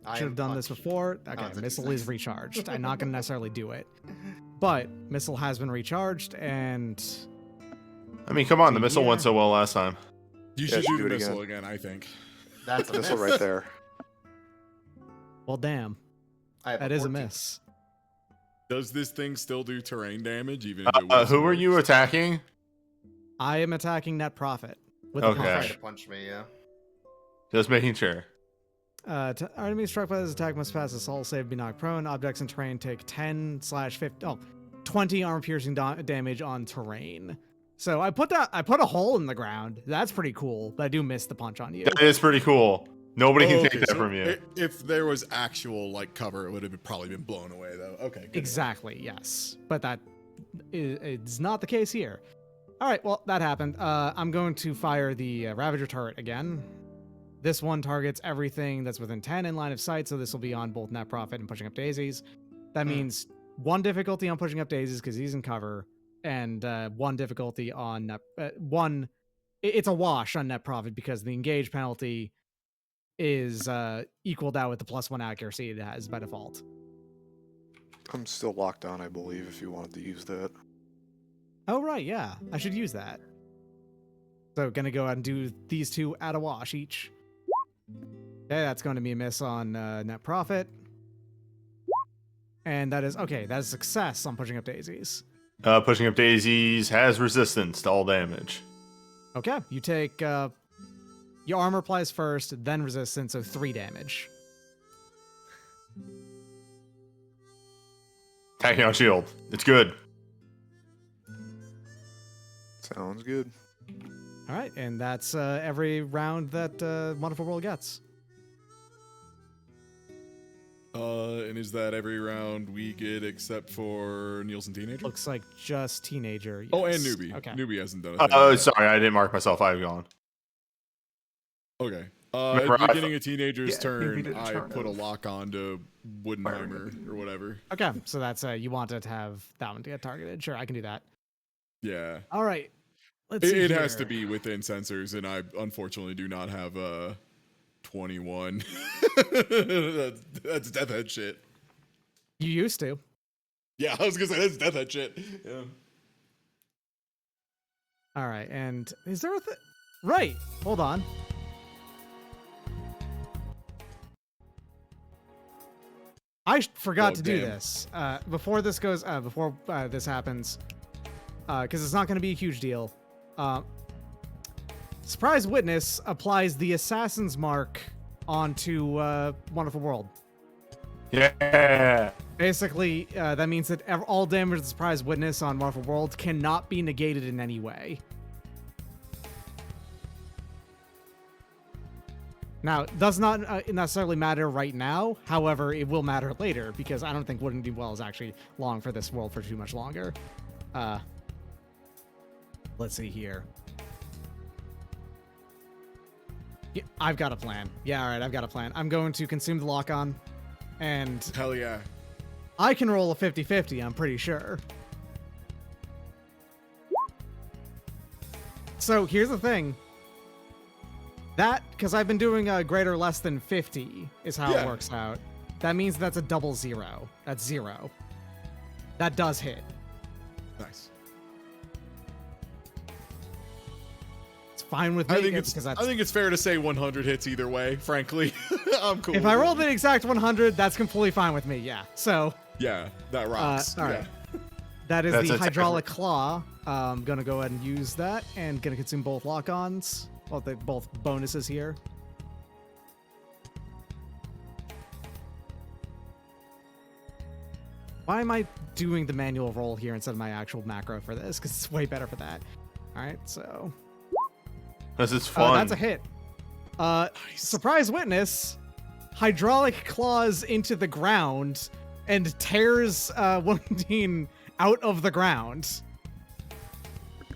I should am have done this punched. before. Oh, Okay, it's a missile D6. is recharged. I'm not going to necessarily do it. But missile has been recharged and... I mean, come on, the missile Yeah. went so well last time. You Yeah, should do shoot it the missile again. again, I think. That's a Missile miss. right there. Well, damn. I have That is a 14. miss. Does this thing still do terrain damage, even if it was Who are you worse? attacking? I am attacking net profit with Okay. a Try punch. to punch me, yeah. Just making sure. Enemy struck by this attack must pass a soul save, be knocked prone. Objects in terrain take 20 armor piercing damage on terrain. So I put a hole in the ground. That's pretty cool, but I do miss the punch on you. That is pretty cool. Nobody Oh, can okay, take that so from you. If there was actual like cover, it would have probably been blown away though. Okay. Good. Exactly, yes. But that it's not the case here. All right, well, that happened. I'm going to fire the Ravager turret again. This one targets everything that's within 10 in line of sight, so this will be on both Net Profit and Pushing Up Daisies. That means 1 difficulty on Pushing Up Daisies because he's in cover, and 1 difficulty on it's a wash on Net Profit because the engage penalty is equaled out with the +1 accuracy it has by default. I'm still locked on, I believe, if you wanted to use that. Oh, right, yeah. I should use that. So, gonna go ahead and do these 2 at a wash each. Okay, that's going to be a miss on Net Profit. And that is, okay, that is success on Pushing Up Daisies. Pushing Up Daisies has resistance to all damage. Okay, you take, your armor applies first, then resistance, so 3 damage. Attacking on shield. It's good. Sounds good. All right, and that's every round that Wonderful World gets. And is that every round we get except for Nielsen Teenager? Looks like just Teenager. Oh, and yes. Newbie. Okay. Newbie hasn't done a thing. Oh, yet. sorry, I didn't mark myself. I've gone. Okay. Remember, At the beginning of Teenager's Yeah, Newbie turn, did a I turn put a of lock on to Woodenheimer or whatever. Okay, so that's you wanted to have that one to get targeted. Sure, I can do that. Yeah. All right. Let's see It has here. to be within sensors, and I unfortunately do not have 21. That's death head shit. You used to. Yeah, I was gonna say that's death head shit. Yeah. All right, and is there a right? Hold on. I forgot Oh, to do damn. this before this goes. Before this happens, because it's not going to be a huge deal. Surprise Witness applies the Assassin's Mark onto Wonderful World. Yeah. Basically, that means that all damage to the Surprise Witness on Wonderful World cannot be negated in any way. Now, it does not necessarily matter right now. However, it will matter later because I don't think Wouldn't Do Well is actually long for this world for too much longer. Let's see here. Yeah, I've got a plan. Yeah, all right, I've got a plan. I'm going to consume the lock-on, and Hell yeah. I can roll a 50-50, I'm pretty sure. So here's the thing. That, because I've been doing a greater or less than 50 is how Yeah. it works out. That means that's a double 0. That's 0. That does hit. Nice. It's fine with me. I think because that's, I think it's fair to say 100 hits either way. Frankly, I'm cool. if I roll the exact 100, that's completely fine with me. Yeah. So yeah, that rocks. all right. Yeah. that is That's the a hydraulic claw. I'm gonna go ahead and use that, and gonna consume both lock-ons. Well, they both bonuses here. Why am I doing the manual roll here instead of my actual macro for this? Because it's way better for that. All right, so Because it's fun. that's a hit. Surprise Witness hydraulic claws into the ground and tears Wundine out of the ground.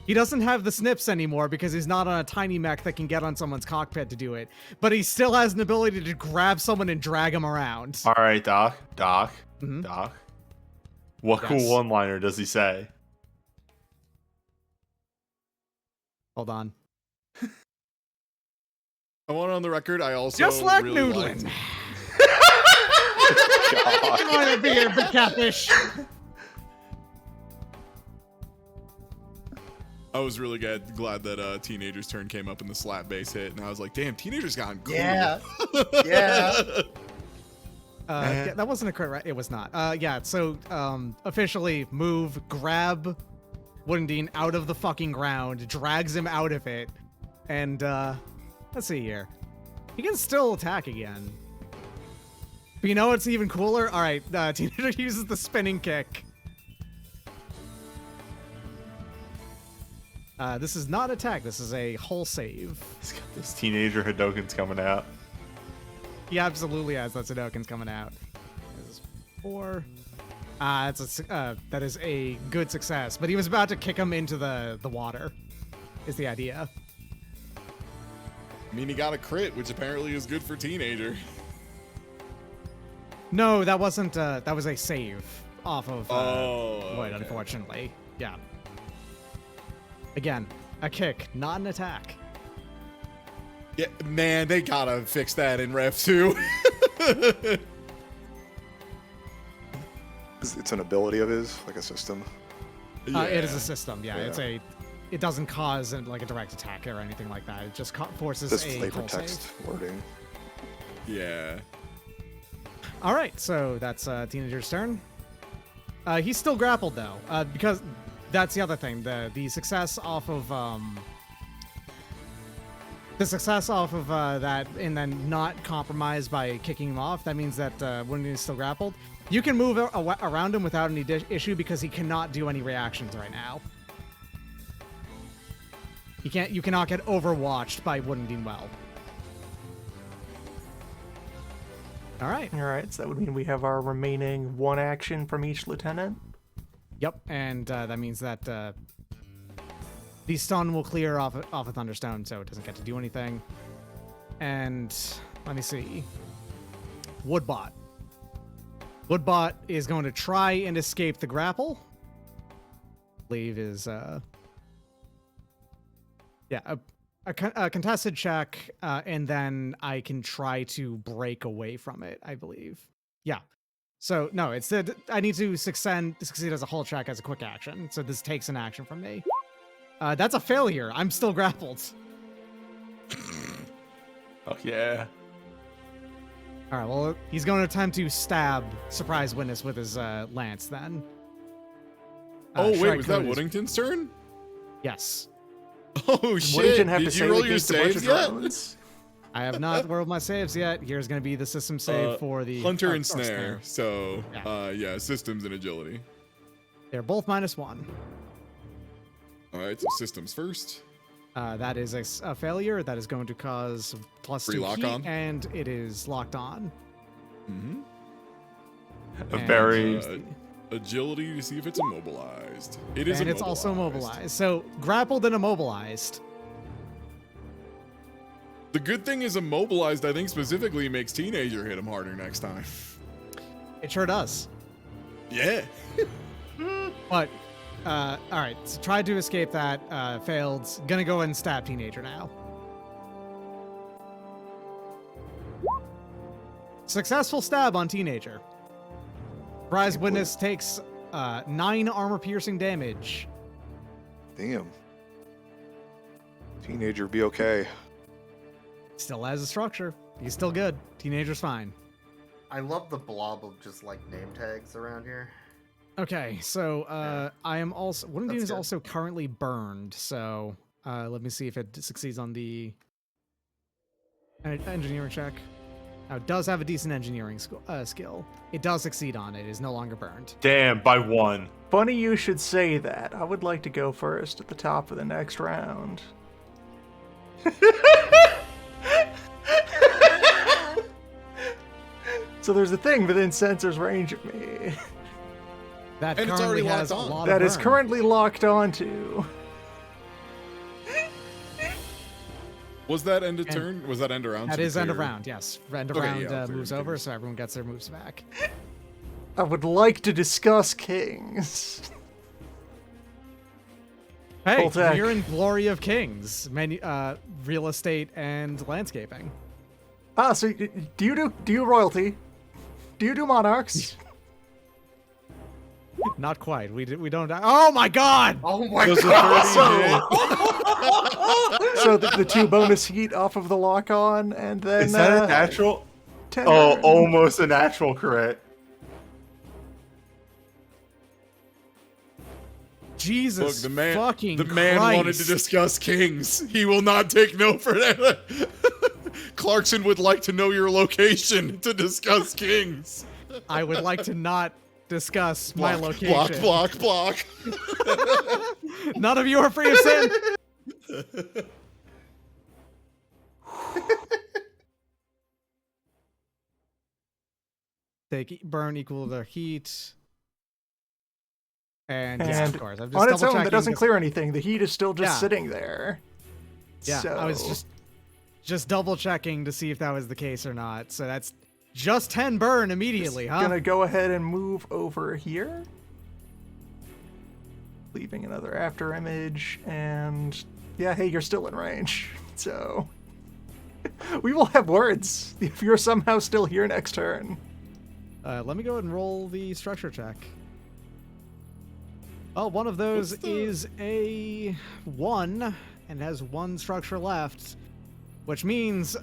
He doesn't have the snips anymore because he's not on a tiny mech that can get on someone's cockpit to do it. But he still has an ability to grab someone and drag him around. All right, Doc. Mhm. Doc. What Yes. cool one-liner does he say? Hold on. I want it on the record. I also Just like really noodling. liked- Come on and be here, big catfish. I was really glad that Teenager's turn came up in the slap base hit, and I was like, damn, Teenager's gone cool. Yeah. Yeah. Yeah, that wasn't a crit, right? It was not. Yeah, so officially move, grab Wundine out of the fucking ground, drags him out of it, and let's see here. He can still attack again. But you know what's even cooler? All right, Teenager uses the spinning kick. This is not attack. This is a hull save. He's got this teenager Hadokens coming out. He absolutely has. That Sudokun's coming out. This is 4. That is a good success. But he was about to kick him into the water, is the idea. I mean, he got a crit, which apparently is good for teenager. No, that wasn't. That was a save off of Void, okay. unfortunately. Yeah. Again, a kick, not an attack. Yeah, man, they gotta fix that in Ref 2. It's an ability of his, like a system. It is a system. Yeah, Yeah. It doesn't cause like a direct attack or anything like that. It just forces This a flavor hull text save. wording. Yeah. All right, so that's Teenager's turn. He's still grappled though, because that's the other thing. The success off of that, and then not compromised by kicking him off. That means that when he's still grappled, you can move around him without any issue because he cannot do any reactions right now. You cannot get overwatched by Wouldn't Deem Well. All right. All right, so that would mean we have our remaining 1 action from each lieutenant. Yep, and that means that the stun will clear off a Thunderstone, so it doesn't get to do anything. And let me see. Woodbot. Woodbot is going to try and escape the grapple. I believe is a contested check, and then I can try to break away from it, I believe. Yeah. So, no, I need to succeed as a whole check as a quick action. So this takes an action from me. That's a failure. I'm still grappled. Oh yeah. All right, well, he's going to attempt to stab Surprise Witness with his lance then. Oh, Shrike wait, was that Code is- Woodington's turn? Yes. Oh, shit. Woodington have to Did you save roll your against a bunch of saves yet? drones. I have not rolled my saves yet. Here's going to be the system save for the... Hunter or and Snare. So, Yeah. systems and agility. They're both -1. All right, so systems first. That is a failure. That is going to cause Free +2 lock heat, on? and it is locked on. Mm-hmm. A And, very Agility to see if it's immobilized. It is and it's also immobilized. So grappled and immobilized. The good thing is immobilized, I think, specifically makes Teenager hit him harder next time. It sure does. Yeah. But, all right. So tried to escape that. Failed. Gonna go ahead and stab Teenager now. Successful stab on Teenager. Surprise Witness takes 9 armor-piercing damage. Damn. Teenager, be okay. Still has a structure. He's still good. Teenager's fine. I love the blob of just like name tags around here. Okay, so I am also... One of That's is good. also currently burned, so let me see if it succeeds on the engineering check. Now, it does have a decent engineering skill. It does succeed on it. It is no longer burned. damn by 1. Funny you should say that. I would like to go first at the top of the next round. So there's a thing within sensor's range of me That And it's currently already has a locked on. lot that of is burn. currently locked onto. Was that end of turn? Was that end around? That to be is end of clear? round, yes. End of Okay, round yeah, moves very over, good. so everyone gets their moves back. I would like to discuss kings. Hey, Voltec. you're in Glory of Kings, real estate and landscaping. Ah, so do you royalty? Do you do monarchs? Not quite. We don't. Oh my God! Oh my Does a god! 30 hit? So the 2 bonus heat off of the lock on, and then Is that a natural? 10 Oh, burn. almost a natural crit. Jesus Look, fucking the man Christ. wanted to discuss kings. He will not take no for that. Clarkson would like to know your location to discuss kings. I would like to not discuss my Block, location. block, block. None of you are free of sin. Take burn equal to the heat. And yeah, And of course. I'm just on its own, double-checking that doesn't 'cause- clear anything. The heat is still just Yeah. sitting there. Yeah, So, I was just double checking to see if that was the case or not. So that's just 10 burn immediately, huh? gonna go ahead and move over here, leaving another after image, and yeah, hey, you're still in range. So we will have words if you're somehow still here next turn. Let me go ahead and roll the structure check. Well, one of those is a 1 and has 1 structure left, which means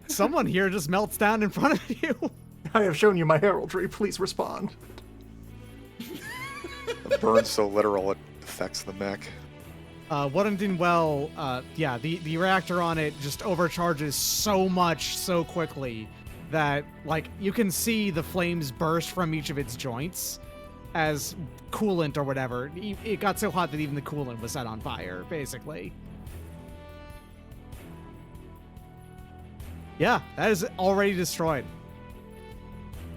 someone here just melts down in front of you. I have shown you my heraldry. Please respond. The burn's so literal it affects the mech. What I'm doing well, yeah, the reactor on it just overcharges so much so quickly that, like, you can see the flames burst from each of its joints as coolant or whatever. It got so hot that even the coolant was set on fire, basically. Yeah, that is already destroyed.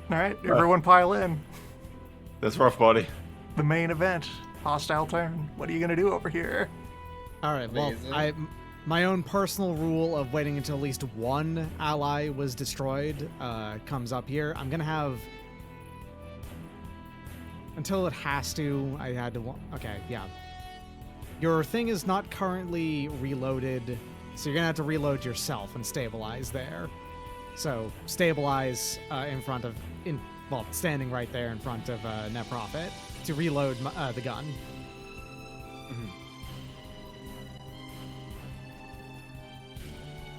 All right, everyone pile in. That's rough, buddy. The main event, hostile turn. What are you gonna do over here? All right, well, Amazing. my own personal rule of waiting until at least one ally was destroyed comes up here. I'm gonna have until it has to. I had to. Okay, yeah. Your thing is not currently reloaded, so you're gonna have to reload yourself and stabilize there. So stabilize in front of well, standing right there in front of Net Profit to reload the gun.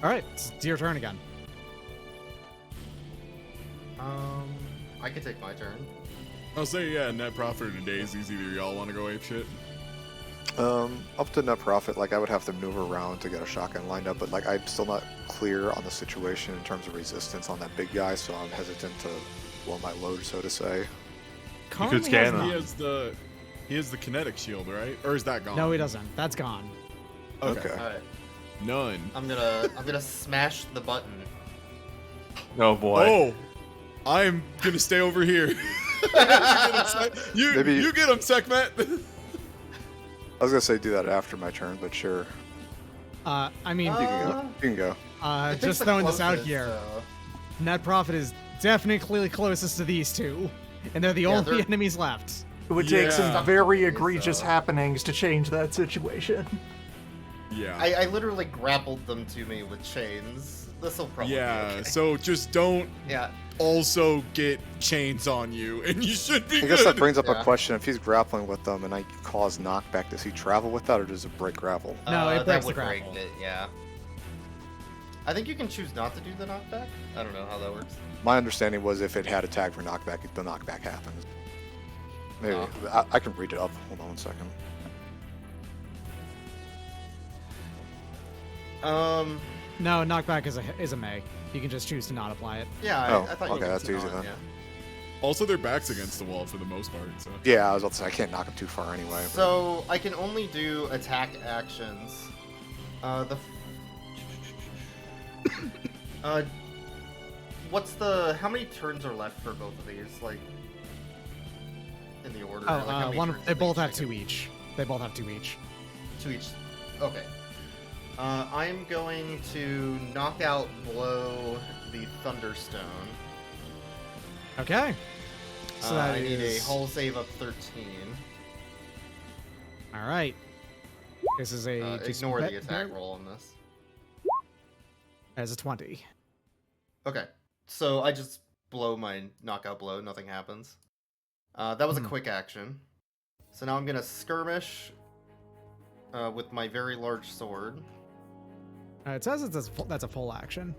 All right, it's your turn again. I could take my turn. I'll say, yeah, net profit or daisies. Either y'all want to go ape shit. Up to net profit, like I would have to maneuver around to get a shotgun lined up, but like I'm still not clear on the situation in terms of resistance on that big guy, so I'm hesitant to blow my load, so to say. Currently scan has him. He has the kinetic shield, right? Or is that gone? No, he doesn't. That's gone. Okay. Okay. All right, None. I'm gonna smash the button. Oh boy. Oh, I'm gonna stay over here. Maybe- you get him, Sekhmet. I was gonna say do that after my turn, but sure. I mean, You can go. You can go. I think just the throwing this out closest, here. Net Profit is definitely closest to these two, and they're the only they're- enemies left. It would take Yeah. some very Okay, egregious so- happenings to change that situation. Yeah. I literally grappled them to me with chains. This will probably be Yeah. okay. So just don't Yeah. also get chains on you, and you should be I good. guess that brings up Yeah. a question. If he's grappling with them and I cause knockback, does he travel with that or does it break grapple? No, it breaks that the would break grapple. it. Yeah. I think you can choose not to do the knockback. I don't know how that works. My understanding was if it had a tag for knockback, the knockback happens. Maybe. Oh. I can read it up. Hold on one second. No, knockback is a May. You can just choose to not apply it. Yeah. Oh, I thought you okay, could that's sit easy on, then. Yeah. Also, their backs against the wall for the most part. So. Yeah, I was about to say I can't knock him too far anyway. but- So I can only do attack actions. How many turns are left for both of these? Like, in the order? Oh, like how many one. turns They do both have take? 2 each. They both have 2 each. 2 each. Okay. I'm going to knockout blow the Thunderstone. Okay. So that I need a is hull save of 13. all right. This is a Ignore the attack roll on this. As a 20. Okay. So I just blow my knockout blow. Nothing happens. That was a quick action. So now I'm going to skirmish with my very large sword. It says that's a full action.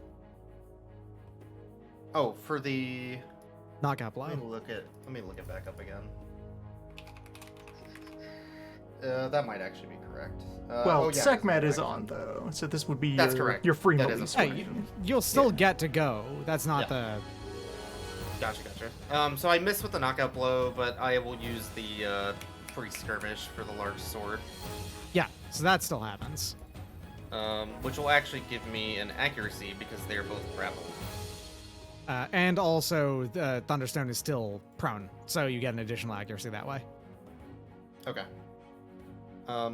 Oh, for the... Knockout blow. Let me look it back up again. That might actually be correct. Well, oh, yeah, Sekhmet it's is correct. on though, so this would be That's your, correct. your free That is a release free Hey, one. you'll still get to go. That's not Yeah. the. Gotcha. So I missed with the knockout blow, but I will use the free skirmish for the large sword, Yeah, so that still happens. which will actually give me an accuracy because they are both grappled. And also, Thunderstone is still prone, so you get an additional accuracy that way. Okay.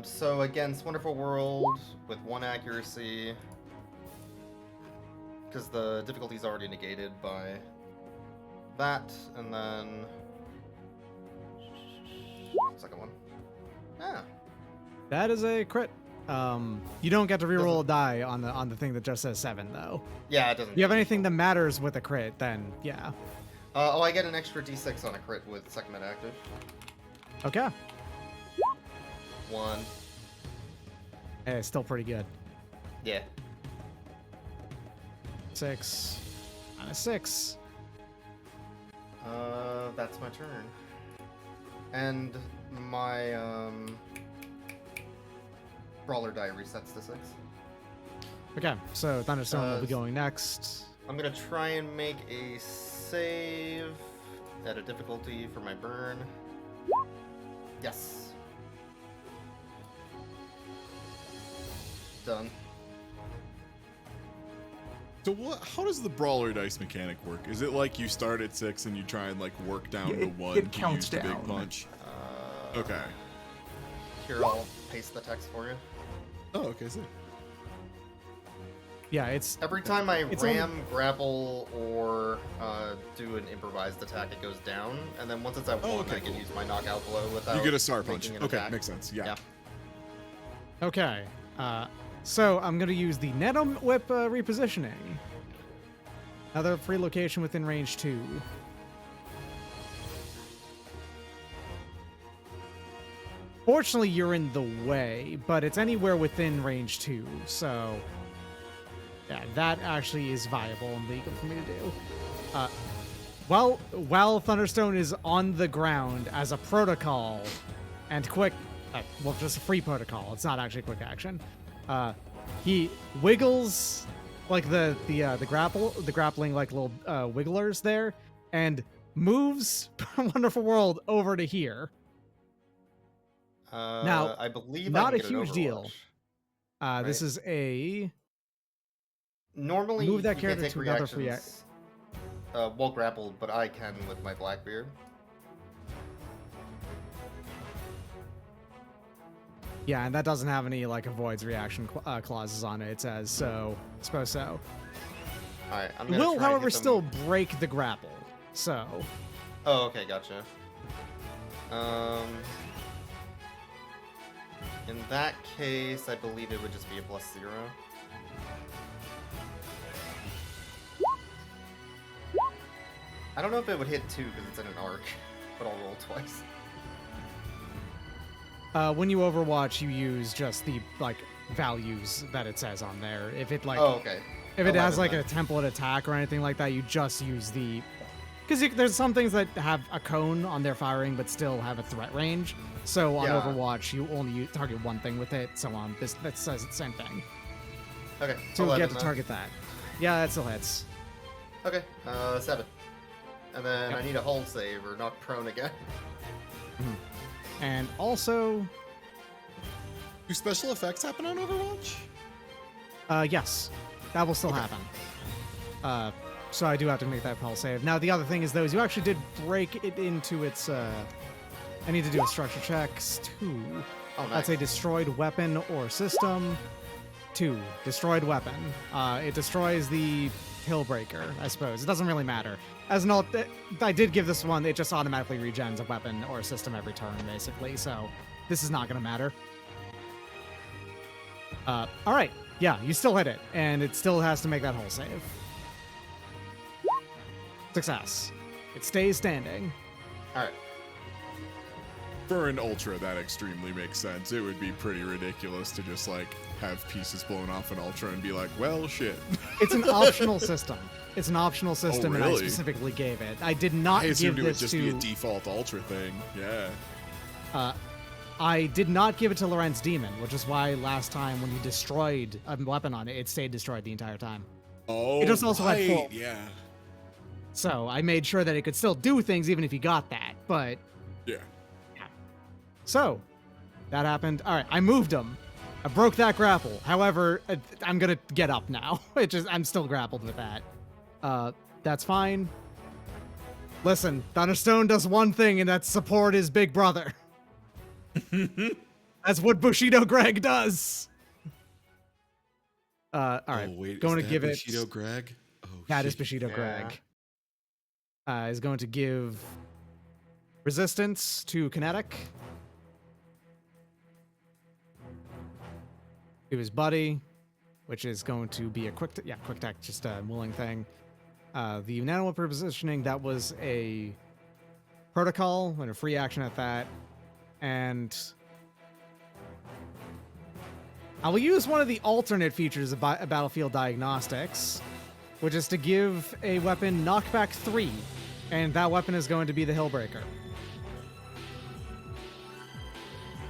So against Wonderful World with 1 accuracy, because the difficulty is already negated by that, and then second one. Ah, That is a crit. You don't get to reroll a die on the thing that just says 7, though. yeah, it doesn't. If you have anything that matters with a crit, then yeah. Oh, I get an extra d6 on a crit with second med active. Okay. 1. Hey, it's still pretty good. Yeah. 6. -6. That's my turn. And my brawler die resets to 6. Okay, so Thunderstone will be Uh, going next. I'm gonna try and make a save at a difficulty for my burn. Yes. Done. So what? How does the brawler dice mechanic work? Is it like you start at 6 and you try and like work down Yeah, to it 1 it to counts use the big down. punch? Uh, Okay. Here, I'll paste the text for you. Oh, okay. So Yeah, it's Every time I It's ram, grapple, or do an improvised attack, it goes down. And then once it's at 1, okay, I can cool. use my knockout blow without you get a star punch. making an Okay, attack. makes sense. Yeah. okay. So I'm gonna use the Netum Whip repositioning. Another free location within range 2. Fortunately, you're in the way, but it's anywhere within range 2, so yeah, that actually is viable and legal for me to do. While Thunderstone is on the ground as a protocol, and quick, well, just a free protocol. It's not actually quick action. He wiggles like the grappling like little wigglers there, and moves Wonderful World over to here. Now, I believe not I a can get an huge deal. Overwatch. This Right. is a Normally, Move that you character can't take to another free reactions while grappled, but I can with my Blackbeard. yeah, and that doesn't have any like avoids reaction clauses on it. It says so. I suppose so. All right, I'm It gonna will, try and however, hit them- still break the grapple. So Oh, okay, gotcha. In that case, I believe it would just be a +0. I don't know if it would hit 2 because it's in an arc, but I'll roll twice. when you Overwatch, you use just the like values that it says on there. If it like Oh, okay. if it has 11 like then. a template attack or anything like that, you just use the because there's some things that have a cone on their firing but still have a threat range. So on Yeah. Overwatch, you only target one thing with it. So on this, that says the same thing. Okay. So you 11 get to then. target that. Yeah, that still hits. Okay, 7. And then Yep. I need a hull save or knock prone again. And also, Do special effects happen on Overwatch? yes, that will still happen. So I do have to make that hull save. Now the other thing is, though, is you actually did break it into its. I need to do a structure checks 2. Oh, nice. That's a destroyed weapon or system. 2, destroyed weapon. It destroys the Hillbreaker, I suppose. It doesn't really matter. As an I did give this one, it just automatically regens a weapon or a system every turn, basically, so this is not going to matter. All right, yeah, you still hit it, and it still has to make that hull save. Success. It stays standing. All right. For an ultra, that extremely makes sense. It would be pretty ridiculous to just like have pieces blown off an ultra and be like, well, shit. It's an optional system. It's an optional system, and I really? specifically gave it. I did not I give assumed it would this just to. be a default ultra thing. Yeah. I did not give it to Lorenz Demon, which is why last time when you destroyed a weapon on it, it stayed destroyed the entire time. Oh, It just also had full- Yeah. So I made sure that it could still do things even if you got that. But Yeah. so that happened. All right, I moved him. I broke that grapple. However, I'm gonna get up now. I'm still grappled with that. That's fine. Listen, Thunderstone does one thing, and that's support his big brother. That's what Bushido Greg does. All right. Oh wait, going is to that give Bushido it. Greg? Oh, That is shit. Bushido Yeah. Greg. Is going to give resistance to kinetic to his buddy, which is going to be a quick tech, just a willing thing. The nano positioning, that was a protocol and a free action at that, and I will use one of the alternate features of Battlefield Diagnostics, which is to give a weapon knockback 3, and that weapon is going to be the Hillbreaker.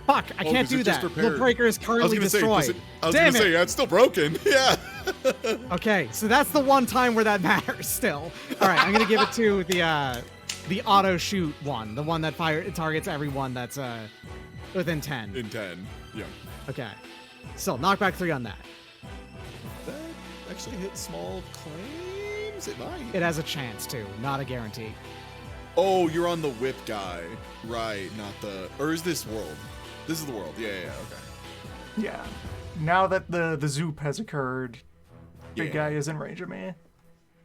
Fuck, I can't 'cause do it just that. repaired. Hillbreaker is currently destroyed. I was Damn gonna say, it! yeah, it's still broken. Yeah. Okay, so that's the one time where that matters still. All right, I'm going to give it to the auto shoot one, the one that it targets everyone that's within 10. In 10. Yeah. Okay. Still, knockback 3 on that. That actually hit small claims? It might. It has a chance to, not a guarantee. Oh, you're on the whip guy. Right, not the... Or is this world? This is the world. Yeah, okay. Yeah. Now that the zoop has occurred, big Yeah. guy is in range of me.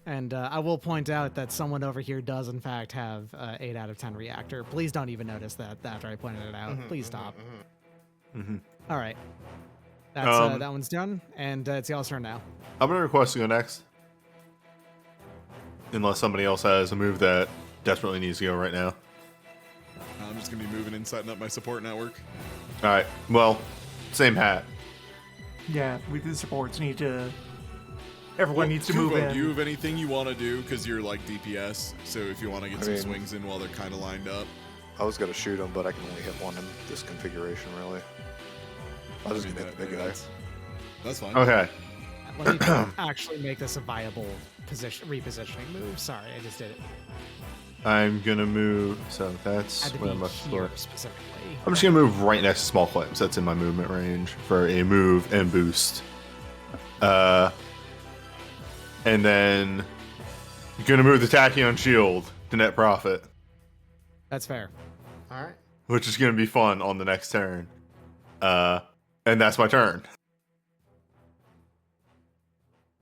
And I will point out that someone over here does, in fact, have 8 out of 10 reactor. Please don't even notice that after I pointed it out. Please stop. All right. That's that one's done, and it's y'all's turn now. I'm gonna request to go next, unless somebody else has a move that desperately needs to go right now. I'm just gonna be moving and setting up my support network. All right. Well, same hat. Yeah, we the supports need to. Everyone needs to Kubo, move in. do you have anything you want to do? Because you're like DPS, so if you want to get some mean- swings in while they're kind of lined up. I was gonna shoot him, but I can only hit one in this configuration, really. I'll just I mean, hit the big guy. That's fine. Okay. Let me actually make this a viable repositioning move. Sorry, I just did it. I'm gonna move. So that's Had to what be I'm looking here for. specifically. I'm just gonna move right next to small claims. That's in my movement range for a move and boost. And then you're gonna move the Tachyon shield to net profit, That's fair. All right. which is gonna be fun on the next turn. And that's my turn.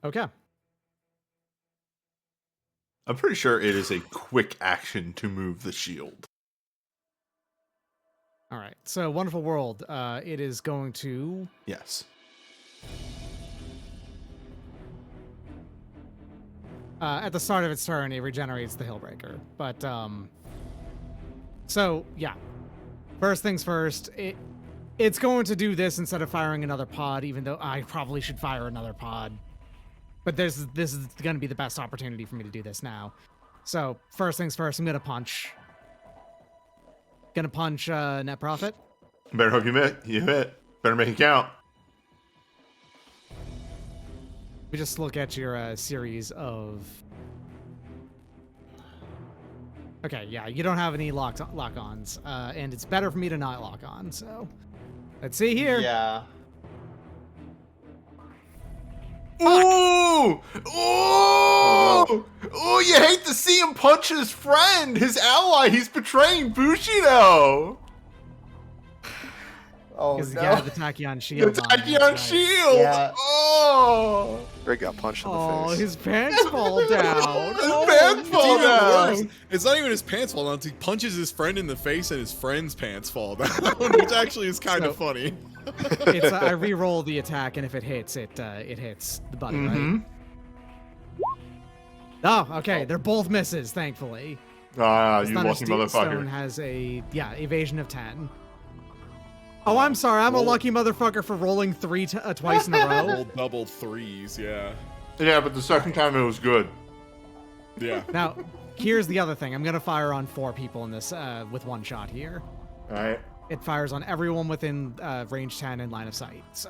Okay. I'm pretty sure it is a quick action to move the shield. All right. So, Wonderful World, it is going to... Yes. at the start of its turn, it regenerates the Hillbreaker. But, so, yeah. First things first, it's going to do this instead of firing another pod, even though I probably should fire another pod. But this is going to be the best opportunity for me to do this now. So, first things first, I'm going to punch. Gonna punch net profit. Better hope you hit. You hit. Better make it count. We just look at your series of... Okay, yeah, you don't have any lock-ons, and it's better for me to not lock on, so... Let's see here. Yeah. Ooh! Ooh! Ooh, you hate to see him punch his friend, his ally. He's betraying Bushido. Oh Because no. you have the Tachyon The shield on. Tachyon that's right. shield. Yeah. Oh! Greg got punched in the Oh, face. his pants fall down. His Oh, pants It's fall even down. worse. It's not even his pants fall down. He punches his friend in the face and his friend's pants fall down, which actually is kind of funny. It's, I re-roll the attack, and if it hits, it hits the buddy, right? Oh, okay. They're both misses, thankfully. Ah, you lucky Stone motherfucker. has a evasion of 10. Oh, I'm sorry. I'm a lucky motherfucker for rolling twice in a row. Roll double threes, yeah. Yeah, but the second time it was good. Yeah. Now, here's the other thing. I'm gonna fire on 4 people in this with one shot here. All right. It fires on everyone within range 10 and line of sight. So,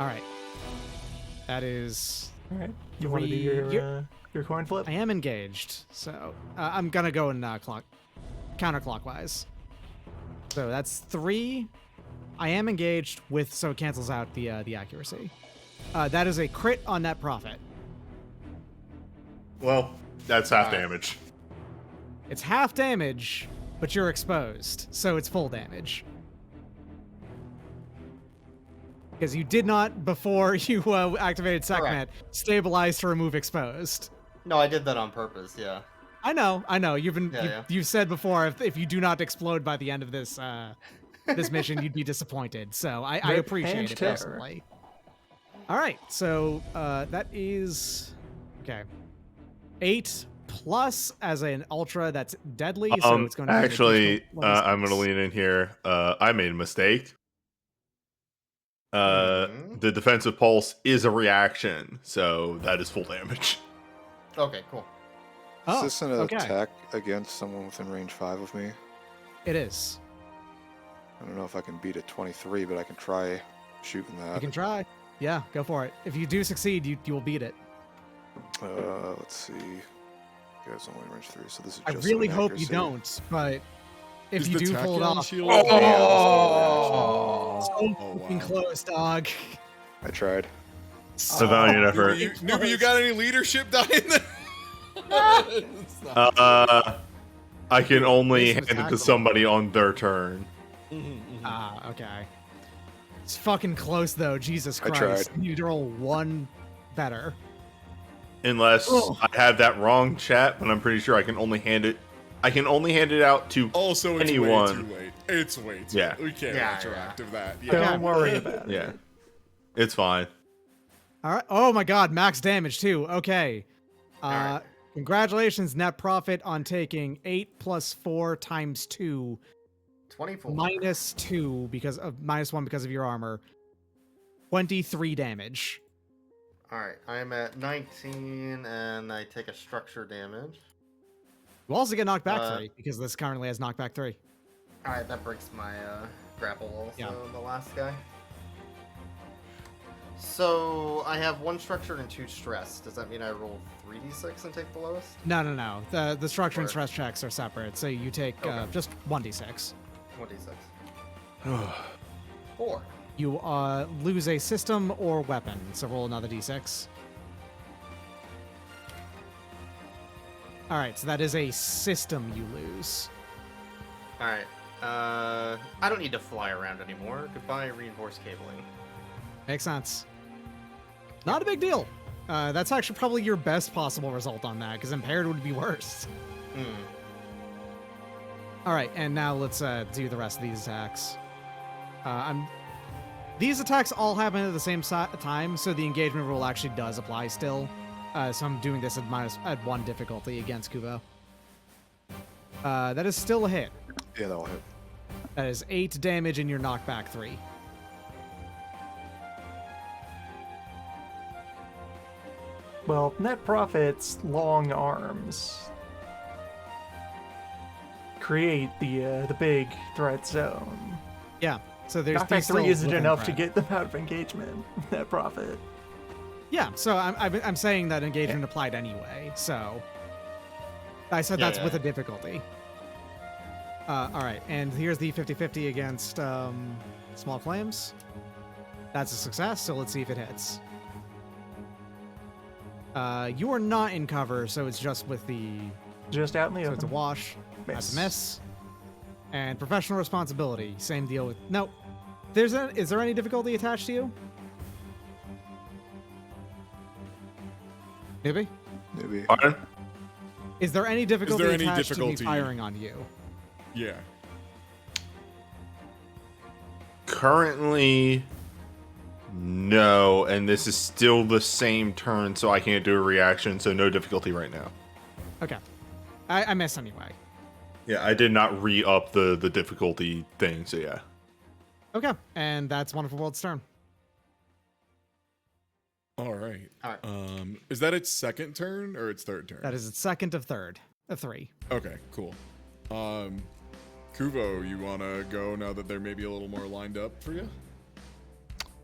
all right. That is. All right. You want to do You're- your coin flip? I am engaged, so I'm gonna go in counterclockwise. So that's 3. I am engaged with, so it cancels out the accuracy. That is a crit on net profit. Well, that's half Alright. damage. It's half damage, but you're exposed, so it's full damage. Because you did not, before you activated Sekhmet, stabilize to remove exposed. No, I did that on purpose. Yeah. I know. Yeah. You've said before if you do not explode by the end of this this mission, you'd be disappointed. So I Rip appreciate and it tear. personally. All right, so that is okay. 8 plus as an ultra that's deadly, so it's going to Actually, be I'm gonna lean in here. I made a mistake. The defensive pulse is a reaction, so that is full damage. Okay, cool. Is this an okay. attack against someone within range 5 of me? It is. I don't know if I can beat a 23, but I can try shooting that. You can try. Yeah, go for it. If you do succeed, you will beat it. Let's see. You guys only range 3, so this is I just really an hope you accuracy. don't, but if Is you the do pull it tachyon off, shield? so Oh, fucking wow. close, dog. I tried. It's a valiant effort. Newbie, you got any leadership die in there? I can only This was hand it to tactical. somebody on their turn. Okay. It's fucking close though. Jesus I Christ. tried. You need to roll one better. Unless Oh. I have that wrong, chat, but I'm pretty sure I can only hand it. I can only hand it out to Also, it's way anyone. too late. It's way too Yeah. late. We can't Yeah, retroactive that. Don't Yeah. worry about it. Yeah, it's fine. All right. Oh my God, max damage too. Okay. Alright. Congratulations, net profit on taking 8 plus 4 times 2 24. minus 2 because of minus 1 because of your armor. 23 damage. All right, I'm at 19, and I take a structure damage. You also get knocked back 3 Uh, because this currently has knockback 3. All right, that breaks my grapple also. Yeah. The last guy. So I have 1 structured and 2 stressed. Does that mean I roll 3d6 and take the lowest? No. The structure and Or- stress checks are separate, so you take Okay. just 1d6. 1d6. 4. You lose a system or weapon, so roll another d6. All right, so that is a system you lose. All right. I don't need to fly around anymore. Goodbye, reinforced cabling. Makes sense. Not a big deal. That's actually probably your best possible result on that, because impaired would be worse. Hmm. All right, and now let's do the rest of these attacks. These attacks all happen at the same time, so the engagement rule actually does apply still. So I'm doing this at 1 difficulty against Kubo. That is still a hit. Yeah, that'll hit. That is 8 damage and your knockback 3. Well, net profit's long arms create the big threat zone. Yeah. So there's Knockback these 3 still isn't within enough to threat. get them out of engagement. Net profit. Yeah. So I'm saying that engagement applied anyway. So I said that's Yeah. with a difficulty. All right, and here's the 50-50 against small flames. That's a success. So let's see if it hits. You are not in cover, so it's just with the. Just out in the So it's a open. wash. That's a miss. And professional responsibility. Same deal with. No. Is there any difficulty attached to you? Maybe? Maybe. Pardon? Is there any difficulty any attached to difficulty? me firing on you? Yeah. Currently, no, and this is still the same turn, so I can't do a reaction, so no difficulty right now. Okay. I miss anyway. Yeah, I did not re-up the difficulty thing, so yeah. Okay. And that's Wonderful World's turn. All right. All right. Is that its second turn or its third turn? That is its second of 3. Okay, cool. Kuvo, you wanna go now that they're maybe a little more lined up for you?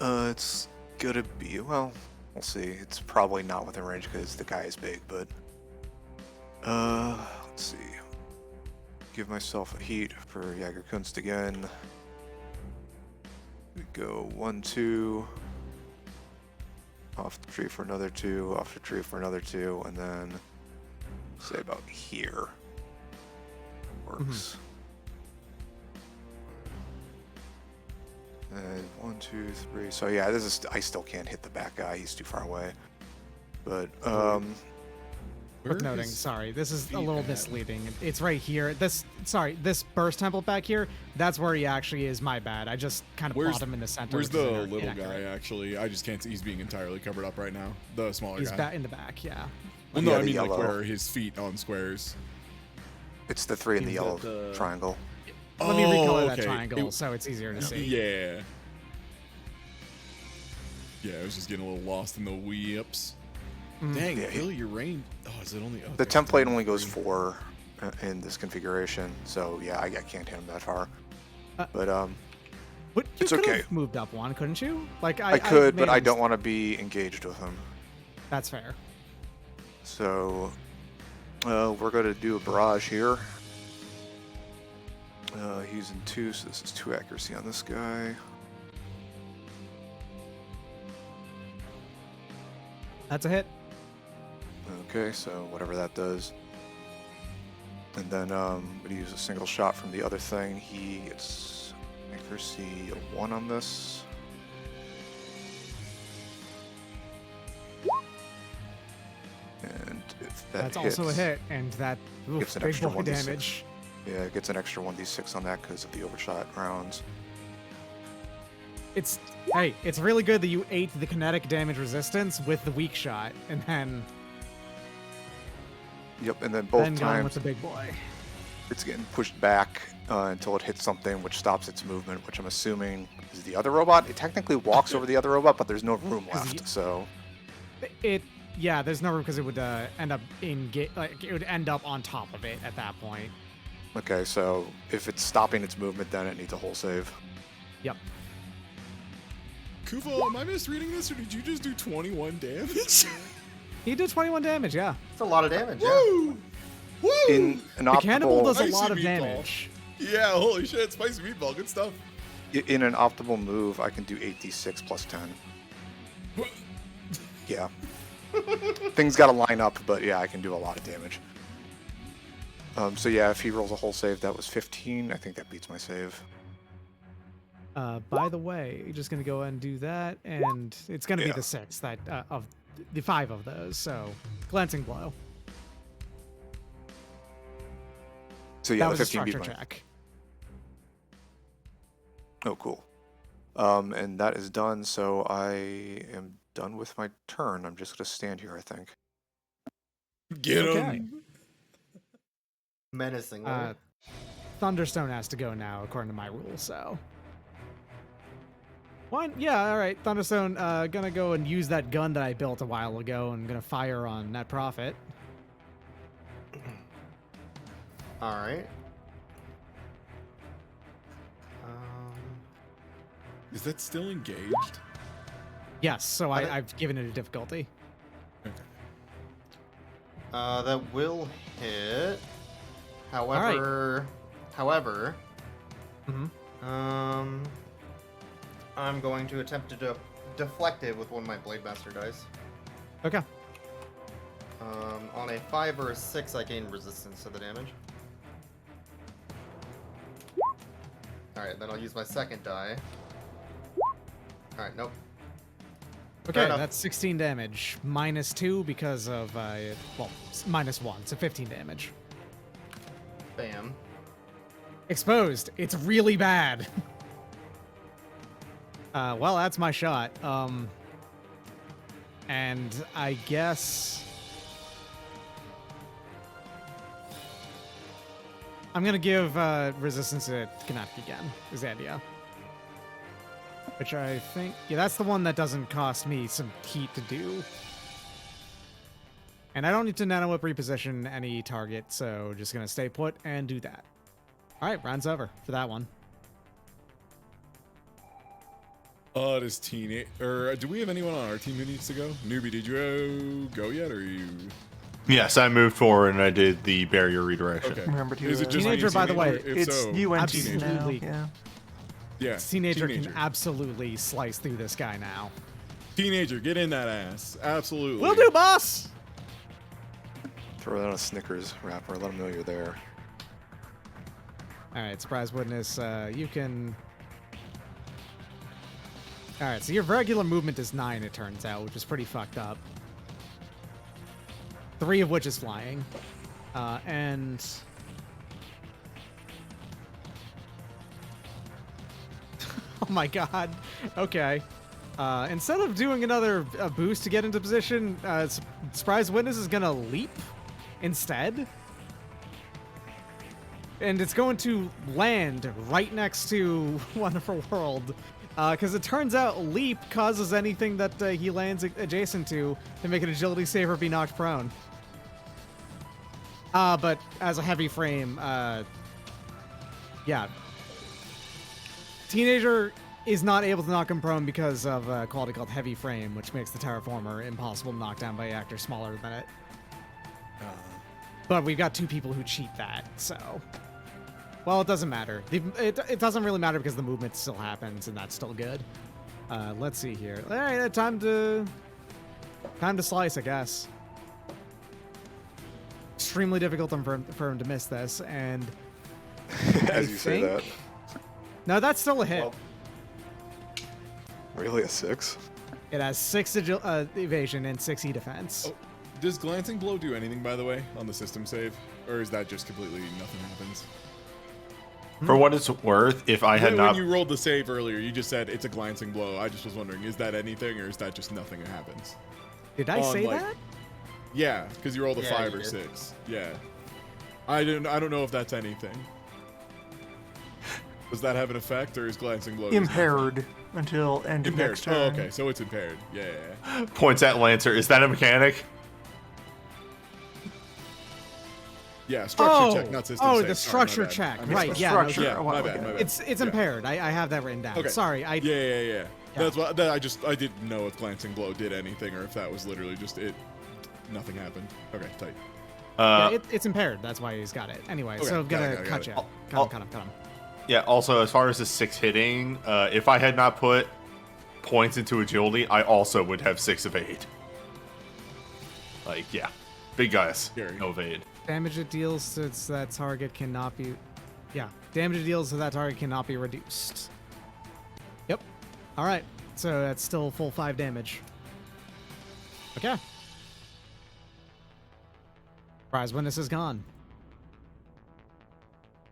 It's gonna be, well, we'll see. It's probably not within range because the guy is big, but let's see. Give myself a heat for Jagerkunst again. We go 1, 2. Off the tree for another 2, off the tree for another 2, and then say about here. Works. And 1, 2, 3. So yeah, this is. I still can't hit the back guy. He's too far away. But Worth Where noting, is sorry, this is a feet little at? misleading. It's right here. This burst temple back here, that's where he actually is. My bad. I just kind of Where's- plot him in the center. Where's which is the little inaccurate. guy, actually? I just can't see. He's being entirely covered up right now. The smaller He's guy. in the back, yeah. Well, no, Yeah, I the mean, like, yellow. where are his feet on squares? it's the 3 in the Is yellow that the- triangle. Let me recolor that okay. triangle It- so it's easier to see. Yeah. Yeah, I was just getting a little lost in the whips. Dang, Yeah, really, your range? Oh, is it only? Oh, The there's template the only goes green. 4 in this configuration, so yeah, I can't hit him that far. Uh, But But you It's could okay. have moved up one, couldn't you? Like I could, but made a I don't mistake. want to be engaged with him. That's fair. So we're going to do a barrage here. He's in 2, so this is 2 accuracy on this guy. That's a hit. Okay, so whatever that does. And then we use a single shot from the other thing. He gets accuracy of 1 on this. And if that That's hits, also a hit, and that Gets an big extra boy 1d6. damage. Yeah, it gets an extra 1d6 on that because of the overshot rounds. It's it's really good that you ate the kinetic damage resistance with the weak shot, and then Yep, and then both gone with times the big boy. it's getting pushed back until it hits something which stops its movement, which I'm assuming is the other robot. It technically walks over the other robot, but there's no room 'Cause left. he- So Yeah, there's no room because it would end up it would end up on top of it at that point. okay, so if it's stopping its movement, then it needs a whole save. Yep. Kuvo, am I misreading this, or did you just do 21 damage? He did 21 damage. Yeah. It's a lot of damage. Yeah. Woo! Woo! In an The cannibal optimal does a Spicy lot of meatball. damage. Yeah, holy shit, spicy meatball, good stuff. in an optimal move, I can do 8d6 plus 10. Yeah. Things got to line up, but yeah, I can do a lot of damage. So yeah, if he rolls a whole save, that was 15. I think that beats my save. By the way, just gonna go ahead and do that, and it's gonna be Yeah. the 6 that of the 5 of those. So, glancing blow. So yeah, that the was a 15 beat structure my. check. Oh, cool. And that is done. So I am done with my turn. I'm just gonna stand here, I think. Get him. Okay. Menacingly. Thunderstone has to go now, according to my rules. So. One, yeah, all right. Thunderstone, gonna go and use that gun that I built a while ago, and gonna fire on Net Profit. All right. Is that still engaged? Yes, so I- I've given it a difficulty. That will hit. right. However, Mhm. I'm going to attempt to deflect it with one of my Blade Master dice. Okay. On a 5 or a 6, I gain resistance to the damage. Alright, then I'll use my second die. Alright, nope. Okay, enough. that's 16 damage. Minus 2 because of, minus 1, so 15 damage. Bam. Exposed. It's really bad. Well, that's my shot. And I guess I'm gonna give resistance to kinetic again. Is the idea? Which I think, yeah, that's the one that doesn't cost me some heat to do. And I don't need to nano whip reposition any target, so just gonna stay put and do that. All right, round's over for that one. Does teenage or do we have anyone on our team who needs to go? Newbie, did you go yet, or are you? Yes, I moved forward and I did the barrier redirection. Okay. Remember to, Is it just Teenager, me, by the way, If It's so, you and absolutely. teenager now. Yeah. yeah, Teenager can absolutely slice through this guy now. Teenager, get in that ass. Absolutely. Will do, boss. Throw that on a Snickers wrapper. Let them know you're there. All right, surprise witness. You can. All right, so your regular movement is 9, it turns out, which is pretty fucked up. 3 of which is flying, and. Oh my god. Okay. Instead of doing another boost to get into position, surprise witness is gonna leap instead. And it's going to land right next to Wonderful World. Because it turns out leap causes anything that he lands adjacent to make an agility save or be knocked prone. But as a heavy frame, yeah. Teenager is not able to knock him prone because of a quality called heavy frame, which makes the terraformer impossible to knock down by an actor smaller than it. But we've got 2 people who cheat that, so... Well, it doesn't matter. It doesn't really matter because the movement still happens, and that's still good. Let's see here. All right, time to slice, I guess. Extremely difficult for him to miss this, and... As you say that. No, that's still a hit. Well, Really, a 6? It has 6 evasion and 6 e-defense. Oh, does glancing blow do anything, by the way, on the system save, or is that just completely nothing happens? For what it's worth, if I had when not, you rolled the save earlier, you just said it's a glancing blow. I just was wondering, is that anything, or is that just nothing that happens? Did I say that? Yeah, because you rolled a Yeah, 5 you or did. 6. Yeah, I don't know if that's anything. Does that have an effect, or is glancing blow just Impaired until end of impaired? next turn. Oh, okay, so it's impaired. Yeah. points at Lancer. Is that a mechanic? Yeah, structure check, not system save. the Sorry, my structure bad. check. I missed Right, that. yeah. Structure. Yeah, Well, my bad, okay. my bad. It's Yeah. impaired. I have that written down. Okay. Sorry, Yeah. That's what I didn't know if glancing blow did anything, or if that was literally just it. Nothing happened. Okay, tight. yeah, it's impaired. That's why he's got it. Anyway, Okay, so I'm got gonna it. cut you. I'll- Cut him. Yeah. Also, as far as the 6 hitting, if I had not put points into agility, I also would have 6 evade. Like, yeah, big guys, Scary. no evade. Damage it deals to that target cannot be. Yeah, damage it deals to that target cannot be reduced. Yep. All right. So that's still full 5 damage. Okay. Prize witness is gone.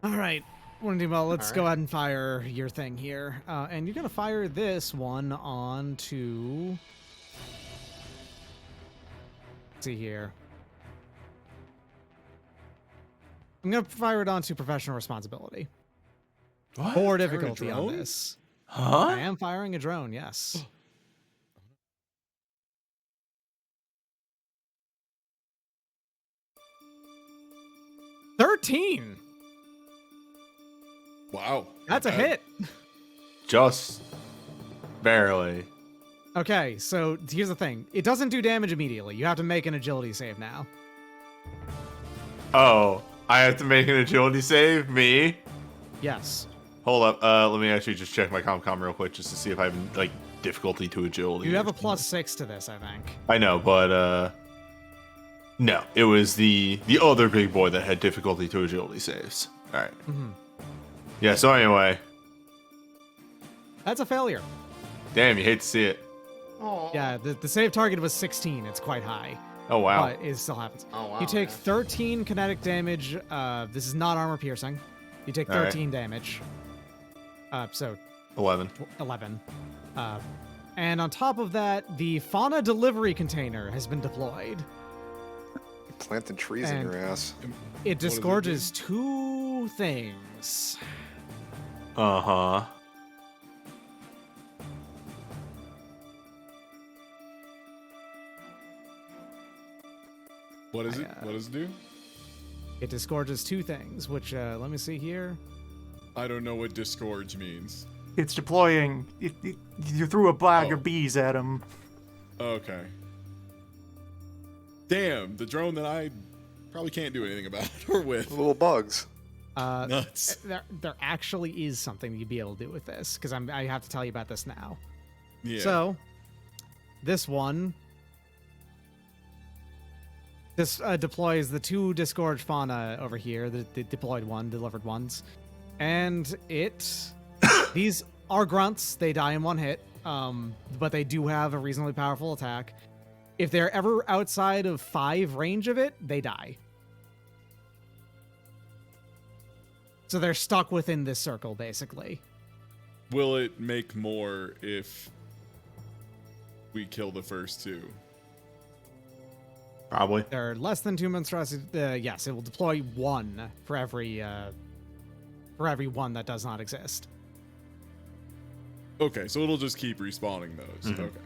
All right. Well, let's go ahead and fire your thing here. And you're going to fire this one on to... Let's see here. I'm going to fire it onto professional responsibility. What? 4 difficulty on drone? this. I Huh? am firing a drone, yes. $13! Wow, That's a not bad. hit. Just barely. Okay, so here's the thing. It doesn't do damage immediately. You have to make an agility save now. Oh, I have to make an agility save? Me? Yes. Hold up. Let me actually just check my com real quick just to see if I have, like, difficulty to agility. You or have a something. +6 to this, I think. I know, but, no. It was the other big boy that had difficulty to agility saves. Alright. Mm-hmm. Yeah, so anyway. That's a failure. Damn, you hate to see it. Oh. Yeah, the save target was 16. It's quite high. Oh, wow. But it still happens. Oh, wow, You take yeah. 13 kinetic damage. This is not armor piercing. You take All right. 13 damage. So 11. 11. And on top of that, the fauna delivery container has been deployed. Planting trees in And- your ass. It does it disgorges 2 things. Uh-huh. What is it? What does it do? It disgorges 2 things, which, let me see here. I don't know what disgorge means. It's deploying. You threw a bag Oh. of bees at him. Okay. Damn, the drone that I probably can't do anything about or with. Little bugs. Nuts. There actually is something you'd be able to do with this, because I have to tell you about this now. Yeah. So, this one This deploys the 2 disgorged fauna over here, the deployed one, delivered ones. And these are grunts. They die in 1 hit, but they do have a reasonably powerful attack. If they're ever outside of 5 range of it, they die. So they're stuck within this circle, basically. Will it make more if we kill the first 2? Probably. They're less than 2 monstrosities. Yes, it will deploy 1 for every one that does not exist. Okay, so it'll just keep respawning those. Mhm. Okay.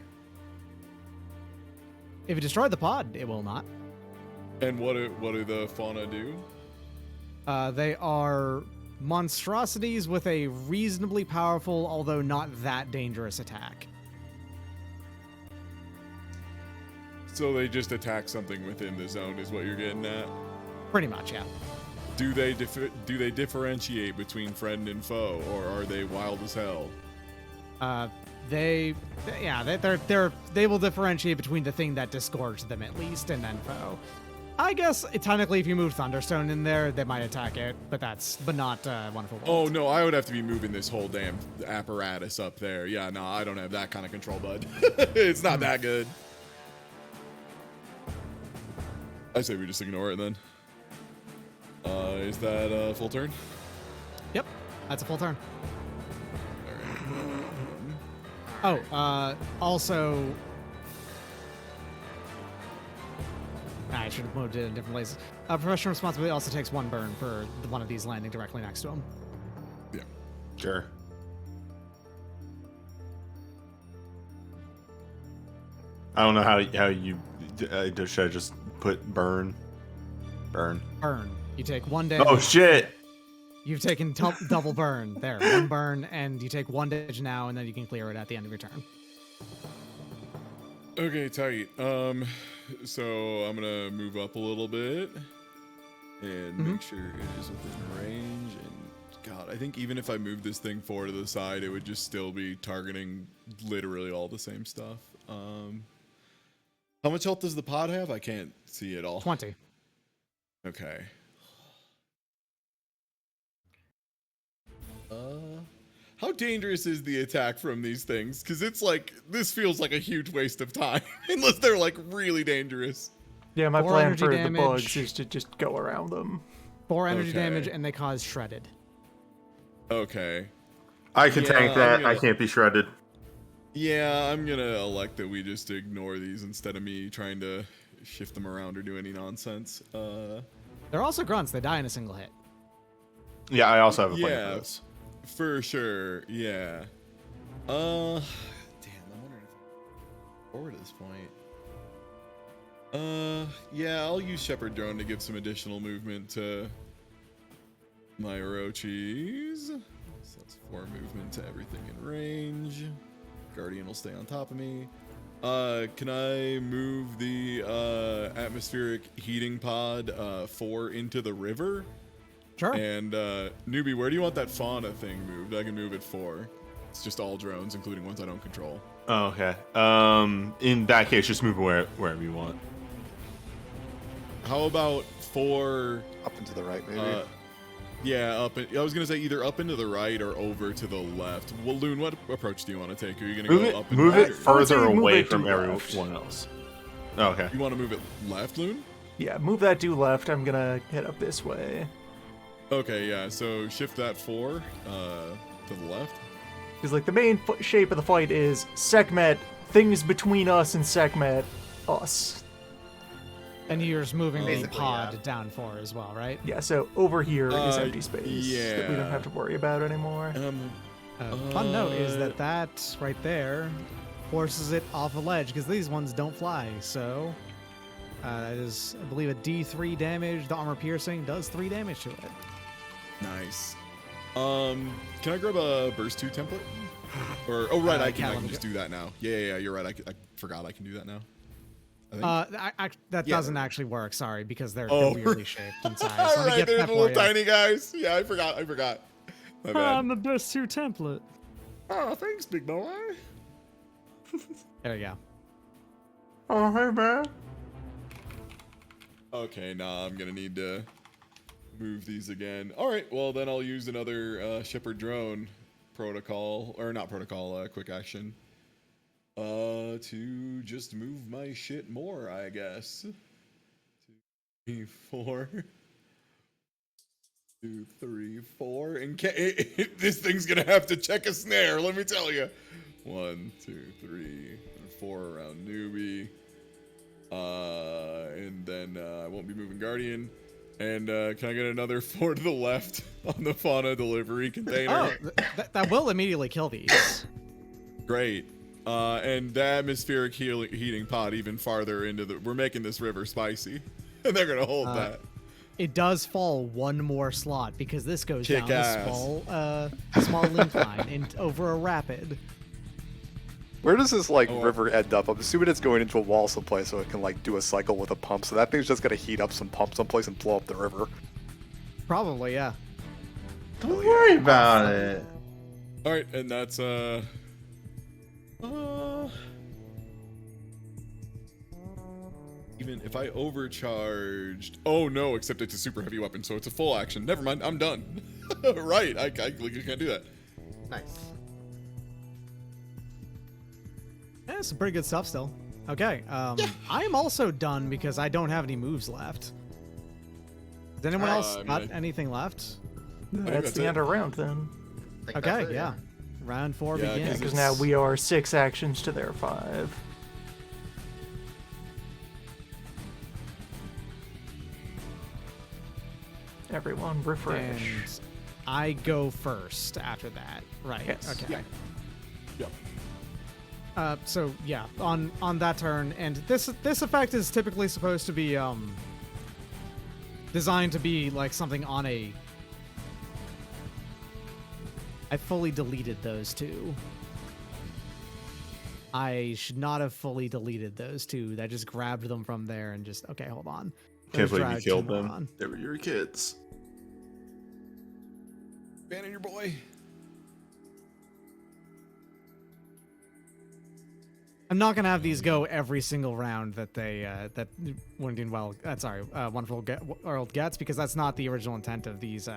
If you destroy the pod, it will not. And what do the fauna do? They are monstrosities with a reasonably powerful, although not that dangerous attack. So they just attack something within the zone, is what you're getting at. Pretty much, yeah. Do they differentiate between friend and foe, or are they wild as hell? They will differentiate between the thing that disgorged them at least, and then foe. I guess technically, if you move Thunderstone in there, they might attack it, but not Wonderful Oh World. no, I would have to be moving this whole damn apparatus up there. Yeah, no, I don't have that kind of control, bud. It's not that good. I say we just ignore it then. Is that a full turn? Yep, that's a full turn. Alright. Oh, also, I should have moved it in different places. Professional responsibility also takes 1 burn for one of these landing directly next to him. Yeah. Sure. I don't know how you should I just put burn. Burn. You take 1 damage. Oh shit! You've taken double burn. There, 1 burn, and you take 1 damage now, and then you can clear it at the end of your turn. Okay, tight. So I'm gonna move up a little bit and make sure it is within range. And God, I think even if I move this thing 4 to the side, it would just still be targeting literally all the same stuff. How much health does the pod have? I can't see it all. 20. Okay. How dangerous is the attack from these things? Because it's like, this feels like a huge waste of time, unless they're like really dangerous. Yeah, my 4 plan energy for the damage. bugs is to just go around them. 4 energy Okay. damage, and they cause shredded. Okay. I can Yeah, tank I'm that. gonna- I can't be shredded. Yeah, I'm gonna elect that we just ignore these instead of me trying to shift them around or do any nonsense. They're also grunts. They die in a single hit. Yeah, I also have a plan Yeah. for this. For sure, yeah. Damn, I'm wondering if I'm forward at this point. Yeah, I'll use Shepherd Drone to give some additional movement to my Orochis. So that's 4 movement to everything in range. Guardian will stay on top of me. Can I move the atmospheric heating pod 4 into the river? Sure. And newbie, where do you want that fauna thing moved? I can move it 4. It's just all drones, including ones I don't control. Oh, okay. In that case, just move wherever you want. How about 4? Up and to the right, maybe. Yeah, I was gonna say either up and to the right or over to the left. Well, Loon, what approach do you want to take? Are you gonna go up and Move right? it or- further move away it to from left. everyone else. Oh, okay. You want to move it left, Loon? Yeah, move that due left. I'm gonna head up this way. Okay, yeah. So shift that 4 to the left. Because like the main shape of the fight is Sekhmet, things between us and Sekhmet, us. And you're just moving the Basically, pod yeah. down 4 as well, right? Yeah, so over here is empty space that we don't yeah. have to worry about anymore. Fun note is that right there forces it off a ledge because these ones don't fly. So that is, I believe, a D3 damage. The armor piercing does 3 damage to it. Nice. Can I grab a burst 2 template? Or right, I can Callum, just do that now. Yeah, you're right. I forgot I can do that now. That Yeah. doesn't actually work. Sorry, because they're Oh. weirdly shaped in size. All Let me right, get they're that the for little you. tiny guys. Yeah, I forgot. My bad. the best 2 template. Oh, thanks, big boy. There you go. Oh, hey, man. Okay, nah, I'm gonna need to move these again. All right, well then I'll use another Shepherd drone protocol, or not protocol, quick action. To just move my shit more, I guess. 2, 3, 4. 2, 3, 4. And this thing's gonna have to check a snare, let me tell you. 1, 2, 3, 4 around newbie. And then I won't be moving Guardian. And can I get another 4 to the left on the fauna delivery container? Oh, that will immediately kill these. Great. And the atmospheric heating pod even farther into the... We're making this river spicy. And they're going to hold that. It does fall one more slot because this goes Kick down ass. a small incline and over a rapid. Where does this river end up? I'm assuming it's going into a wall someplace so it can do a cycle with a pump. So that thing's just gonna heat up some pump someplace and blow up the river. Probably, yeah. Don't worry about it. All right, and that's even if I overcharged. Oh no, except it's a super heavy weapon, so it's a full action. Never mind, I'm done. Right, I can't do that. Nice. Yeah, some pretty good stuff still. Okay, I am also done because I don't have any moves left. Does anyone else got anything left? That's that's the it. end of round then. I think Okay, that's it, yeah. Round 4 Yeah, begins. Because now we are 6 actions to their 5. Everyone refresh. And I go first after that. Right. Yes. Okay. Yep. So yeah, on that turn, and this effect is typically supposed to be designed to be like something on a. I fully deleted those two. I should not have fully deleted those two. I just grabbed them from there and just okay. Hold on. Can't Those believe you dragged killed two more them. on. They were your kids. Banning your boy. I'm not gonna have these go every single round that they that Winding Well. Wonderful World gets because that's not the original intent of these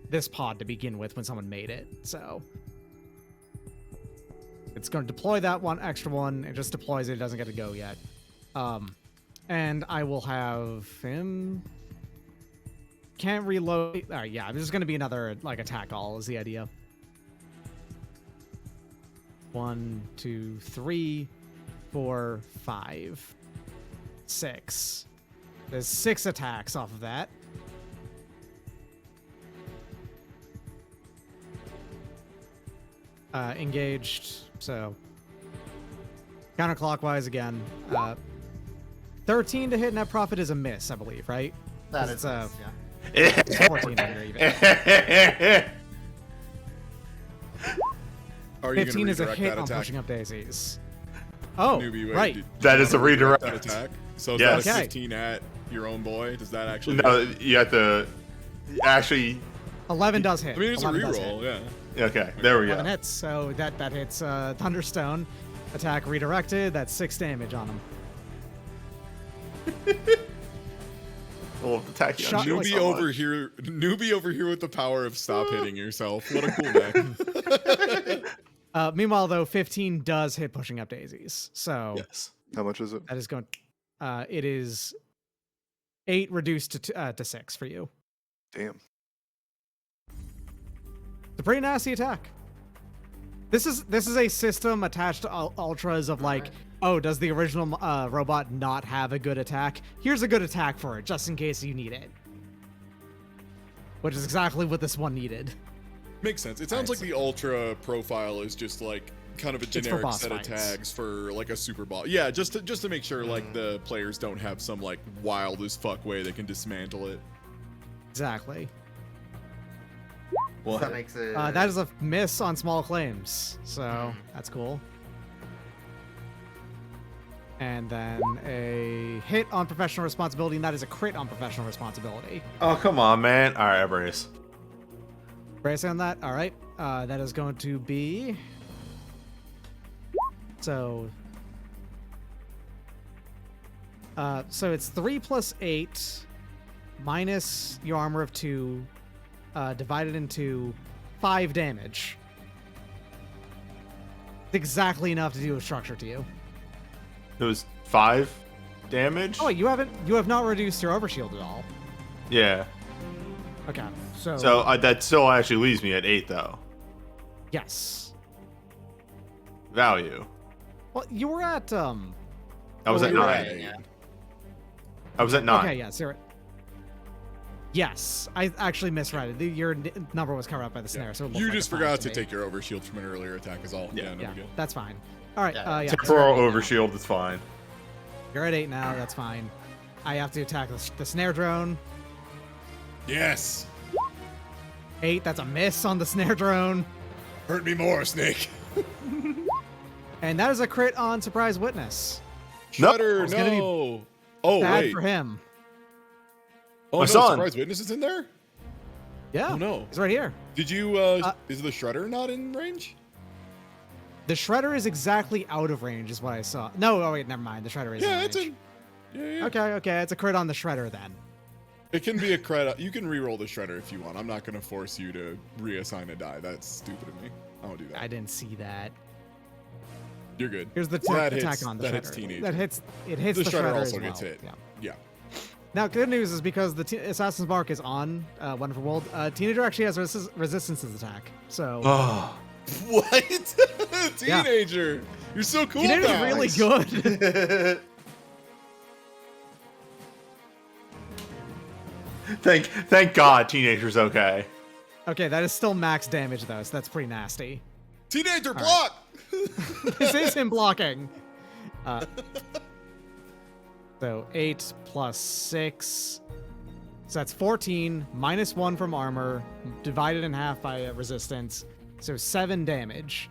this pod to begin with when someone made it. So it's going to deploy that one extra one. It just deploys it. It doesn't get to go yet. And I will have him. Can't reload. Yeah, this is going to be another attack all is the idea. 1, 2, 3, 4, 5, 6. There's 6 attacks off of that. Engaged, so counterclockwise again. 13 to hit net profit is a miss, I believe, right? That 'Cause is it's, nice, yeah. It's 14 under even. Are you 15 gonna is a redirect hit that on attack? pushing up daisies. Oh, Newbie, wait, right. That is a redirect. That attack. So is Yes. that a Okay. 15 at your own boy? Does that actually? No, you have to actually. 11 does hit. I mean, it's a 11 does hit. reroll. Yeah. Okay, there we 11 go. hits, so that hits Thunderstone. Attack redirected. That's 6 damage on him. We'll attack you. Shot- Newbie over here. Newbie over here with the power of stop hitting yourself. What a cool guy. Meanwhile, though, 15 does hit pushing up daisies. So Yes. How much is it? that is going. It is 8 reduced to 6 for you. Damn. It's a pretty nasty attack. This is a system attached to ultras of oh, does the original robot not have a good attack? Here's a good attack for it, just in case you need it. Which is exactly what this one needed. Makes sense. It sounds like the Ultra profile is just kind of a for generic boss set fights. of tags for a super boss. Yeah, just to make sure the players don't have some wild as fuck way they can dismantle it. Exactly. Well, That makes it. That is a miss on small claims, so that's cool. And then a hit on professional responsibility, and that is a crit on professional responsibility. Oh, come on, man. All right, I brace. Brace on that. All right. That is going to be. So. So it's 3 plus 8 minus your armor of 2 divided into 5 damage. It's exactly enough to do a structure to you. It was 5 damage. Oh, wait, you have not reduced your overshield at all. Yeah. Okay, so So that still actually leaves me at 8 though. yes. Value. Well, you were at I was well, at you were 9. at- Yeah. I was at 9. Okay, yes, yes, I actually misread it. Your number was covered up by the snare, so it looked You like just a 5 forgot to me. take your overshield from an earlier attack is all. Yeah, no Yeah, big deal. that's fine. All right, Yeah. yeah, Temporal so overshield is fine. you're at 8 now. That's fine. I have to attack the snare drone. Yes! 8. That's a miss on the snare drone, Hurt me more, Snake. and that is a crit on surprise witness. Shredder, it's gonna be no! Oh, Bad wait. for him. Oh, My no, son. surprise witness is in there? Yeah. Oh, no. He's right here. Did you, is the Shredder not in range? The shredder is exactly out of range, is what I saw. No, oh wait, never mind. The shredder is. Yeah, in it's range. in. Yeah. Okay, it's a crit on the shredder then. It can be a credit. You can re-roll the Shredder if you want. I'm not going to force you to reassign a die. That's stupid of me. I won't do that. I didn't see that. You're good. Here's the That attack hits- on the that shredder. hits teenager. That hits. It hits The the, Shredder shredder also as gets well. hit. Yeah. Yeah. Now, good news is because the Assassin's Mark is on Wonderful World, Teenager actually has resistance to the attack. So Oh. What? Yeah. Teenager. You're so cool. Teenager's guys. really good. Thank God teenager's okay. Okay, that is still max damage though, so that's pretty nasty. Teenager block. This is him blocking. So 8 plus 6. So that's 14 minus 1 from armor, divided in half by resistance. So 7 damage.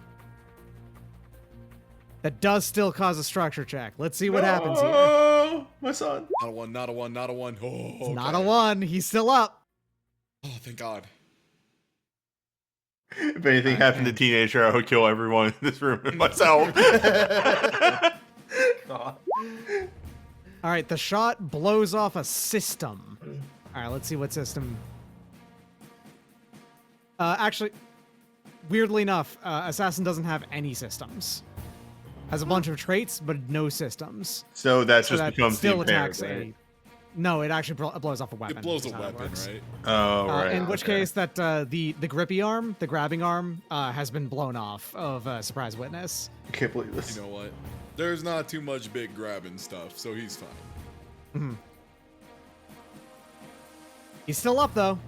That does still cause a structure check. Let's see what happens here. Oh, my son. Not a one. Not a one. Not a one. Oh, It's not okay. a 1. He's still up. Oh, thank God. If anything happened to teenager, I would kill everyone in this room and myself. God. All right, the shot blows off a system. All right, let's see what system. Actually, weirdly enough, Assassin doesn't have any systems. Has a bunch of traits, but no systems. So that So just that becomes still the impaired, attacks right? No, it actually blows off a weapon. It blows a is how it weapon, works. right? Oh, right. In which okay. case, that the grippy arm, the grabbing arm, has been blown off of Surprise Witness. I can't believe this. You know what? There's not too much big grabbing stuff, so he's fine. He's still up though,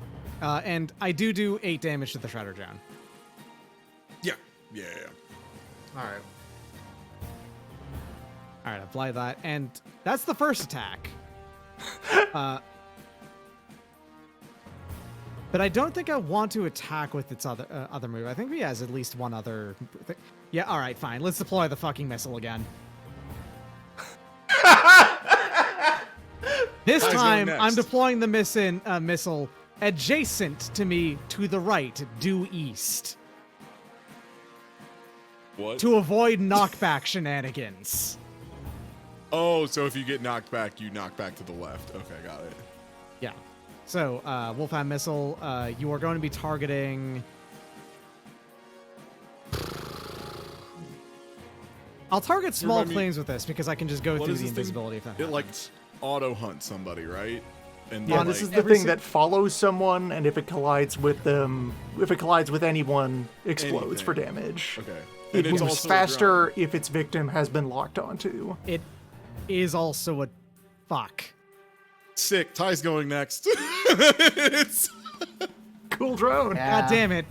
and I do 8 damage to the Shredder Drone. Yeah. Yeah. All right. All right, apply that, and that's the first attack. But I don't think I want to attack with its other move. I think he has at least one other. Yeah, all right, fine. Let's deploy the fucking missile again. This Guys, go time, next. I'm deploying the missile adjacent to me to the right, due east, What? to avoid knockback shenanigans. Oh, so if you get knocked back, you knock back to the left. Okay, got it. Yeah. So, Wolfhound Missile, you are going to be targeting... I'll target small remind me- planes with this because I can just go What through is the this thing? invisibility if that It like happens. auto hunt somebody, right? And Yeah, then, this like, is the every thing si- that follows someone, and if it collides with them, if it collides with anyone, explodes for Anything. damage. Okay. It And it's moves also a faster if its victim has been locked onto. It is also a... Fuck. Sick. Ty's going next. It's, Cool drone. God damn it.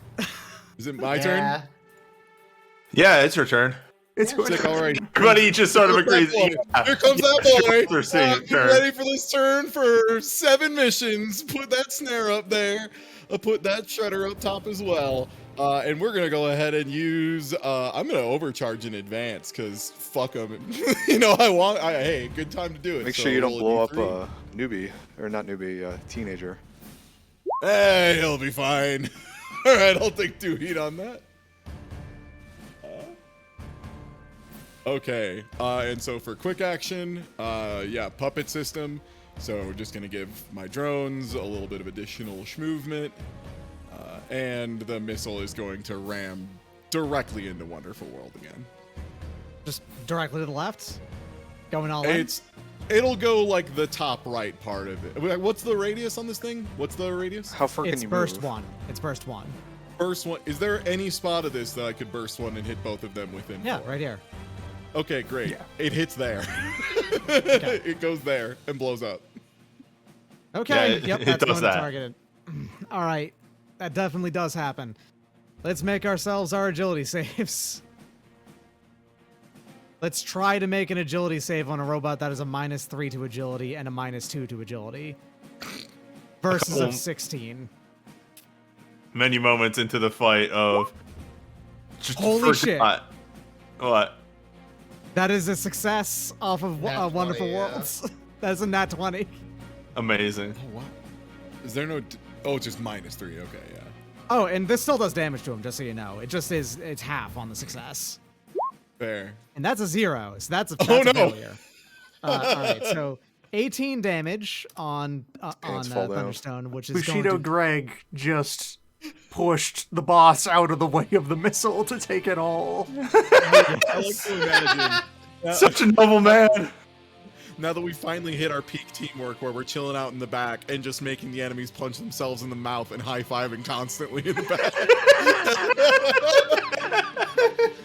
is it my turn? Yeah, it's your turn. It's your Sick. turn. All right. Everybody just sort of Here agrees. comes that boy. Here comes that boy. You're seeing Get turn. ready for this turn for 7 missions. Put that snare up there. Put that shredder up top as well. And we're gonna go ahead and use. I'm gonna overcharge in advance because fuck them. You know, hey, good time to do it. Make So sure you don't roll blow up D3. a newbie, or not newbie, teenager. Hey, he'll be fine. All right, I'll take 2 heat on that. Okay, and so for quick action, yeah, puppet system. So we're just gonna give my drones a little bit of additional movement, and the missile is going to ram directly into Wonderful World again. Just directly to the left? Going all in? It'll go like the top right part of it. What's the radius on this thing? What's the radius? How far can It's you burst move? one. It's burst one. Burst one. Is there any spot of this that I could burst one and hit both of them within? Yeah, 4? right here. Okay, great. Yeah. It hits there. Okay. It goes there and blows up. Okay, Yeah, yep, it that's does one that. targeted. All right, that definitely does happen. Let's make ourselves our agility saves. Let's try to make an agility save on a robot that is a -3 to agility and a -2 to agility. Versus of 16. Many moments into the fight of just Holy shit. forgot. What? That is a success off of Nat 20, Wonderful yeah. Worlds. That is a nat 20. Amazing. Oh, wow. Is there no... Oh, just -3. Okay, yeah. Oh, and this still does damage to him, just so you know. It just is, it's half on the success. Fair. And that's a 0, so that's a, Oh, that's a no. failure. All right, so 18 damage on Pants fall down. Thunderstone, which is going Bushido to... Greg just pushed the boss out of the way of the missile to take it all. I like to imagine... Such a noble man. Now that we finally hit our peak teamwork where we're chilling out in the back and just making the enemies punch themselves in the mouth and high-fiving constantly in the back.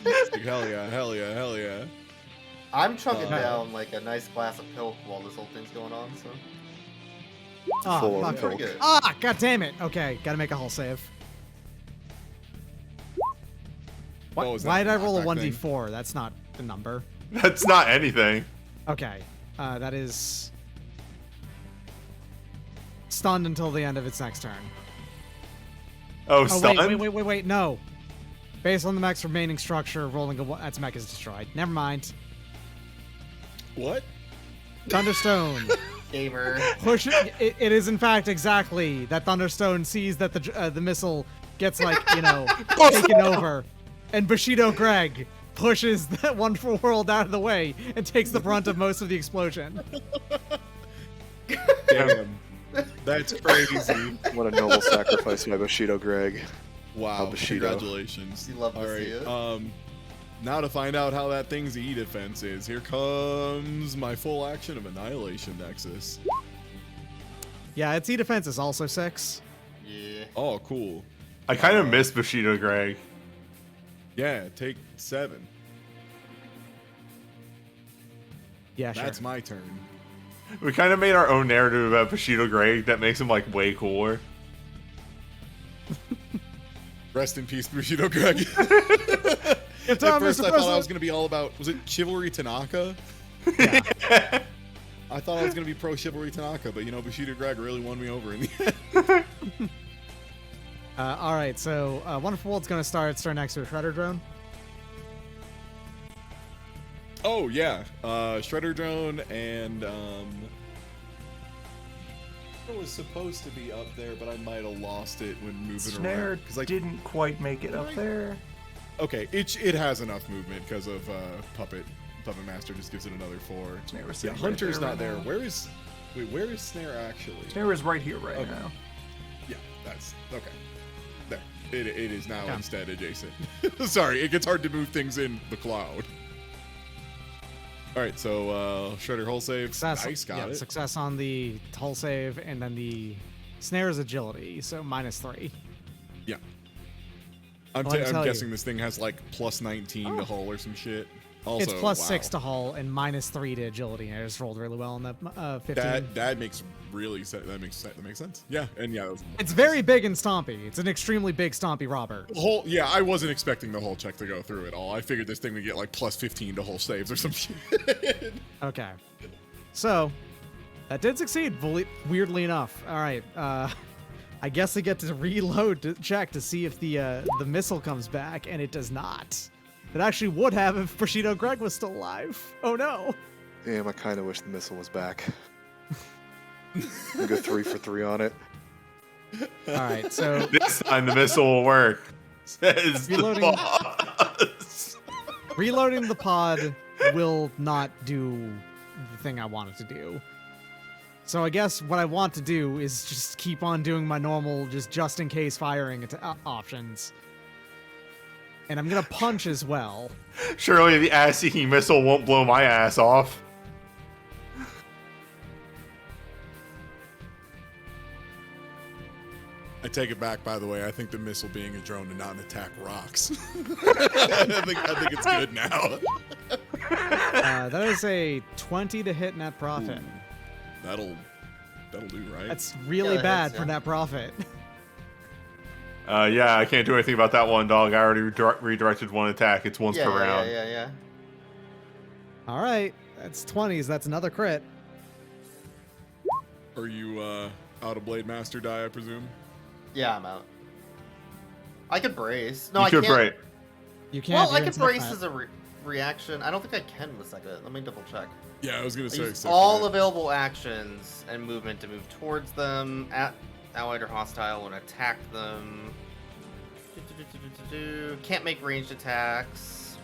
It's like, hell yeah, hell yeah, hell yeah. I'm chugging down like a nice glass of milk while this whole thing's going on. So Oh, Full fuck. of pretty milk. good. Ah, god damn it. Okay, gotta make a hull save. What was that, Why did I roll a knockback thing? 1d4? That's not the number. That's not anything. Okay, that is stunned until the end of its next turn. Oh, Oh, stun? wait, no. Based on the mech's remaining structure, rolling a that's mech is destroyed. Never mind. What? Thunderstone. Gamer. Push it. It is in fact exactly that Thunderstone sees that the missile gets like, you know, taken over, and Bushido Greg pushes that Wonderful World out of the way and takes the brunt of most of the explosion. Damn. That's crazy. What a noble sacrifice by Bushido Greg. Wow. Bushido. Congratulations. You love to All see right. it. Now to find out how that thing's E defense is, here comes my full action of Annihilation Nexus. Yeah, its E defense is also 6. Yeah. Oh, cool. I kind of miss Bushido Greg. Yeah, take 7. Yeah, sure. That's my turn. We kind of made our own narrative about Bushido Greg that makes him like way cooler. Rest in peace, Bushido Greg. Good At time, first, Mr. I thought I President. was going to be all about, was it Chivalry Tanaka? Yeah. I thought I was going to be pro Chivalry Tanaka, but you know, Bushido Greg really won me over in the end. All right, so Wonderful World's gonna start next to a Shredder drone. Oh, yeah. Shredder Drone and, it was supposed to be up there, but I might have lost it when moving Snare around. 'cause, like, didn't quite make it up Right. there. okay, it has enough movement because of Puppet Master just gives it another 4. Snare was Yeah, sitting right Hunter's there not right there. now. Where is Snare actually? Snare is right here right Okay. now. Yeah, that's okay. There, it is now Okay. instead adjacent. Sorry, it gets hard to move things in the cloud. All right, so Shredder hull save. Success, Nice, got it. Success on the hull save, and then the Snare's agility, so -3. Yeah. I'm Well, I can tell guessing you. this thing has like plus 19 to hull or some shit. Also, It's plus wow. 6 to hull and -3 to agility. I just rolled really well on that 15. That makes that makes sense. Yeah, and yeah, that was, It's very big and stompy. It's an extremely big stompy robber. whole. Yeah, I wasn't expecting the whole check to go through at all. I figured this thing would get like plus 15 to hull saves or some shit. Okay. So, that did succeed, weirdly enough. All right. I guess I get to reload to check to see if the missile comes back, and it does not. It actually would have if Bushido Greg was still alive. Oh no. Damn, I kind of wish the missile was back. Go 3 for 3 on it. All right, so This time the missile will work. Says the Reloading. boss. reloading the pod will not do the thing I want it to do. So I guess what I want to do is just keep on doing my normal, just in case firing options. And I'm gonna punch as well. Surely the ass-seeking missile won't blow my ass off. I take it back, by the way. I think the missile being a drone and not an attack rocks. I think it's good now. That is a 20 to hit net profit. Ooh, that'll do, right? That's really that bad hits, for yeah. net profit. Yeah, I can't do anything about that one, dog. I already redirected one attack. It's once per round. Yeah. All right, that's 20s. That's another crit. Are you out of Blade Master die, I presume? Yeah, I'm out. I could brace. No, You I could can't. break. You can't. Well, I do could instant brace net. as a reaction. I don't think I can with second. Let me double check. Yeah, I was gonna I say. use second all hit. available actions and movement to move towards them, at allied or hostile, and attack them. Can't make ranged attacks.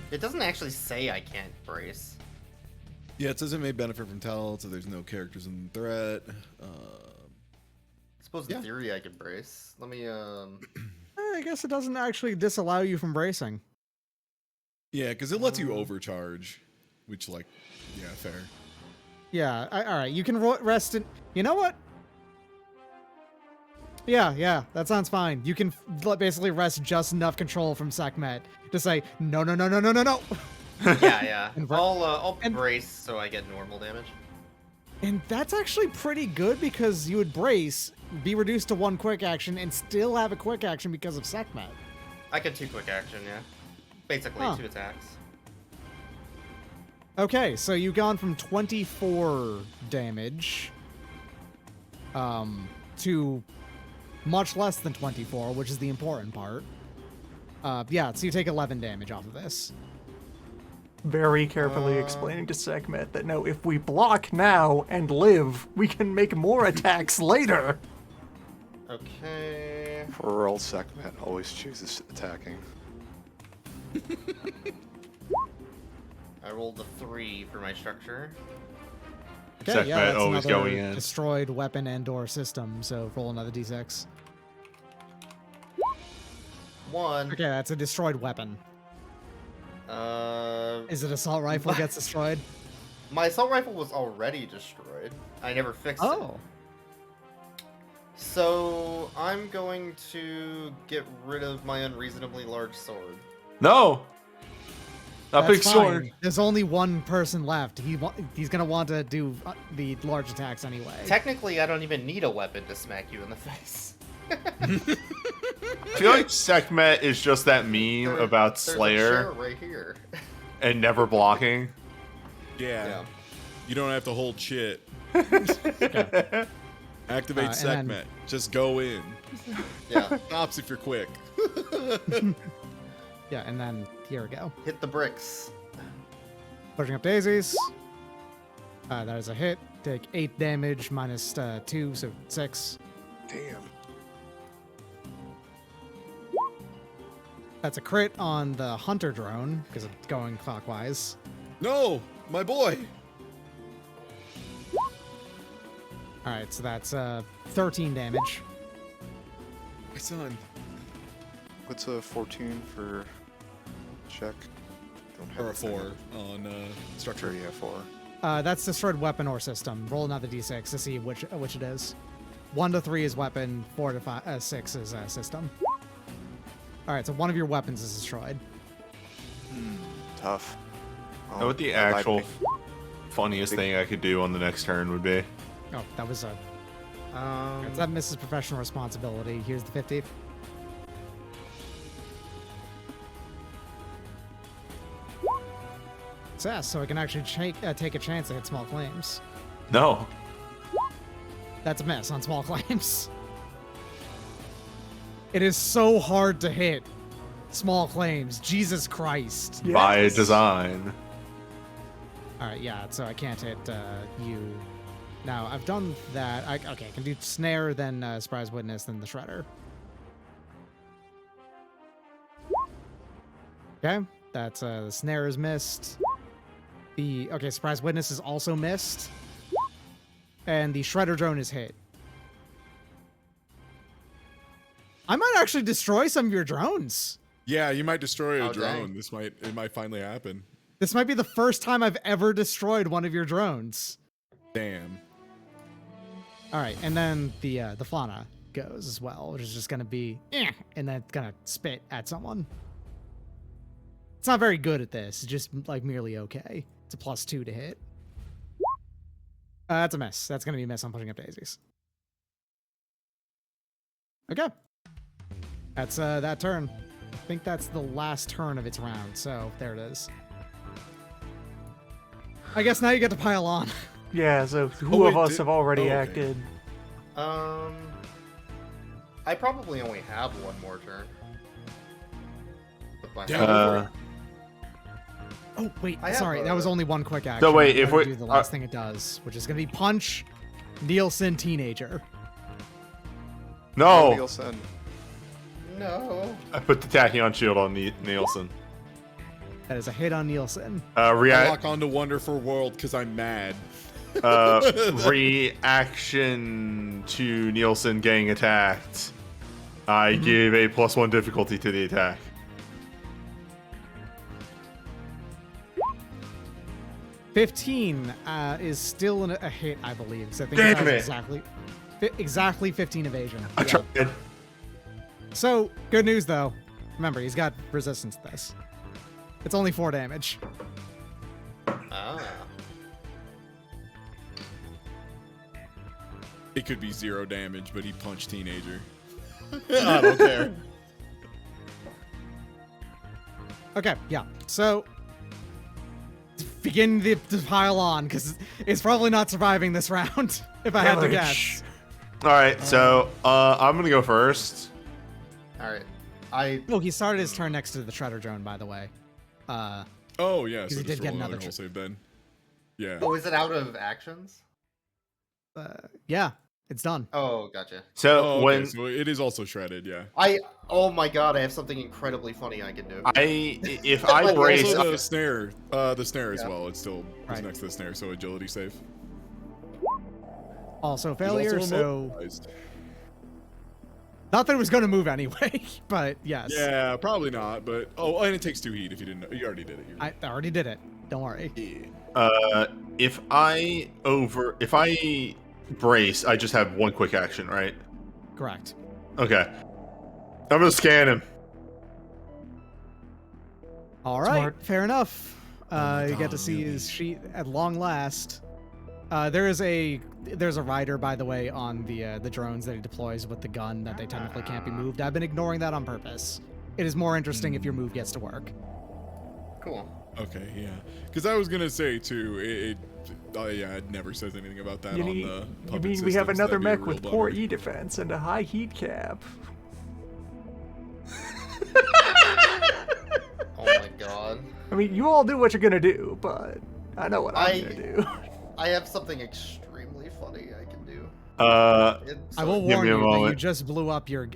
It doesn't actually say I can't brace. Yeah, it says it may benefit from talent, so there's no characters in threat. I suppose in theory I could brace. Let me I guess it doesn't actually disallow you from bracing. Yeah, because it lets you overcharge, which, like, yeah, fair. Yeah. All right. You can rest in. You know what? Yeah. That sounds fine. You can basically rest just enough control from Sekhmet to say no. yeah. And I'll and- brace so I get normal damage. And that's actually pretty good because you would brace, be reduced to one quick action, and still have a quick action because of Sekhmet. I could 2 quick action, yeah. Basically, Huh. 2 attacks. Okay, so you've gone from 24 damage to much less than 24, which is the important part. Yeah, so you take 11 damage off of this. Very carefully explaining to Sekhmet that no, if we block now and live, we can make more attacks later. Okay. Poor old Sekhmet always chooses attacking. I rolled a 3 for my structure. Okay, Sekhmet yeah, that's always another going in. destroyed weapon and/or system. So roll another d6. 1. Okay, that's a destroyed weapon. Is it assault rifle gets destroyed? My assault rifle was already destroyed. I never fixed it. Oh, So I'm going to get rid of my unreasonably large sword. No! That that's big fine. sword. There's only one person left. He's gonna want to do the large attacks anyway. Technically, I don't even need a weapon to smack you in the face. I feel like Sekhmet is just that meme about There's a Slayer chair right here. and never blocking. Yeah. Yeah. You don't have to hold shit. Activate and Sekhmet. then- Just go in. Yeah. Stops if you're quick. Yeah, and then here we go. Hit the bricks. Pushing up daisies. That is a hit. Take 8 damage minus 2, so 6. Damn. That's a crit on the hunter drone because it's going clockwise. No! My boy! All right, so that's 13 damage. My son. What's a 14 for check? Don't have Or a anything 4 on structure. Sure, yeah, 4. That's destroyed weapon or system. Roll another d6 to see which it is. 1 to 3 is weapon. 4 to 6 is system. All right, so one of your weapons is destroyed. Tough. Oh, Know what the that lied to actual me. funniest thing I could do on the next turn would be? Oh, that was a. That misses professional responsibility. Here's the 50. Success, so I can actually take a chance to hit small claims. No. That's a miss on small claims. It is so hard to hit small claims. Jesus Christ. By Yes. design. All right, yeah, so I can't hit you. Now, I've done that. Okay, I can do snare, then surprise witness, then the shredder. Okay, that's the snare is missed. Okay, surprise witness is also missed, and the shredder drone is hit. I might actually destroy some of your drones. Yeah, you might destroy a Oh, drone. dang. It might finally happen. This might be the first time I've ever destroyed one of your drones. Damn. All right, and then the Flana goes as well, which is just gonna be, and then it's gonna spit at someone. It's not very good at this. It's just like merely okay. It's a +2 to hit. That's a miss. That's gonna be a miss on pushing up daisies. Okay, that's that turn. I think that's the last turn of its round. So there it is. I guess now you get to pile on. Yeah, so who wait, of us did- have already oh, okay. acted? I probably only have one more turn. With my Yeah. hand. Oh wait, I have sorry, that was a- only one quick action. wait, I'm if gonna we- do the last thing it does, which is gonna be punch Nielsen teenager. No, Nielsen. No. I put the tachyon shield on Nielsen. That is a hit on Nielsen. I React. lock onto Wonderful World because I'm mad. Reaction to Nielsen getting attacked. I give a +1 difficulty to the attack. 15 is still a hit, I believe. So I think Damn it has it. exactly 15 evasion. I Yeah. tried. So good news though. Remember, he's got resistance to this. It's only 4 damage. Ah. It could be 0 damage, but he punched teenager. I don't care. Okay, yeah. So begin to pile on because it's probably not surviving this round. If I had to guess. All right, so I'm gonna go first. All right. Oh, he started his turn next to the shredder drone, by the way. Oh, yeah, Because so he just did get roll another another whole save then. Yeah. Oh, is it out of actions? Yeah, it's done. Oh, gotcha. So Oh, okay, when so it is also shredded, yeah. Oh my god, I have something incredibly funny I can do. if I Like, brace, Also the snare as Yeah. well. It's still Right. next to the snare, so agility save. Also He's failure, also so immobilized. not that it was going to move anyway, but yes. Yeah, probably not, but and it takes 2 heat if you didn't know. You already did it. I already did it. Don't worry. if I brace, I just have 1 quick action, right? Correct. Okay. I'm gonna scan him. All right, Smart. fair enough. my You get to God, see really? his sheet at long last. There's a rider, by the way, on the drones that he deploys with the gun that they technically can't be moved. I've been ignoring that on purpose. It is more interesting if your move gets to work. Cool. Okay, yeah. Because I was gonna say too, it never says anything about that You on mean, the you puppet mean we have systems. another That'd be a mech real with poor bummer. E defense and a high heat cap? Oh my god. I mean, you all do what you're gonna do, but I know what I'm gonna do. I have something extremely funny I can do. I will Give warn me a you that you moment. just blew up your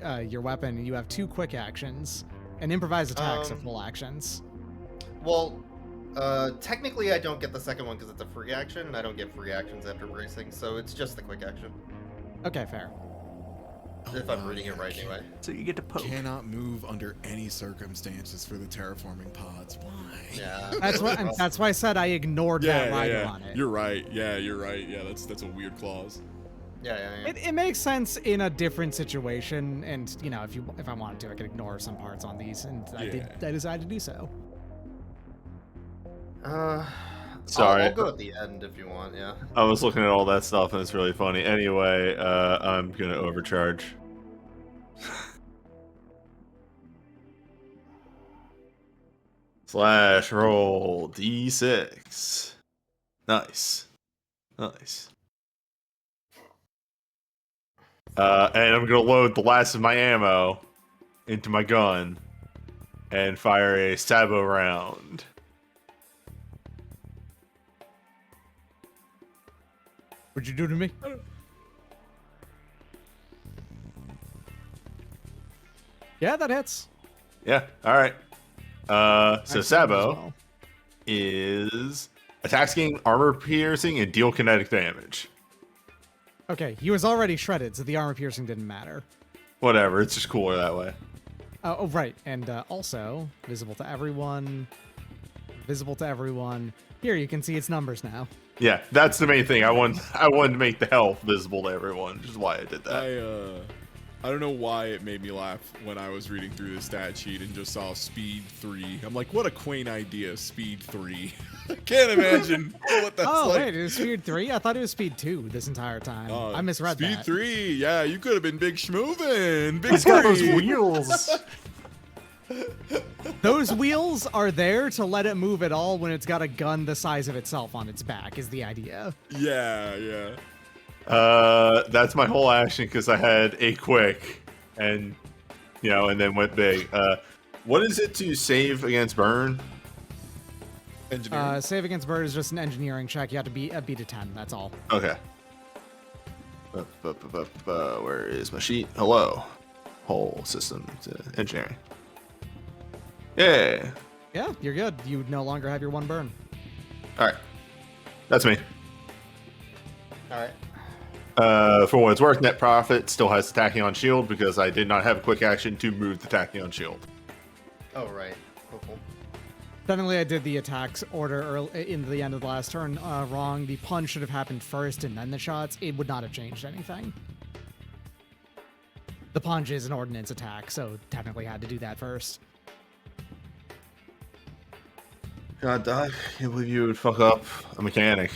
weapon. And you have 2 quick actions, and improvised attacks are Um, full actions. Well, technically I don't get the second one because it's a free action, and I don't get free actions after bracing, so it's just the quick action. Okay, fair. If I'm reading it right anyway. So you get to poke. Cannot move under any circumstances for the terraforming pods. Why? Yeah. That's why I said I ignored that rider on it. You're right. Yeah, you're right. Yeah, that's a weird clause. Yeah. It makes sense in a different situation, and you know, if I wanted to, I could ignore some parts on these, and I decided to do so. Sorry. I'll go at the end if you want, yeah. I was looking at all that stuff and it's really funny. Anyway, I'm gonna overcharge. Slash roll d6. Nice. Nice. And I'm gonna load the last of my ammo into my gun and fire a Sabo round. What'd you do to me? Yeah, that hits. Yeah, alright. So Excellent as Sabo well. is attacks gain armor piercing and deal kinetic damage. Okay, he was already shredded, so the armor piercing didn't matter. Whatever, it's just cooler that way. Oh, right, and also visible to everyone. Visible to everyone. Here, you can see its numbers now. Yeah, that's the main thing. I wanted to make the health visible to everyone, which is why I did that. I don't know why it made me laugh when I was reading through the stat sheet and just saw speed 3. I'm like, what a quaint idea, speed 3. I can't imagine what that's Oh, like. wait, it was speed 3? I thought it was speed 2 this entire time. I misread speed that. 3, yeah, you could have been big schmovin'. Big It's got those screen. wheels. Those wheels are there to let it move at all when it's got a gun the size of itself on its back, is the idea. Yeah. That's my whole action because I had a quick, and and then went big. What is it to save against burn? Engineering. Save against bird is just an engineering check. You have to beat a 10, that's all. Okay. Where is my sheet? Hello. Whole system to engineering. Yeah. Yeah, you're good. You no longer have your 1 burn. All right. That's me. All right. For what it's worth, net profit still has the tachyon shield because I did not have a quick action to move the tachyon shield. Oh, right. Cool. Technically, I did the attacks order in the end of the last turn wrong. The punch should have happened first and then the shots. It would not have changed anything. The punch is an ordnance attack, so technically had to do that first. God, Doc, I can't believe you would fuck up a mechanic.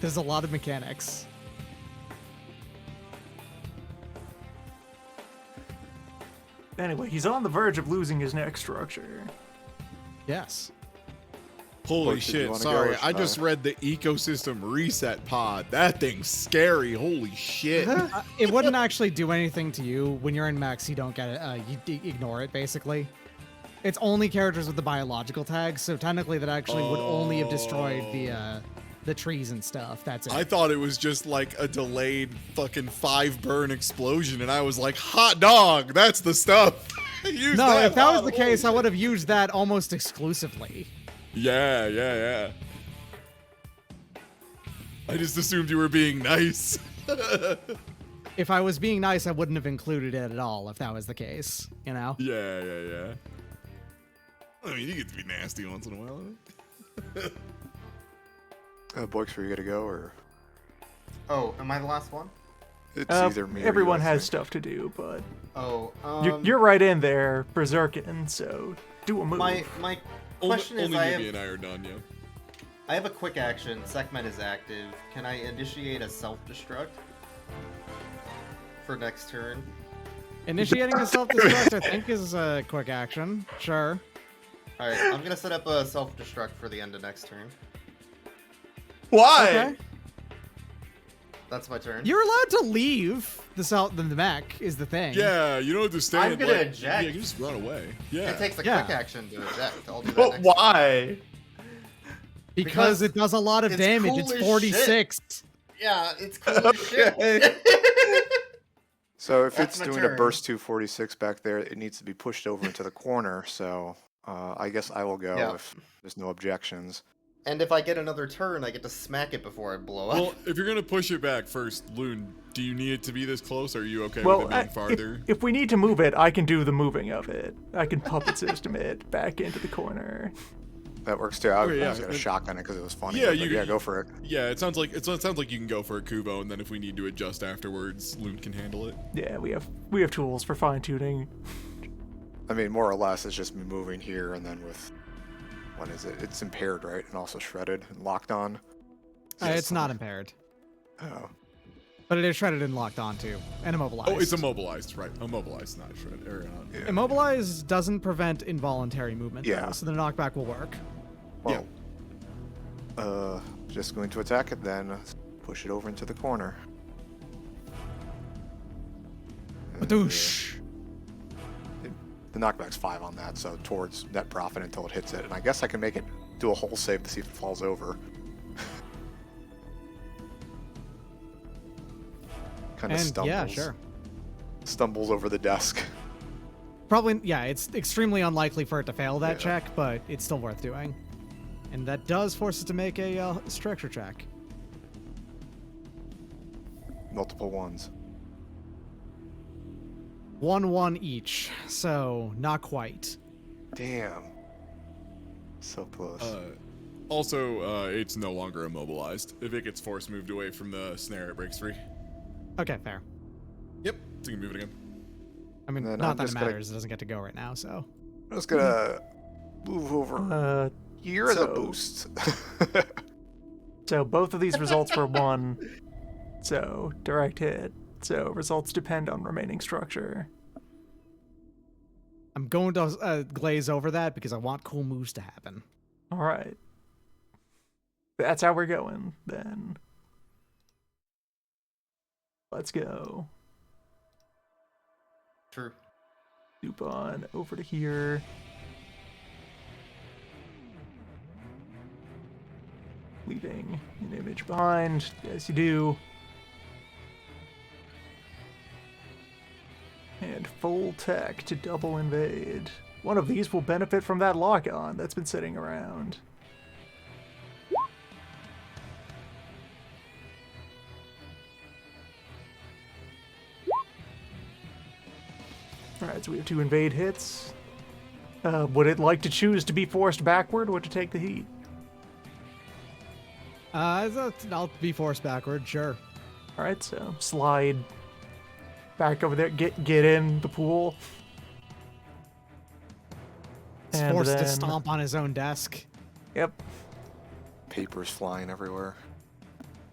There's a lot of mechanics. Anyway, he's on the verge of losing his neck structure. Yes. Holy Did you shit, wanna sorry. go, I just read the ecosystem reset pod. That thing's scary. Holy shit. It wouldn't actually do anything to you. When you're in max, you don't get it. You ignore it, basically. It's only characters with the biological tags, so technically that actually would only have destroyed the trees and stuff. That's it. I thought it was just like a delayed fucking 5 burn explosion, and I was like, hot dog, that's the stuff. Use No, if that was the mod. case, I would have used that almost exclusively. Yeah. I just assumed you were being nice. If I was being nice, I wouldn't have included it at all if that was the case, you know? Yeah. I mean, you get to be nasty once in a while. Boix, were you gonna go or Oh, am I the last one? it's either me or you, Everyone I has think. stuff to do, but Oh, you're right in there, berserking. So do a move. my question only is, I Yubi have and I are done, yeah. I have a quick action. Segment is active. Can I initiate a self-destruct for next turn? Initiating a self-destruct, I think, is a quick action. Sure. All right, I'm gonna set up a self-destruct for the end of next turn. Why? Okay. That's my turn. You're allowed to leave the mech, is the thing. Yeah, you don't have to stand. I'm gonna like, eject. Yeah, you can just run away. Yeah. It takes a Yeah. quick action to eject. I'll do that But next why? Because it does a lot of it's damage. cool It's as 46. Yeah, it's cool as shit. So if That's it's my doing turn. a burst 246 back there, it needs to be pushed over into the corner. So I guess I will go Yeah. if there's no objections. And if I get another turn, I get to smack it before I blow up. Well, if you're gonna push it back first, Loon, do you need it to be this close? Or are you okay with Well, it being farther? if we need to move it, I can do the moving of it. I can puppet system it back into the corner. That works too. I Okay, yeah. was gonna shotgun it because it was funny. Yeah, but you- yeah, go for it. Yeah, it sounds like you can go for a Kubo, and then if we need to adjust afterwards, Loon can handle it. Yeah, we have tools for fine tuning. I mean, more or less, it's just me moving here, and then with what is it? It's impaired, right? And also shredded and locked on. It's not impaired. Oh, But it is shredded and locked on, too. And immobilized. Oh, it's immobilized, right? Immobilized, not shred. Or not. yeah. Immobilized doesn't prevent involuntary movement, Yeah. though, so the knockback will work. Well, just going to attack it then. Push it over into the corner. And, Badoosh. the knockback's 5 on that, so towards net profit until it hits it. And I guess I can make it do a whole save to see if it falls over. Kind of And stumbles. yeah, sure. Stumbles over the desk. Probably, yeah, it's extremely unlikely for it to fail that Yeah. check, but it's still worth doing. And that does force it to make a structure check. Multiple ones. 1-1 each, so not quite. Damn. So close. Also, it's no longer immobilized. If it gets force moved away from the snare, it breaks free. Okay, fair. Yep, so you can move it again. I mean, Then not I'm that it just gonna- matters. It doesn't get to go right now, so. I'm just gonna move over here as a so- boost. So both of these results were 1. So direct hit. So results depend on remaining structure. I'm going to glaze over that because I want cool moves to happen. All right. That's how we're going then. Let's go. True. Loop on over to here. Leaving an image behind, as you do. And full tech to double invade. One of these will benefit from that lock-on that's been sitting around. Alright, so we have 2 invade hits. Would it like to choose to be forced backward or to take the heat? I'll be forced backward, sure. Alright, so slide back over there, get in the pool. He's And forced to then- stomp on his own desk. Yep. Papers flying everywhere.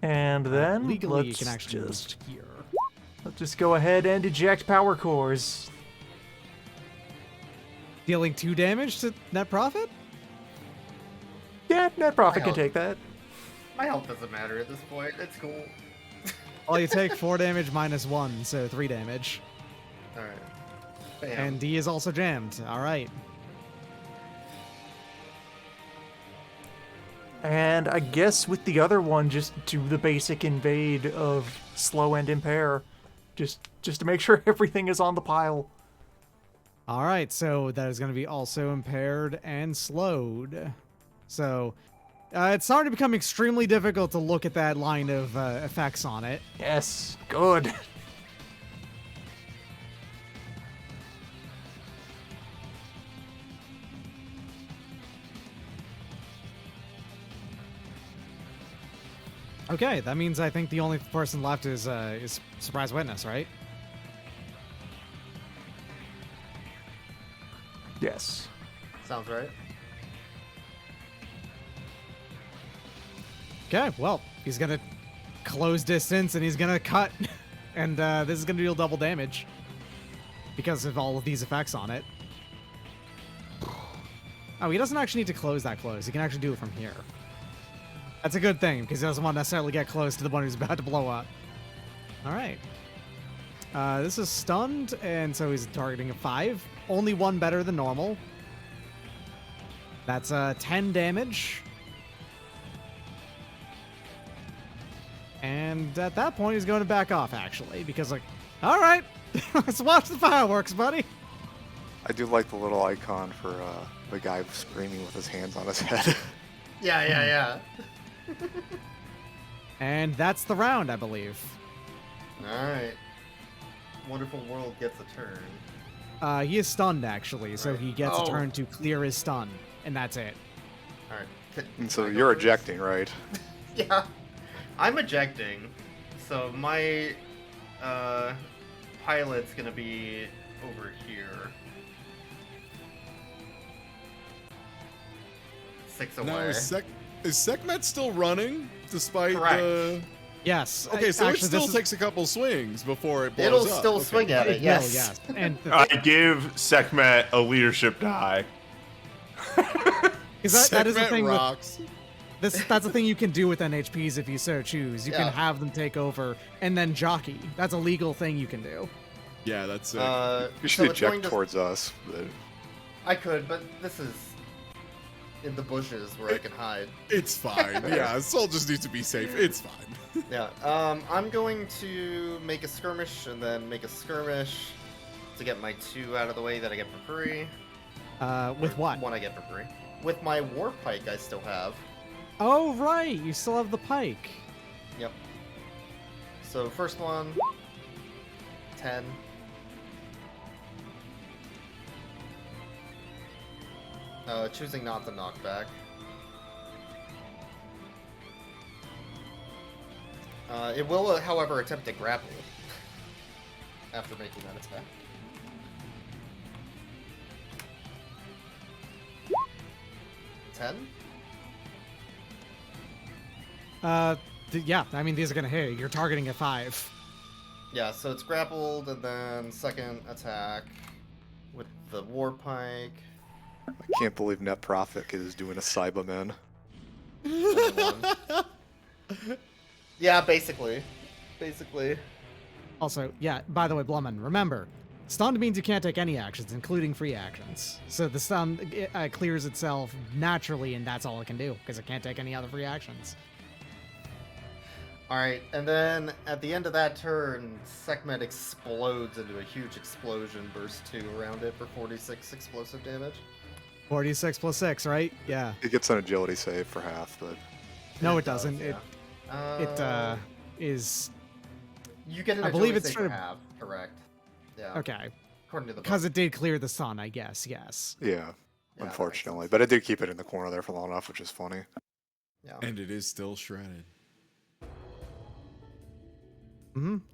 And then Legally, you let's can actually just move here. let's just go ahead and eject power cores. Dealing 2 damage to net profit? Yeah, net profit can Wow. take that. My health doesn't matter at this point. It's cool. Well, you take 4 damage minus 1, so 3 damage. All right. Bam. And D is also jammed. All right. And I guess with the other one, just do the basic invade of slow and impair, just to make sure everything is on the pile. All right, so that is going to be also impaired and slowed. So it's starting to become extremely difficult to look at that line of effects on it. Yes, good. Okay, that means I think the only person left is Surprise Witness, right? Yes. Sounds right. Okay, well, he's going to close distance and he's going to cut. And this is going to deal double damage because of all of these effects on it. Oh, he doesn't actually need to close that close. He can actually do it from here. That's a good thing because he doesn't want to necessarily get close to the one who's about to blow up. All right. This is stunned, and so he's targeting a 5. Only 1 better than normal. That's 10 damage. And at that point, he's going to back off, actually, because, like, all right, let's watch the fireworks, buddy. I do like the little icon for the guy screaming with his hands on his head. Yeah. And that's the round, I believe. All right. Wonderful World gets a turn. He is stunned, actually, so Right. he gets Oh. a turn to clear his stun, and that's it. All right. And so Can I go you're first? ejecting, right? Yeah. I'm ejecting. So my pilot's gonna be over here. 6 away. Now, is Sekhmet still running despite Correct. the... Yes. Okay, so actually, it still this is- takes a couple swings before it blows It'll up. still Okay. swing at it, It yes. will, yes. And I give Sekhmet a leadership die. because that is the Sekhmet thing with rocks. that's the thing you can do with NHPs if you so choose. You Yeah. can have them take over and then jockey. That's a legal thing you can do. Yeah, that's sick. You So should it's going eject to- towards us. But I could, but this is in the bushes where I can hide. It's fine. Yeah, Soul just needs to be safe. It's fine. Yeah. I'm going to make a skirmish and then make a skirmish. to get my 2 out of the way that I get for free. With what? 1 I get for free. With my war pike I still have. Oh, right. You still have the pike. Yep. So first one, 10. Choosing not to knock back. It will, however, attempt to grapple after making that attack. Yeah, I mean, these are gonna hit. You're targeting a 5. Yeah, so it's grappled, and then second attack with the war pike. I can't believe Net Profit is doing a Cyberman. 21. Yeah, basically. Also, yeah, by the way, Blumman, remember, stunned means you can't take any actions, including free actions. So the stun clears itself naturally, and that's all it can do, because it can't take any other free actions. Alright, and then at the end of that turn, Sekhmet explodes into a huge explosion, burst 2 around it for 46 explosive damage. 46 plus 6, right? Yeah. It gets an agility save for half, but No, it doesn't. Yeah. It is... You get an I believe agility it's save sort for of- half, correct. Yeah. Okay. According to the book. Because it did clear the sun, I guess, yes. yeah, Yeah, that makes unfortunately. sense. But I did keep it in the corner there for long enough, which is funny. Yeah. And it is still shredded.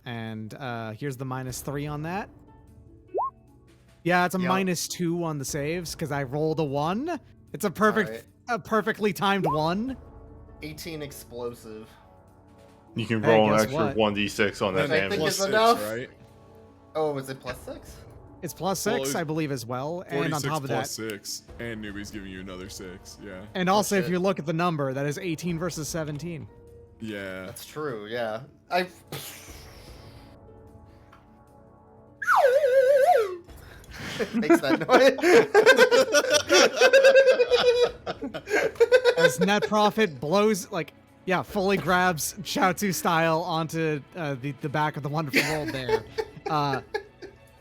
And here's the -3 on that. Yeah, it's a Yep. -2 on the saves, because I rolled a 1. It's a perfect, Alright. a perfectly timed 1. 18 explosive. You can Hey, roll an guess extra what? 1d6 on that Which I think damage. is Plus 6, enough. right? Oh, is it plus 6? It's plus Well, 6, it's I believe, as well. And on 46 top of plus that, 6, and newbie's giving you another 6. Yeah. and also if shit. you look at the number, that is 18 versus 17. Yeah. That's true, yeah. I makes that noise. As Net Profit blows, like, yeah, fully grabs Chaozu style onto the back of the Wonderful World there.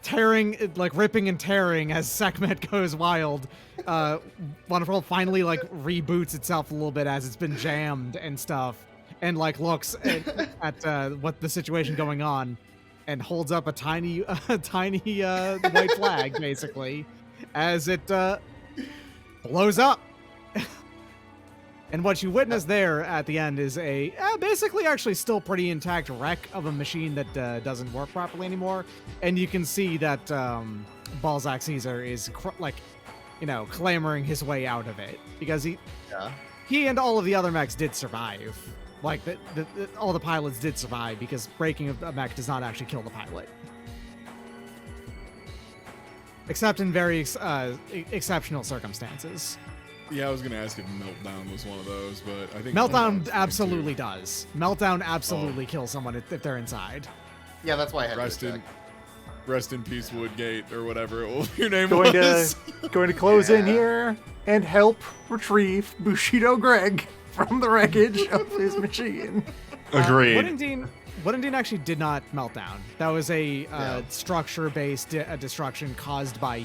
Tearing, like, ripping and tearing as Sekhmet goes wild. Wonderful World finally, like, reboots itself a little bit as it's been jammed and stuff. And, like, looks at what the situation going on. And holds up a tiny white flag, basically, as it blows up. And what you witness there at the end is a basically actually still pretty intact wreck of a machine that doesn't work properly anymore. And you can see that Balzac Caesar is clamoring his way out of it because he and all of the other mechs did survive. Like, all the pilots did survive because breaking a mech does not actually kill the pilot. Except in very exceptional circumstances. Yeah, I was gonna ask if Meltdown was one of those, but I think Meltdown absolutely does. Meltdown absolutely kills someone if they're inside. Yeah, that's why I had Rest to in, check. rest in peace, Woodgate, or whatever your name Going was. to close in Yeah. here and help retrieve Bushido Greg from the wreckage of his machine. Agreed. Woodendine actually did not melt down. That was a structure-based destruction caused by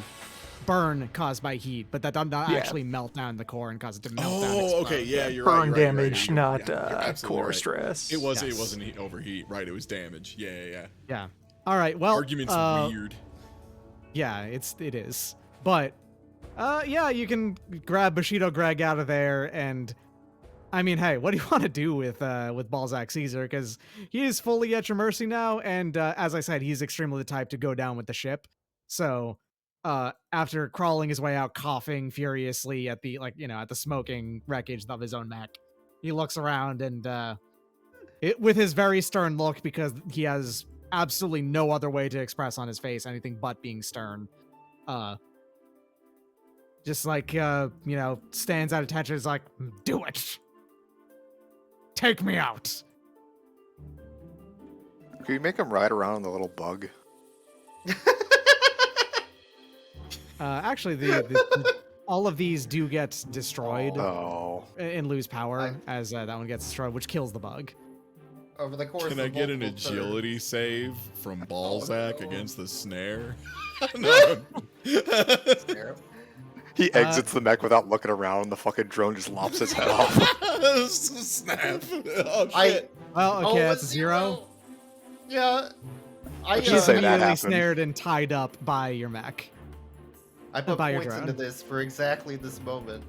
burn caused by heat, but that did not Yeah. actually melt down the core and cause it to melt down. Oh, explode. okay, yeah, you're Burn right. You're right, damage, you're right. not Yeah, you're absolutely core right. stress. It Yes. wasn't overheat, right? It was damage. Yeah. Yeah. All right. Well, Argument's weird. Yeah, it is. But yeah, you can grab Bushido Greg out of there, and I mean, hey, what do you want to do with Balzac Caesar? Because he is fully at your mercy now, and as I said, he's extremely the type to go down with the ship. So after crawling his way out, coughing furiously at the at the smoking wreckage of his own mech, he looks around and with his very stern look, because he has absolutely no other way to express on his face anything but being stern. Just stands at attention, is like, do it. Take me out. Can you make him ride around on the little bug? Actually, all of these do get destroyed Oh. and lose power as that one gets destroyed, which kills the bug. over the course Can of I get an multiple agility turns. save from Balzac no. against the snare? No. Snare. He exits the mech without looking around. The fucking drone just lops his head off. Snap. Oh, shit. I Well, okay, oh, that's a 0. Yeah. I Let's He's just say that immediately happened. snared and tied up by your mech. put by your points drone. into this for exactly this moment.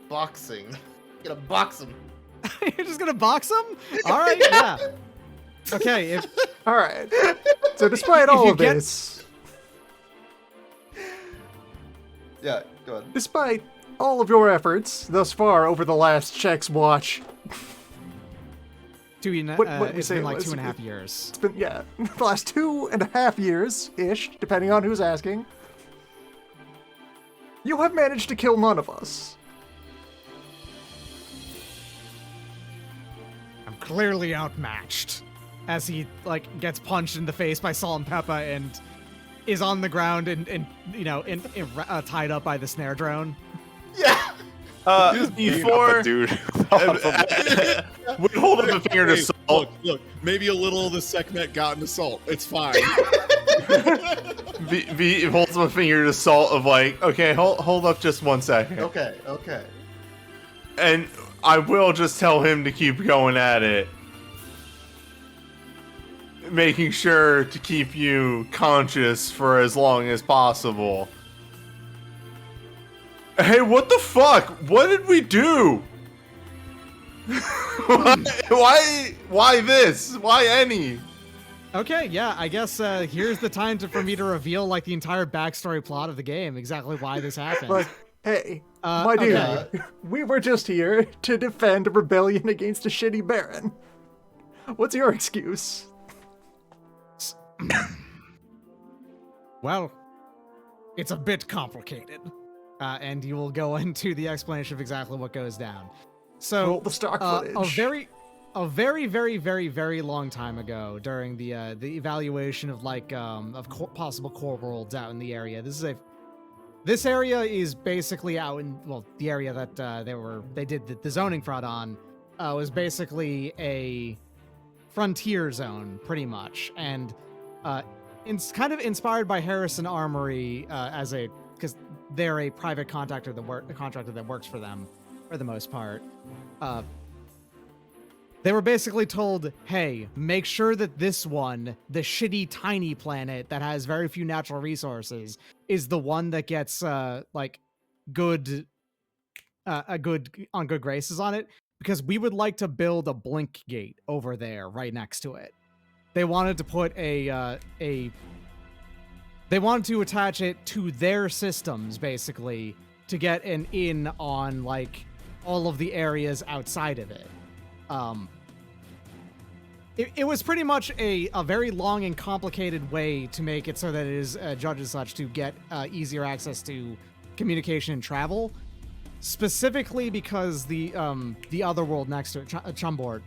Boxing. Gonna box him. You're just gonna box him? All right, yeah. Okay, if All right. So despite If all you of get- this, Yeah, go ahead. despite all of your efforts thus far over the last check's watch, what we it's say been it like was? 2.5 years. it's been, yeah, the last 2.5 years-ish, depending on who's asking, you have managed to kill none of us. I'm clearly outmatched. As he gets punched in the face by Salt and Peppa and is on the ground and tied up by the snare drone. Yeah. Before, dude. would hold up a finger to Hey, Salt. look, maybe a little of the Sekhmet got into Salt. It's fine. V holds up a finger to Salt of like, okay, hold up just 1 second. Okay. And I will just tell him to keep going at it. Making sure to keep you conscious for as long as possible. Hey, what the fuck? What did we do? Why this? Why any? Okay, yeah, I guess here's the time for me to reveal the entire backstory plot of the game, exactly why this happened. Like, hey, my dude, okay. we were just here to defend a rebellion against a shitty baron. What's your excuse? Well, it's a bit complicated. And you will go into the explanation of exactly what goes down. So, Roll the stock footage. a very, very, very, very long time ago, during the evaluation of possible core worlds out in the area. This area is basically out in the area that they did the zoning fraud on was basically a frontier zone, pretty much, and it's kind of inspired by Harrison Armory because they're a private contractor that works for them for the most part. They were basically told, hey, make sure that this one, the shitty tiny planet that has very few natural resources, is the one that gets good graces on it, because we would like to build a blink gate over there right next to it. They wanted to put they wanted to attach it to their systems, basically, to get an in on all of the areas outside of it. It was pretty much a very long and complicated way to make it so that it is judged as such to get easier access to communication and travel. Specifically because the other world next to it, Chumbort,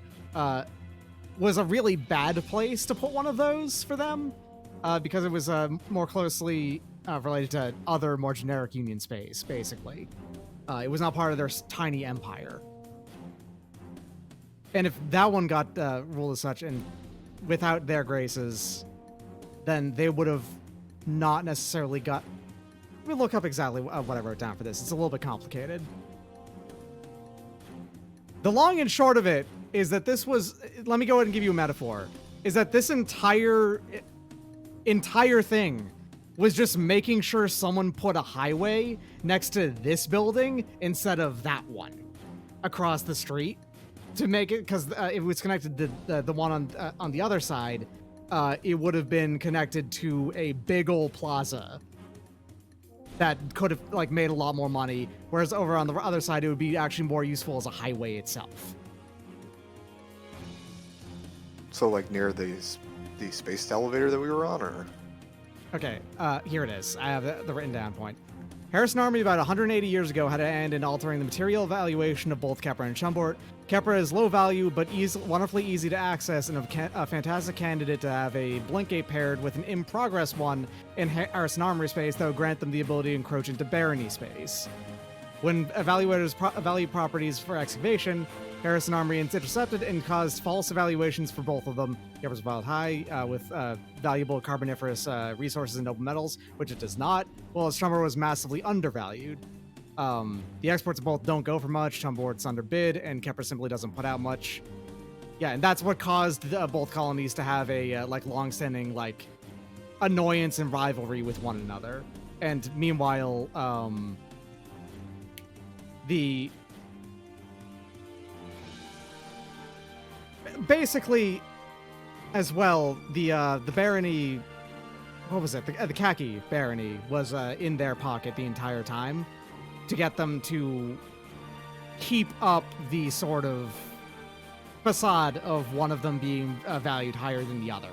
was a really bad place to put one of those for them, because it was more closely related to other more generic Union space, basically. It was not part of their tiny empire. And if that one got ruled as such, and without their graces, then they would have not necessarily got... Let me look up exactly what I wrote down for this. It's a little bit complicated. The long and short of it is that this was... Let me go ahead and give you a metaphor. Is that this entire thing was just making sure someone put a highway next to this building instead of that one across the street to make it, because it was connected to the one on the other side. It would have been connected to a big old plaza that could have made a lot more money, whereas over on the other side it would be actually more useful as a highway itself. So near the space elevator that we were on, or? Okay, here it is. I have the written down point. Harrison Army about 180 years ago had a hand in altering the material evaluation of both Kepra and Chumbort. Kepra is low value, but wonderfully easy to access, and a fantastic candidate to have a blink gate paired with an in-progress one in Harrison Armory space that would grant them the ability to encroach into barony space. When evaluators evaluate properties for excavation, Harrison Armorians intercepted and caused false evaluations for both of them. Kepra's filed high with valuable carboniferous resources and noble metals, which it does not, while its Chumboard was massively undervalued. The exports both don't go for much. Chumboard's underbid, and Kepra simply doesn't put out much. Yeah, and that's what caused both colonies to have a long-standing annoyance and rivalry with one another. And meanwhile, basically, as well, the barony, what was it? The khaki barony was in their pocket the entire time to get them to keep up the sort of facade of one of them being valued higher than the other.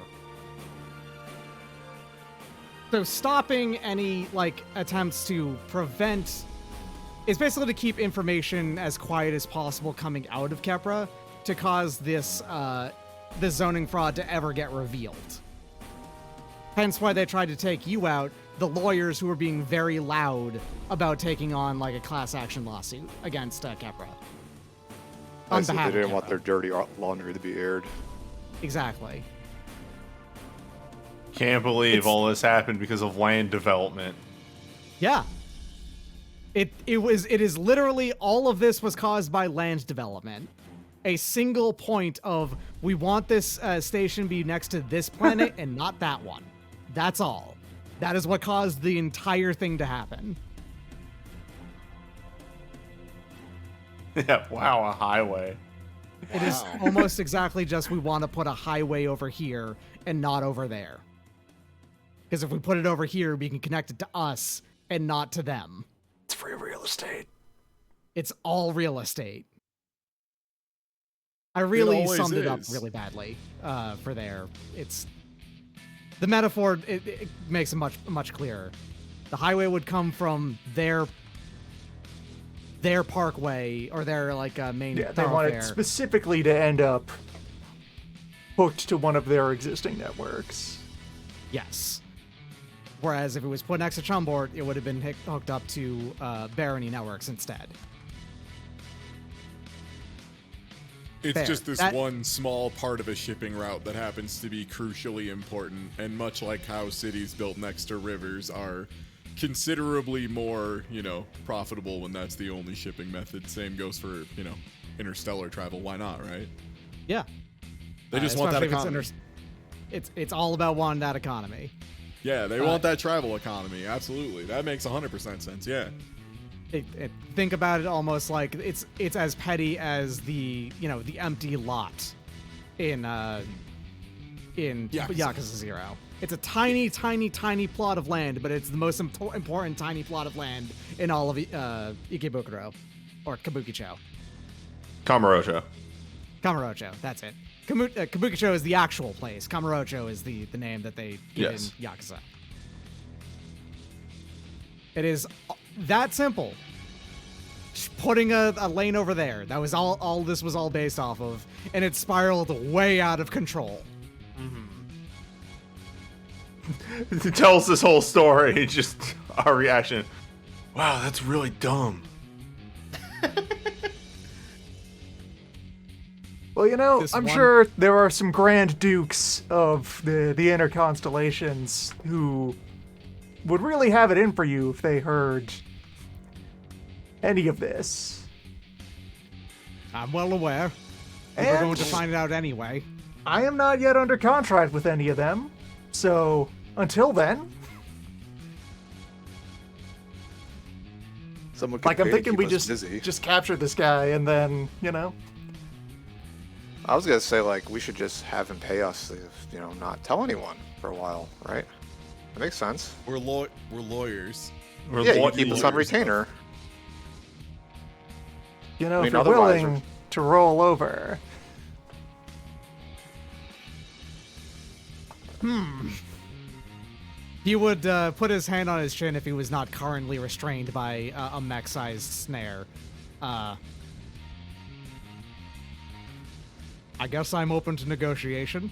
So stopping any attempts to prevent is basically to keep information as quiet as possible coming out of Kepra to cause this zoning fraud to ever get revealed. Hence why they tried to take you out, the lawyers who were being very loud about taking on a class action lawsuit against Kepra. I see they behalf of didn't want Kepra. their dirty laundry to be aired. Exactly. Can't believe all this happened because of land development. Yeah. It is literally all of this was caused by land development. A single point of we want this station be next to this planet and not that one. That's all. That is what caused the entire thing to happen. Yeah, wow, a highway. It is almost exactly just we want to put a highway over here and not over there. Because if we put it over here, we can connect it to us and not to them. It's free real estate. It's all real estate. I really always summed it up is. really badly for there. It's the metaphor. It makes it much clearer. The highway would come from their parkway or their main Yeah, they want it thoroughfare. specifically to end up hooked to one of their existing networks. Yes. Whereas if it was put next to Chumboard, it would have been hooked up to Barony networks instead. It's Fair. just this That- one small part of a shipping route that happens to be crucially important, and much like how cities built next to rivers are considerably more, profitable when that's the only shipping method. Same goes for, interstellar travel. Why not, right? Yeah. They just want that especially if economy. It's all about wanting that economy. Yeah, they want that travel economy. Absolutely. That makes 100% sense. Yeah. Think about it almost like it's as petty as the empty lot in Yakuza 0. It's a tiny plot of land, but it's the most important tiny plot of land in all of Ikebukuro or Kabukicho. Kamurocho. Kamurocho, that's it. Kabukicho is the actual place. Kamurocho is the name that they give Yes. in Yakuza. It is that simple. Just putting a lane over there. That was all this was all based off of, and it spiraled way out of control. It tells this whole story, just our reaction. Wow, that's really dumb. Well, This I'm one- sure there are some Grand Dukes of the inner constellations who would really have it in for you if they heard any of this. I'm well aware. We were And going to find it out anyway. I am not yet under contract with any of them, so until then, Someone could I'm pay to thinking keep we us busy. just capture this guy and then, I was gonna say we should just have him pay us, not tell anyone for a while, right? That makes sense. We're lawyers. We're Yeah, you lo- can keep us on lawyers. retainer. if mean, you're otherwise willing to roll over. He would put his hand on his chin if he was not currently restrained by a mech-sized snare. I guess I'm open to negotiation.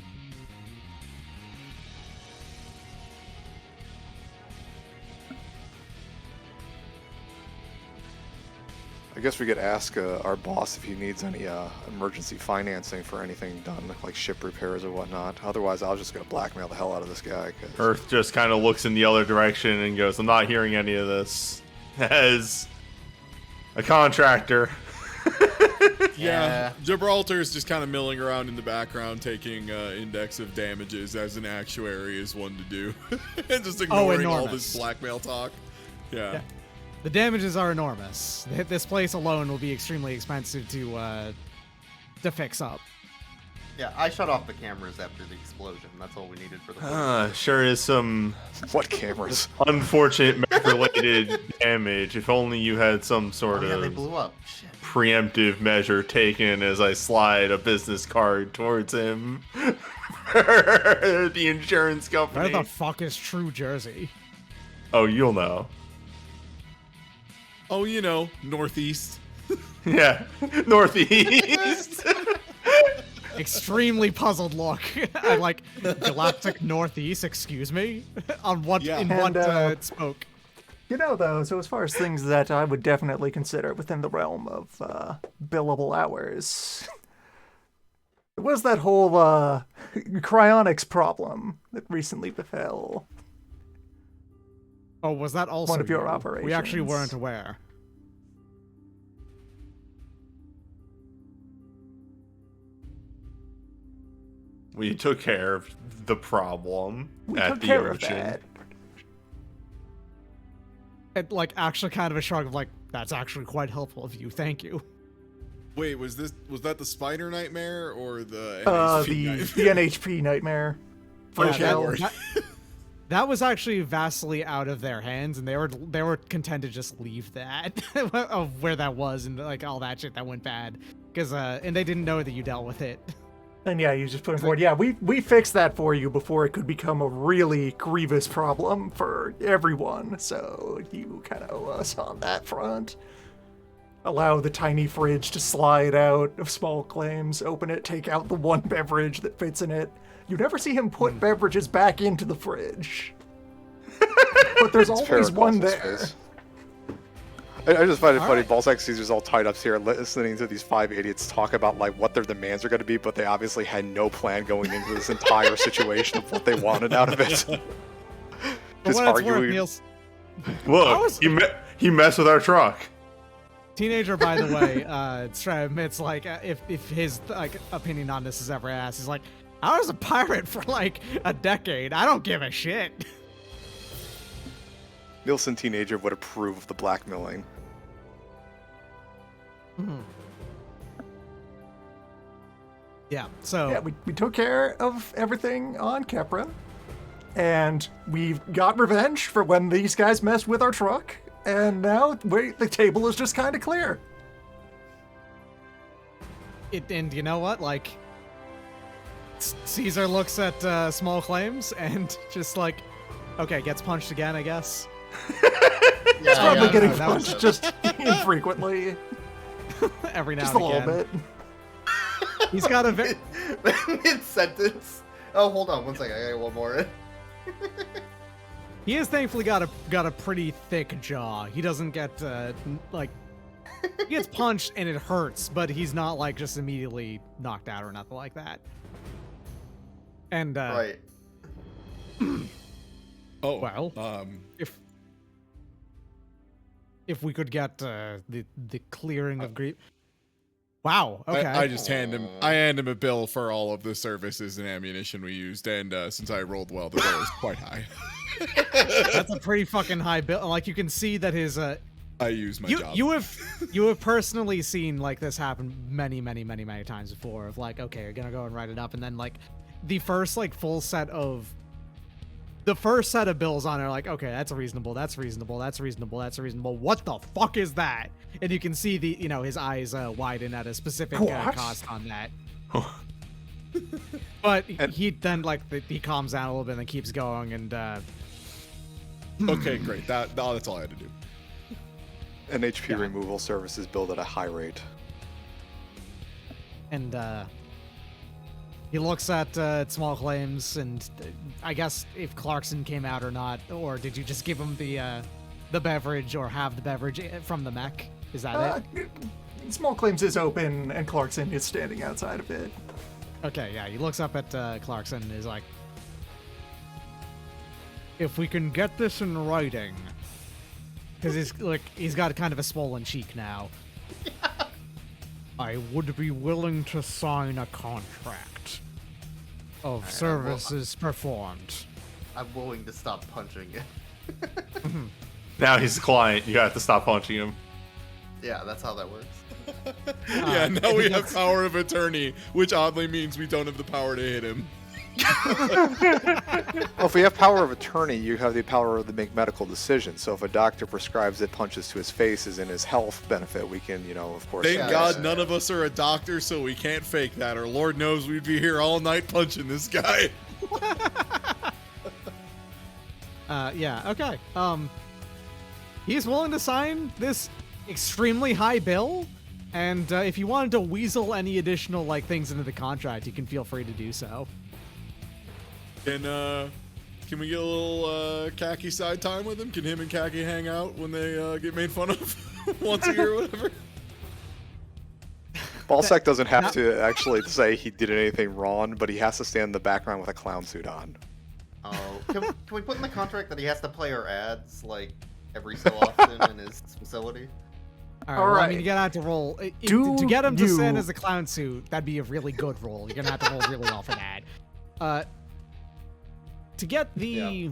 I guess we could ask our boss if he needs any emergency financing for anything done, like ship repairs or whatnot. Otherwise, I'll just go blackmail the hell out of this guy. 'Cause Earth just kind of looks in the other direction and goes, I'm not hearing any of this. As a contractor. Yeah, Gibraltar's just kind of milling around in the background, taking index of damages as an actuary is one to do, and just ignoring all this blackmail talk. Yeah. The damages are enormous. This place alone will be extremely expensive to fix up. Yeah, I shut off the cameras after the explosion. That's all we needed for the. Sure is some what cameras? Unfortunate mech-related damage. If only you had some sort yeah, they of blew up. Shit. preemptive measure taken as I slide a business card towards him. The insurance company. Where the fuck is True Jersey? Oh, you'll know. Oh, you know, Northeast. Yeah, Northeast. Extremely puzzled look. I like Galactic Northeast. Excuse me. On what? Yeah. In And, what it spoke? You know, though, so as far as things that I would definitely consider within the realm of billable hours, it was that whole cryonics problem that recently befell. Oh, was that also one of your you? operations. We actually weren't aware. We took care of the problem We at took the care ocean. of that. It like actually kind of a shrug of like, that's actually quite helpful of you. Thank you. Wait, was that the spider nightmare or the The NHP nightmare. For Yeah, Shell. that was actually vastly out of their hands, and they were content to just leave that of where that was and like all that shit that went bad, because and they didn't know that you dealt with it. And yeah, you just put it forward. Yeah, we fixed that for you before it could become a really grievous problem for everyone. So you kind of owe us on that front. Allow the tiny fridge to slide out of small claims, open it, take out the one beverage that fits in it. You never see him put beverages back into the fridge. But there's always one there. I just find it funny. Balzac Caesar's all tied up here, listening to these five idiots talk about like what their demands are going to be, but they obviously had no plan going into this entire situation of what they wanted out of it. Just arguing. Look, he messed with our truck. Teenager, by the way, straight admits like if his like opinion on this is ever asked, he's like, I was a pirate for like a decade. I don't give a shit. Nielsen Teenager would approve of the blackmailing. Mm-hmm. Yeah, so... Yeah, we took care of everything on Kepra, and we've got revenge for when these guys messed with our truck, and now the table is just kind of clear. And you know what? Like, Caesar looks at small claims and just like, okay, gets punched again, I guess. He's probably getting punched just infrequently. Every now just and a again. little bit. He's got a very... Mid-sentence. Oh, hold on one second. I got one more. He has thankfully got a pretty thick jaw. He doesn't get, like... He gets punched and it hurts, but he's not, like, just immediately knocked out or nothing like that. And, Right. Oh, well, if we could get the clearing of grief. Wow. Okay. I just hand him a bill for all of the services and ammunition we used, and since I rolled well, the bill is quite high. That's a pretty fucking high bill. Like you can see that his I use my job. You have personally seen like this happen many times before. Of like, okay, you're gonna go and write it up, and then like the first like full set of. The first set of bills on are like, okay, that's reasonable, that's reasonable, that's reasonable, that's reasonable. What the fuck is that? And you can see the, his eyes widen at a specific cost on that. But he then like he calms down a little bit and then keeps going and. Okay, great. That's all I had to do. NHP removal services billed at a high rate. And he looks at small claims, and I guess if Clarkson came out or not, or did you just give him the beverage or have the beverage from the mech? Is that it? Small Claims is open, and Clarkson is standing outside of it. Okay, yeah, he looks up at Clarkson and is like, if we can get this in writing, because he's got kind of a swollen cheek now. I would be willing to sign a contract of services performed. I'm willing to stop punching it. Now he's the client. You have to stop punching him. Yeah, that's how that works. Yeah, now we have power of attorney, which oddly means we don't have the power to hit him. Well, if we have power of attorney, you have the power to make medical decisions. So if a doctor prescribes it, punches to his face is in his health benefit, we can, of course. Thank Yeah, God yeah, none of us are a doctor, so we can't fake that, or Lord knows we'd be here all night punching this guy. Yeah, okay. He's willing to sign this extremely high bill, and if you wanted to weasel any additional things into the contract, you can feel free to do so. Can we get a little khaki side time with him? Can him and khaki hang out when they get made fun of once a year or whatever? Ballsack doesn't have to actually say he did anything wrong, but he has to stand in the background with a clown suit on. Oh, can we put in the contract that he has to play our ads every so often in his facility? All right. Well, I mean, Alright. you're gonna have to roll Do to get him to you- stand as a clown suit. That'd be a really good roll. You're gonna have to roll really well for that. To get the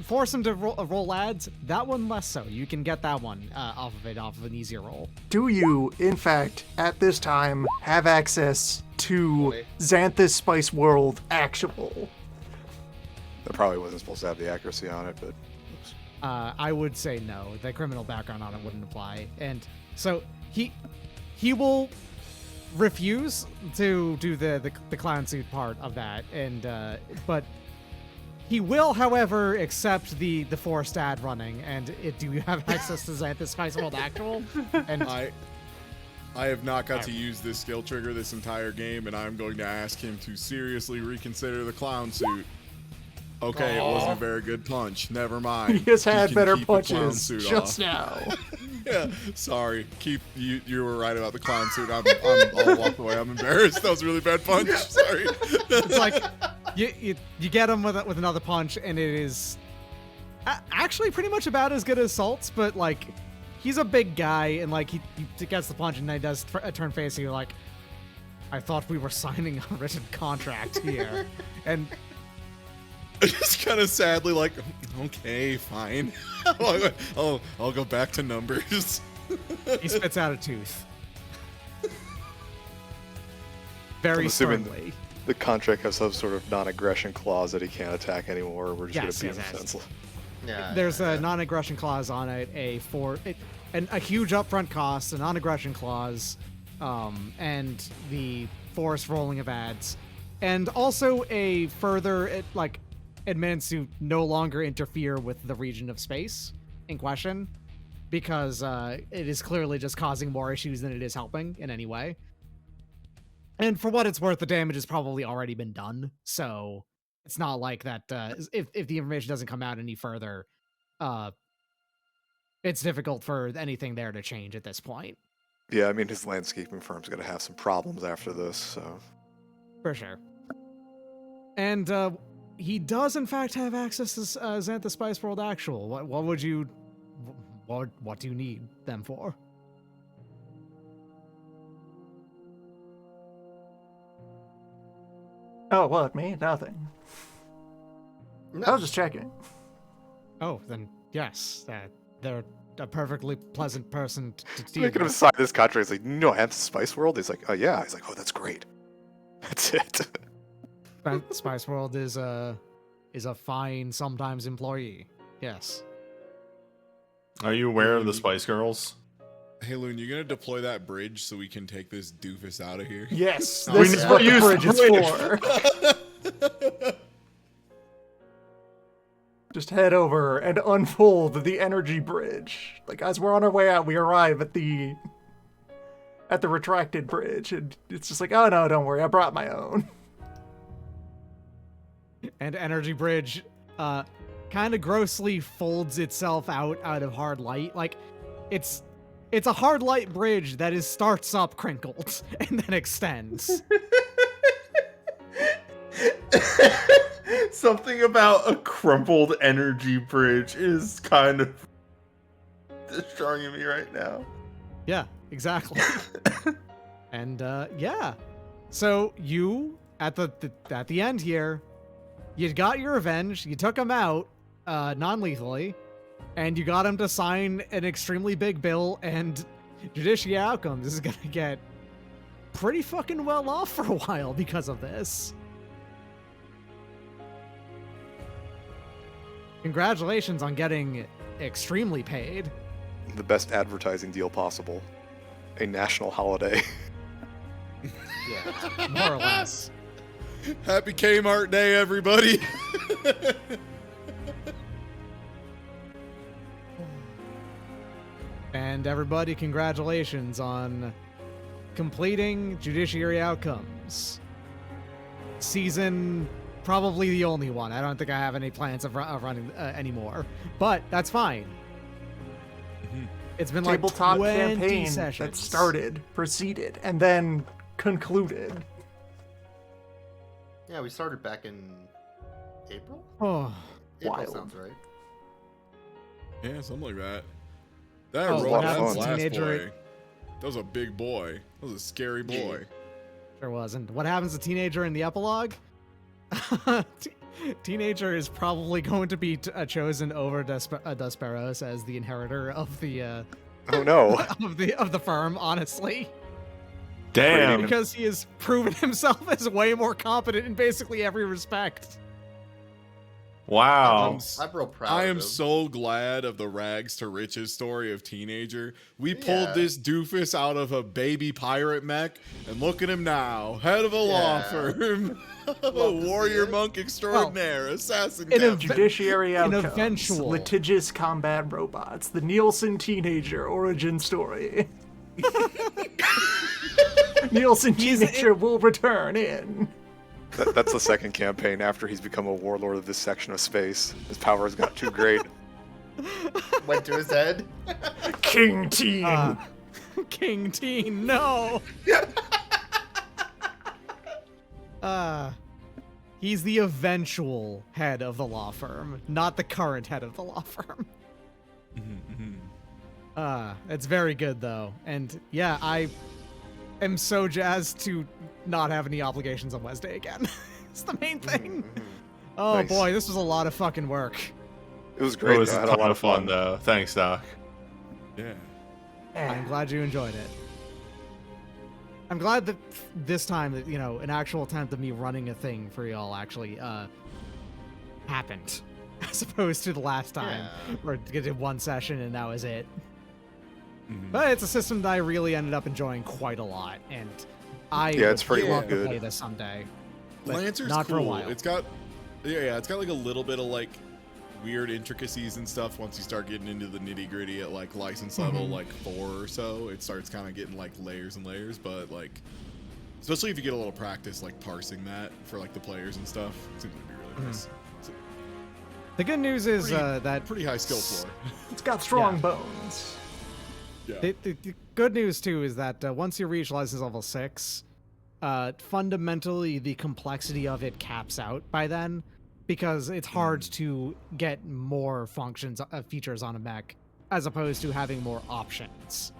force him to roll ads. That one less so. You can get that one off of an easier roll. Do you, in fact, at this time, have access to Xanthus Spice World Actual? That probably wasn't supposed to have the accuracy on it, but oops. I would say no. The criminal background on it wouldn't apply, and so he will refuse to do the clown suit part of that, and but he will, however, accept the forced ad running. And do you have access to Xanthus Spice World Actual? And I have not got to use this skill trigger this entire game, and I'm going to ask him to seriously reconsider the clown suit. Okay, it wasn't a very good punch. Never mind. He has You had can better keep the clown punches suit just off. now. Yeah, sorry. You were right about the clown suit. I'll walk away. I'm embarrassed. That was a really bad punch. Sorry. it's like you get him with another punch, and it is actually pretty much about as good as Salt's, but he's a big guy, and he gets the punch, and then he does turn face, and you're like, I thought we were signing a written contract here. And Just kind of sadly okay, fine. I'll go back to numbers. he spits out a tooth. Very I'm assuming sternly. the contract has some sort of non-aggression clause that he can't attack anymore. We're just Yes, going to beat yes, him yes. senseless. Yeah. There's a non-aggression clause on it, a huge upfront cost, a non-aggression clause, and the forced rolling of ads, and also a further it meant to no longer interfere with the region of space in question, because it is clearly just causing more issues than it is helping in any way. And for what it's worth, the damage has probably already been done, so it's not like that. If the information doesn't come out any further, it's difficult for anything there to change at this point. Yeah, I mean, his landscaping firm's going to have some problems after this, so. For sure. And he does, in fact, have access to Xanthus Spice World Actual. What would you... What do you need them for? Oh, what, me? Nothing. I was just checking. Oh, then yes. They're a perfectly pleasant person to deal Making him with. sign this contract. He's like, no, Anth Spice World? He's like, oh, yeah. He's like, oh, that's great. That's it. Spice World is a fine, sometimes employee. Yes. Are you aware of the Spice Girls? Hey, Loon, you gonna deploy that bridge so we can take this doofus out of here? Yes, We this is never what the used bridge is the for. Just head over and unfold the energy bridge. As we're on our way out, we arrive at the retracted bridge, and it's just oh no, don't worry, I brought my own. And Energy Bridge kind of grossly folds itself out of hard light. it's a hard light bridge that starts up crinkled and then extends. Something about a crumpled energy bridge is kind of destroying me right now. Yeah, exactly. And yeah, so you at the end here, you got your revenge. You took him out non-lethally, and you got him to sign an extremely big bill. And Judiciary Outcomes is gonna get pretty fucking well off for a while because of this. Congratulations on getting extremely paid. The best advertising deal possible. A national holiday. Yeah, more or less. Happy Kmart Day, everybody. And everybody, congratulations on completing Judiciary Outcomes. Season, probably the only one. I don't think I have any plans of running anymore, but that's fine. It's been like Tabletop 20 campaign sessions. that started, proceeded, and then concluded. Yeah, we started back in April? Oh, April Wild. sounds right. Yeah, something like that. That Oh, roll, what that happens last teenager- boy. That was a big boy. That was a scary boy. sure wasn't. What happens to teenager in the epilogue? Teenager is probably going to be chosen over Desperos as the inheritor of the Oh no. of the firm. Honestly. Damn. Because he has proven himself as way more competent in basically every respect. Wow. I'm real proud I of am him. so glad of the rags to riches story of Teenager. We pulled Yeah. this doofus out of a baby pirate mech, and look at him now, head of a law Yeah. firm, a Love to see warrior it. monk extraordinaire, assassin. in a captain. Judiciary An Outcomes, eventual- Litigious Combat Robots, the Nielsen Teenager Origin Story. Nielsen Teenager will return in. That's the second campaign after he's become a warlord of this section of space. His powers got too great. Went to his head. King Teen. King Teen, no. He's the eventual head of the law firm, not the current head of the law firm. It's very good though, and yeah, I am so jazzed to not have any obligations on Wednesday again. It's the main thing. Oh Nice. boy, this was a lot of fucking work. It was great. It was though. I a had ton a lot of fun, though. Thanks, Doc. Yeah. I'm glad you enjoyed it. I'm glad that this time that, you know, an actual attempt of me running a thing for y'all actually happened. As opposed to the last time where I did one session and that was it. But it's a system that I really ended up enjoying quite a lot, and I Yeah, it's pretty would love to good. play this someday. But Lancer's not cool. for a while. It's got, it's got like a little bit of like weird intricacies and stuff. Once you start getting into the nitty gritty at like license level like 4 or so, it starts kind of getting like layers and layers. But like, especially if you get a little practice like parsing that for like the players and stuff, it's gonna be really nice. It's a The good news is that pretty high skill floor. It's got strong Yeah. bones. Yeah. the good news too is that once you reach license level 6, fundamentally the complexity of it caps out by then, because it's hard to get more functions features on a mech as opposed to having more options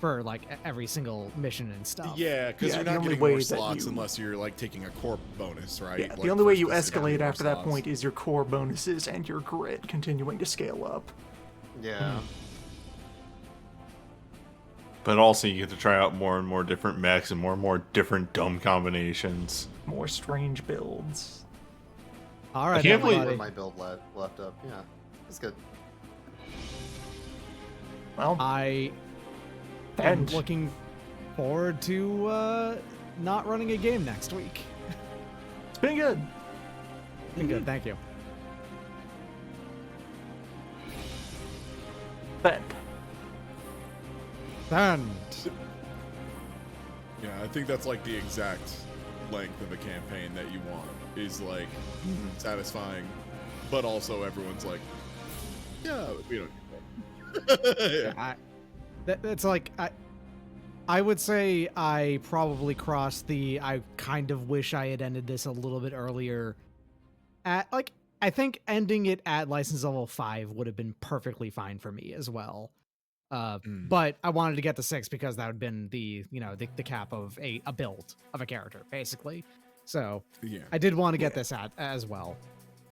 for like every single mission and stuff. Yeah, because Yeah, you're the not only getting way more that slots you- unless you're like taking a core bonus, right? Yeah, Like, the only way for you specifically escalate more after that slots. point is your core bonuses and your grit continuing to scale up. Yeah. But also, you get to try out more and more different mechs and more different dumb combinations. More strange builds. All right, can't believe- Where everybody. my build left up. Yeah. It's good. Well, I am and looking forward to not running a game next week. it's been good. Been good, thank you. Then, And Yeah, I think that's like the exact length of a campaign that you want. Is like satisfying, but also everyone's like, yeah, we don't. yeah. It's like I would say I probably crossed the I kind of wish I had ended this a little bit earlier. At like I think ending it at license level 5 would have been perfectly fine for me as well. But I wanted to get the 6 because that would have been the the cap of a build of a character basically. So Yeah. I did want to get this at as well.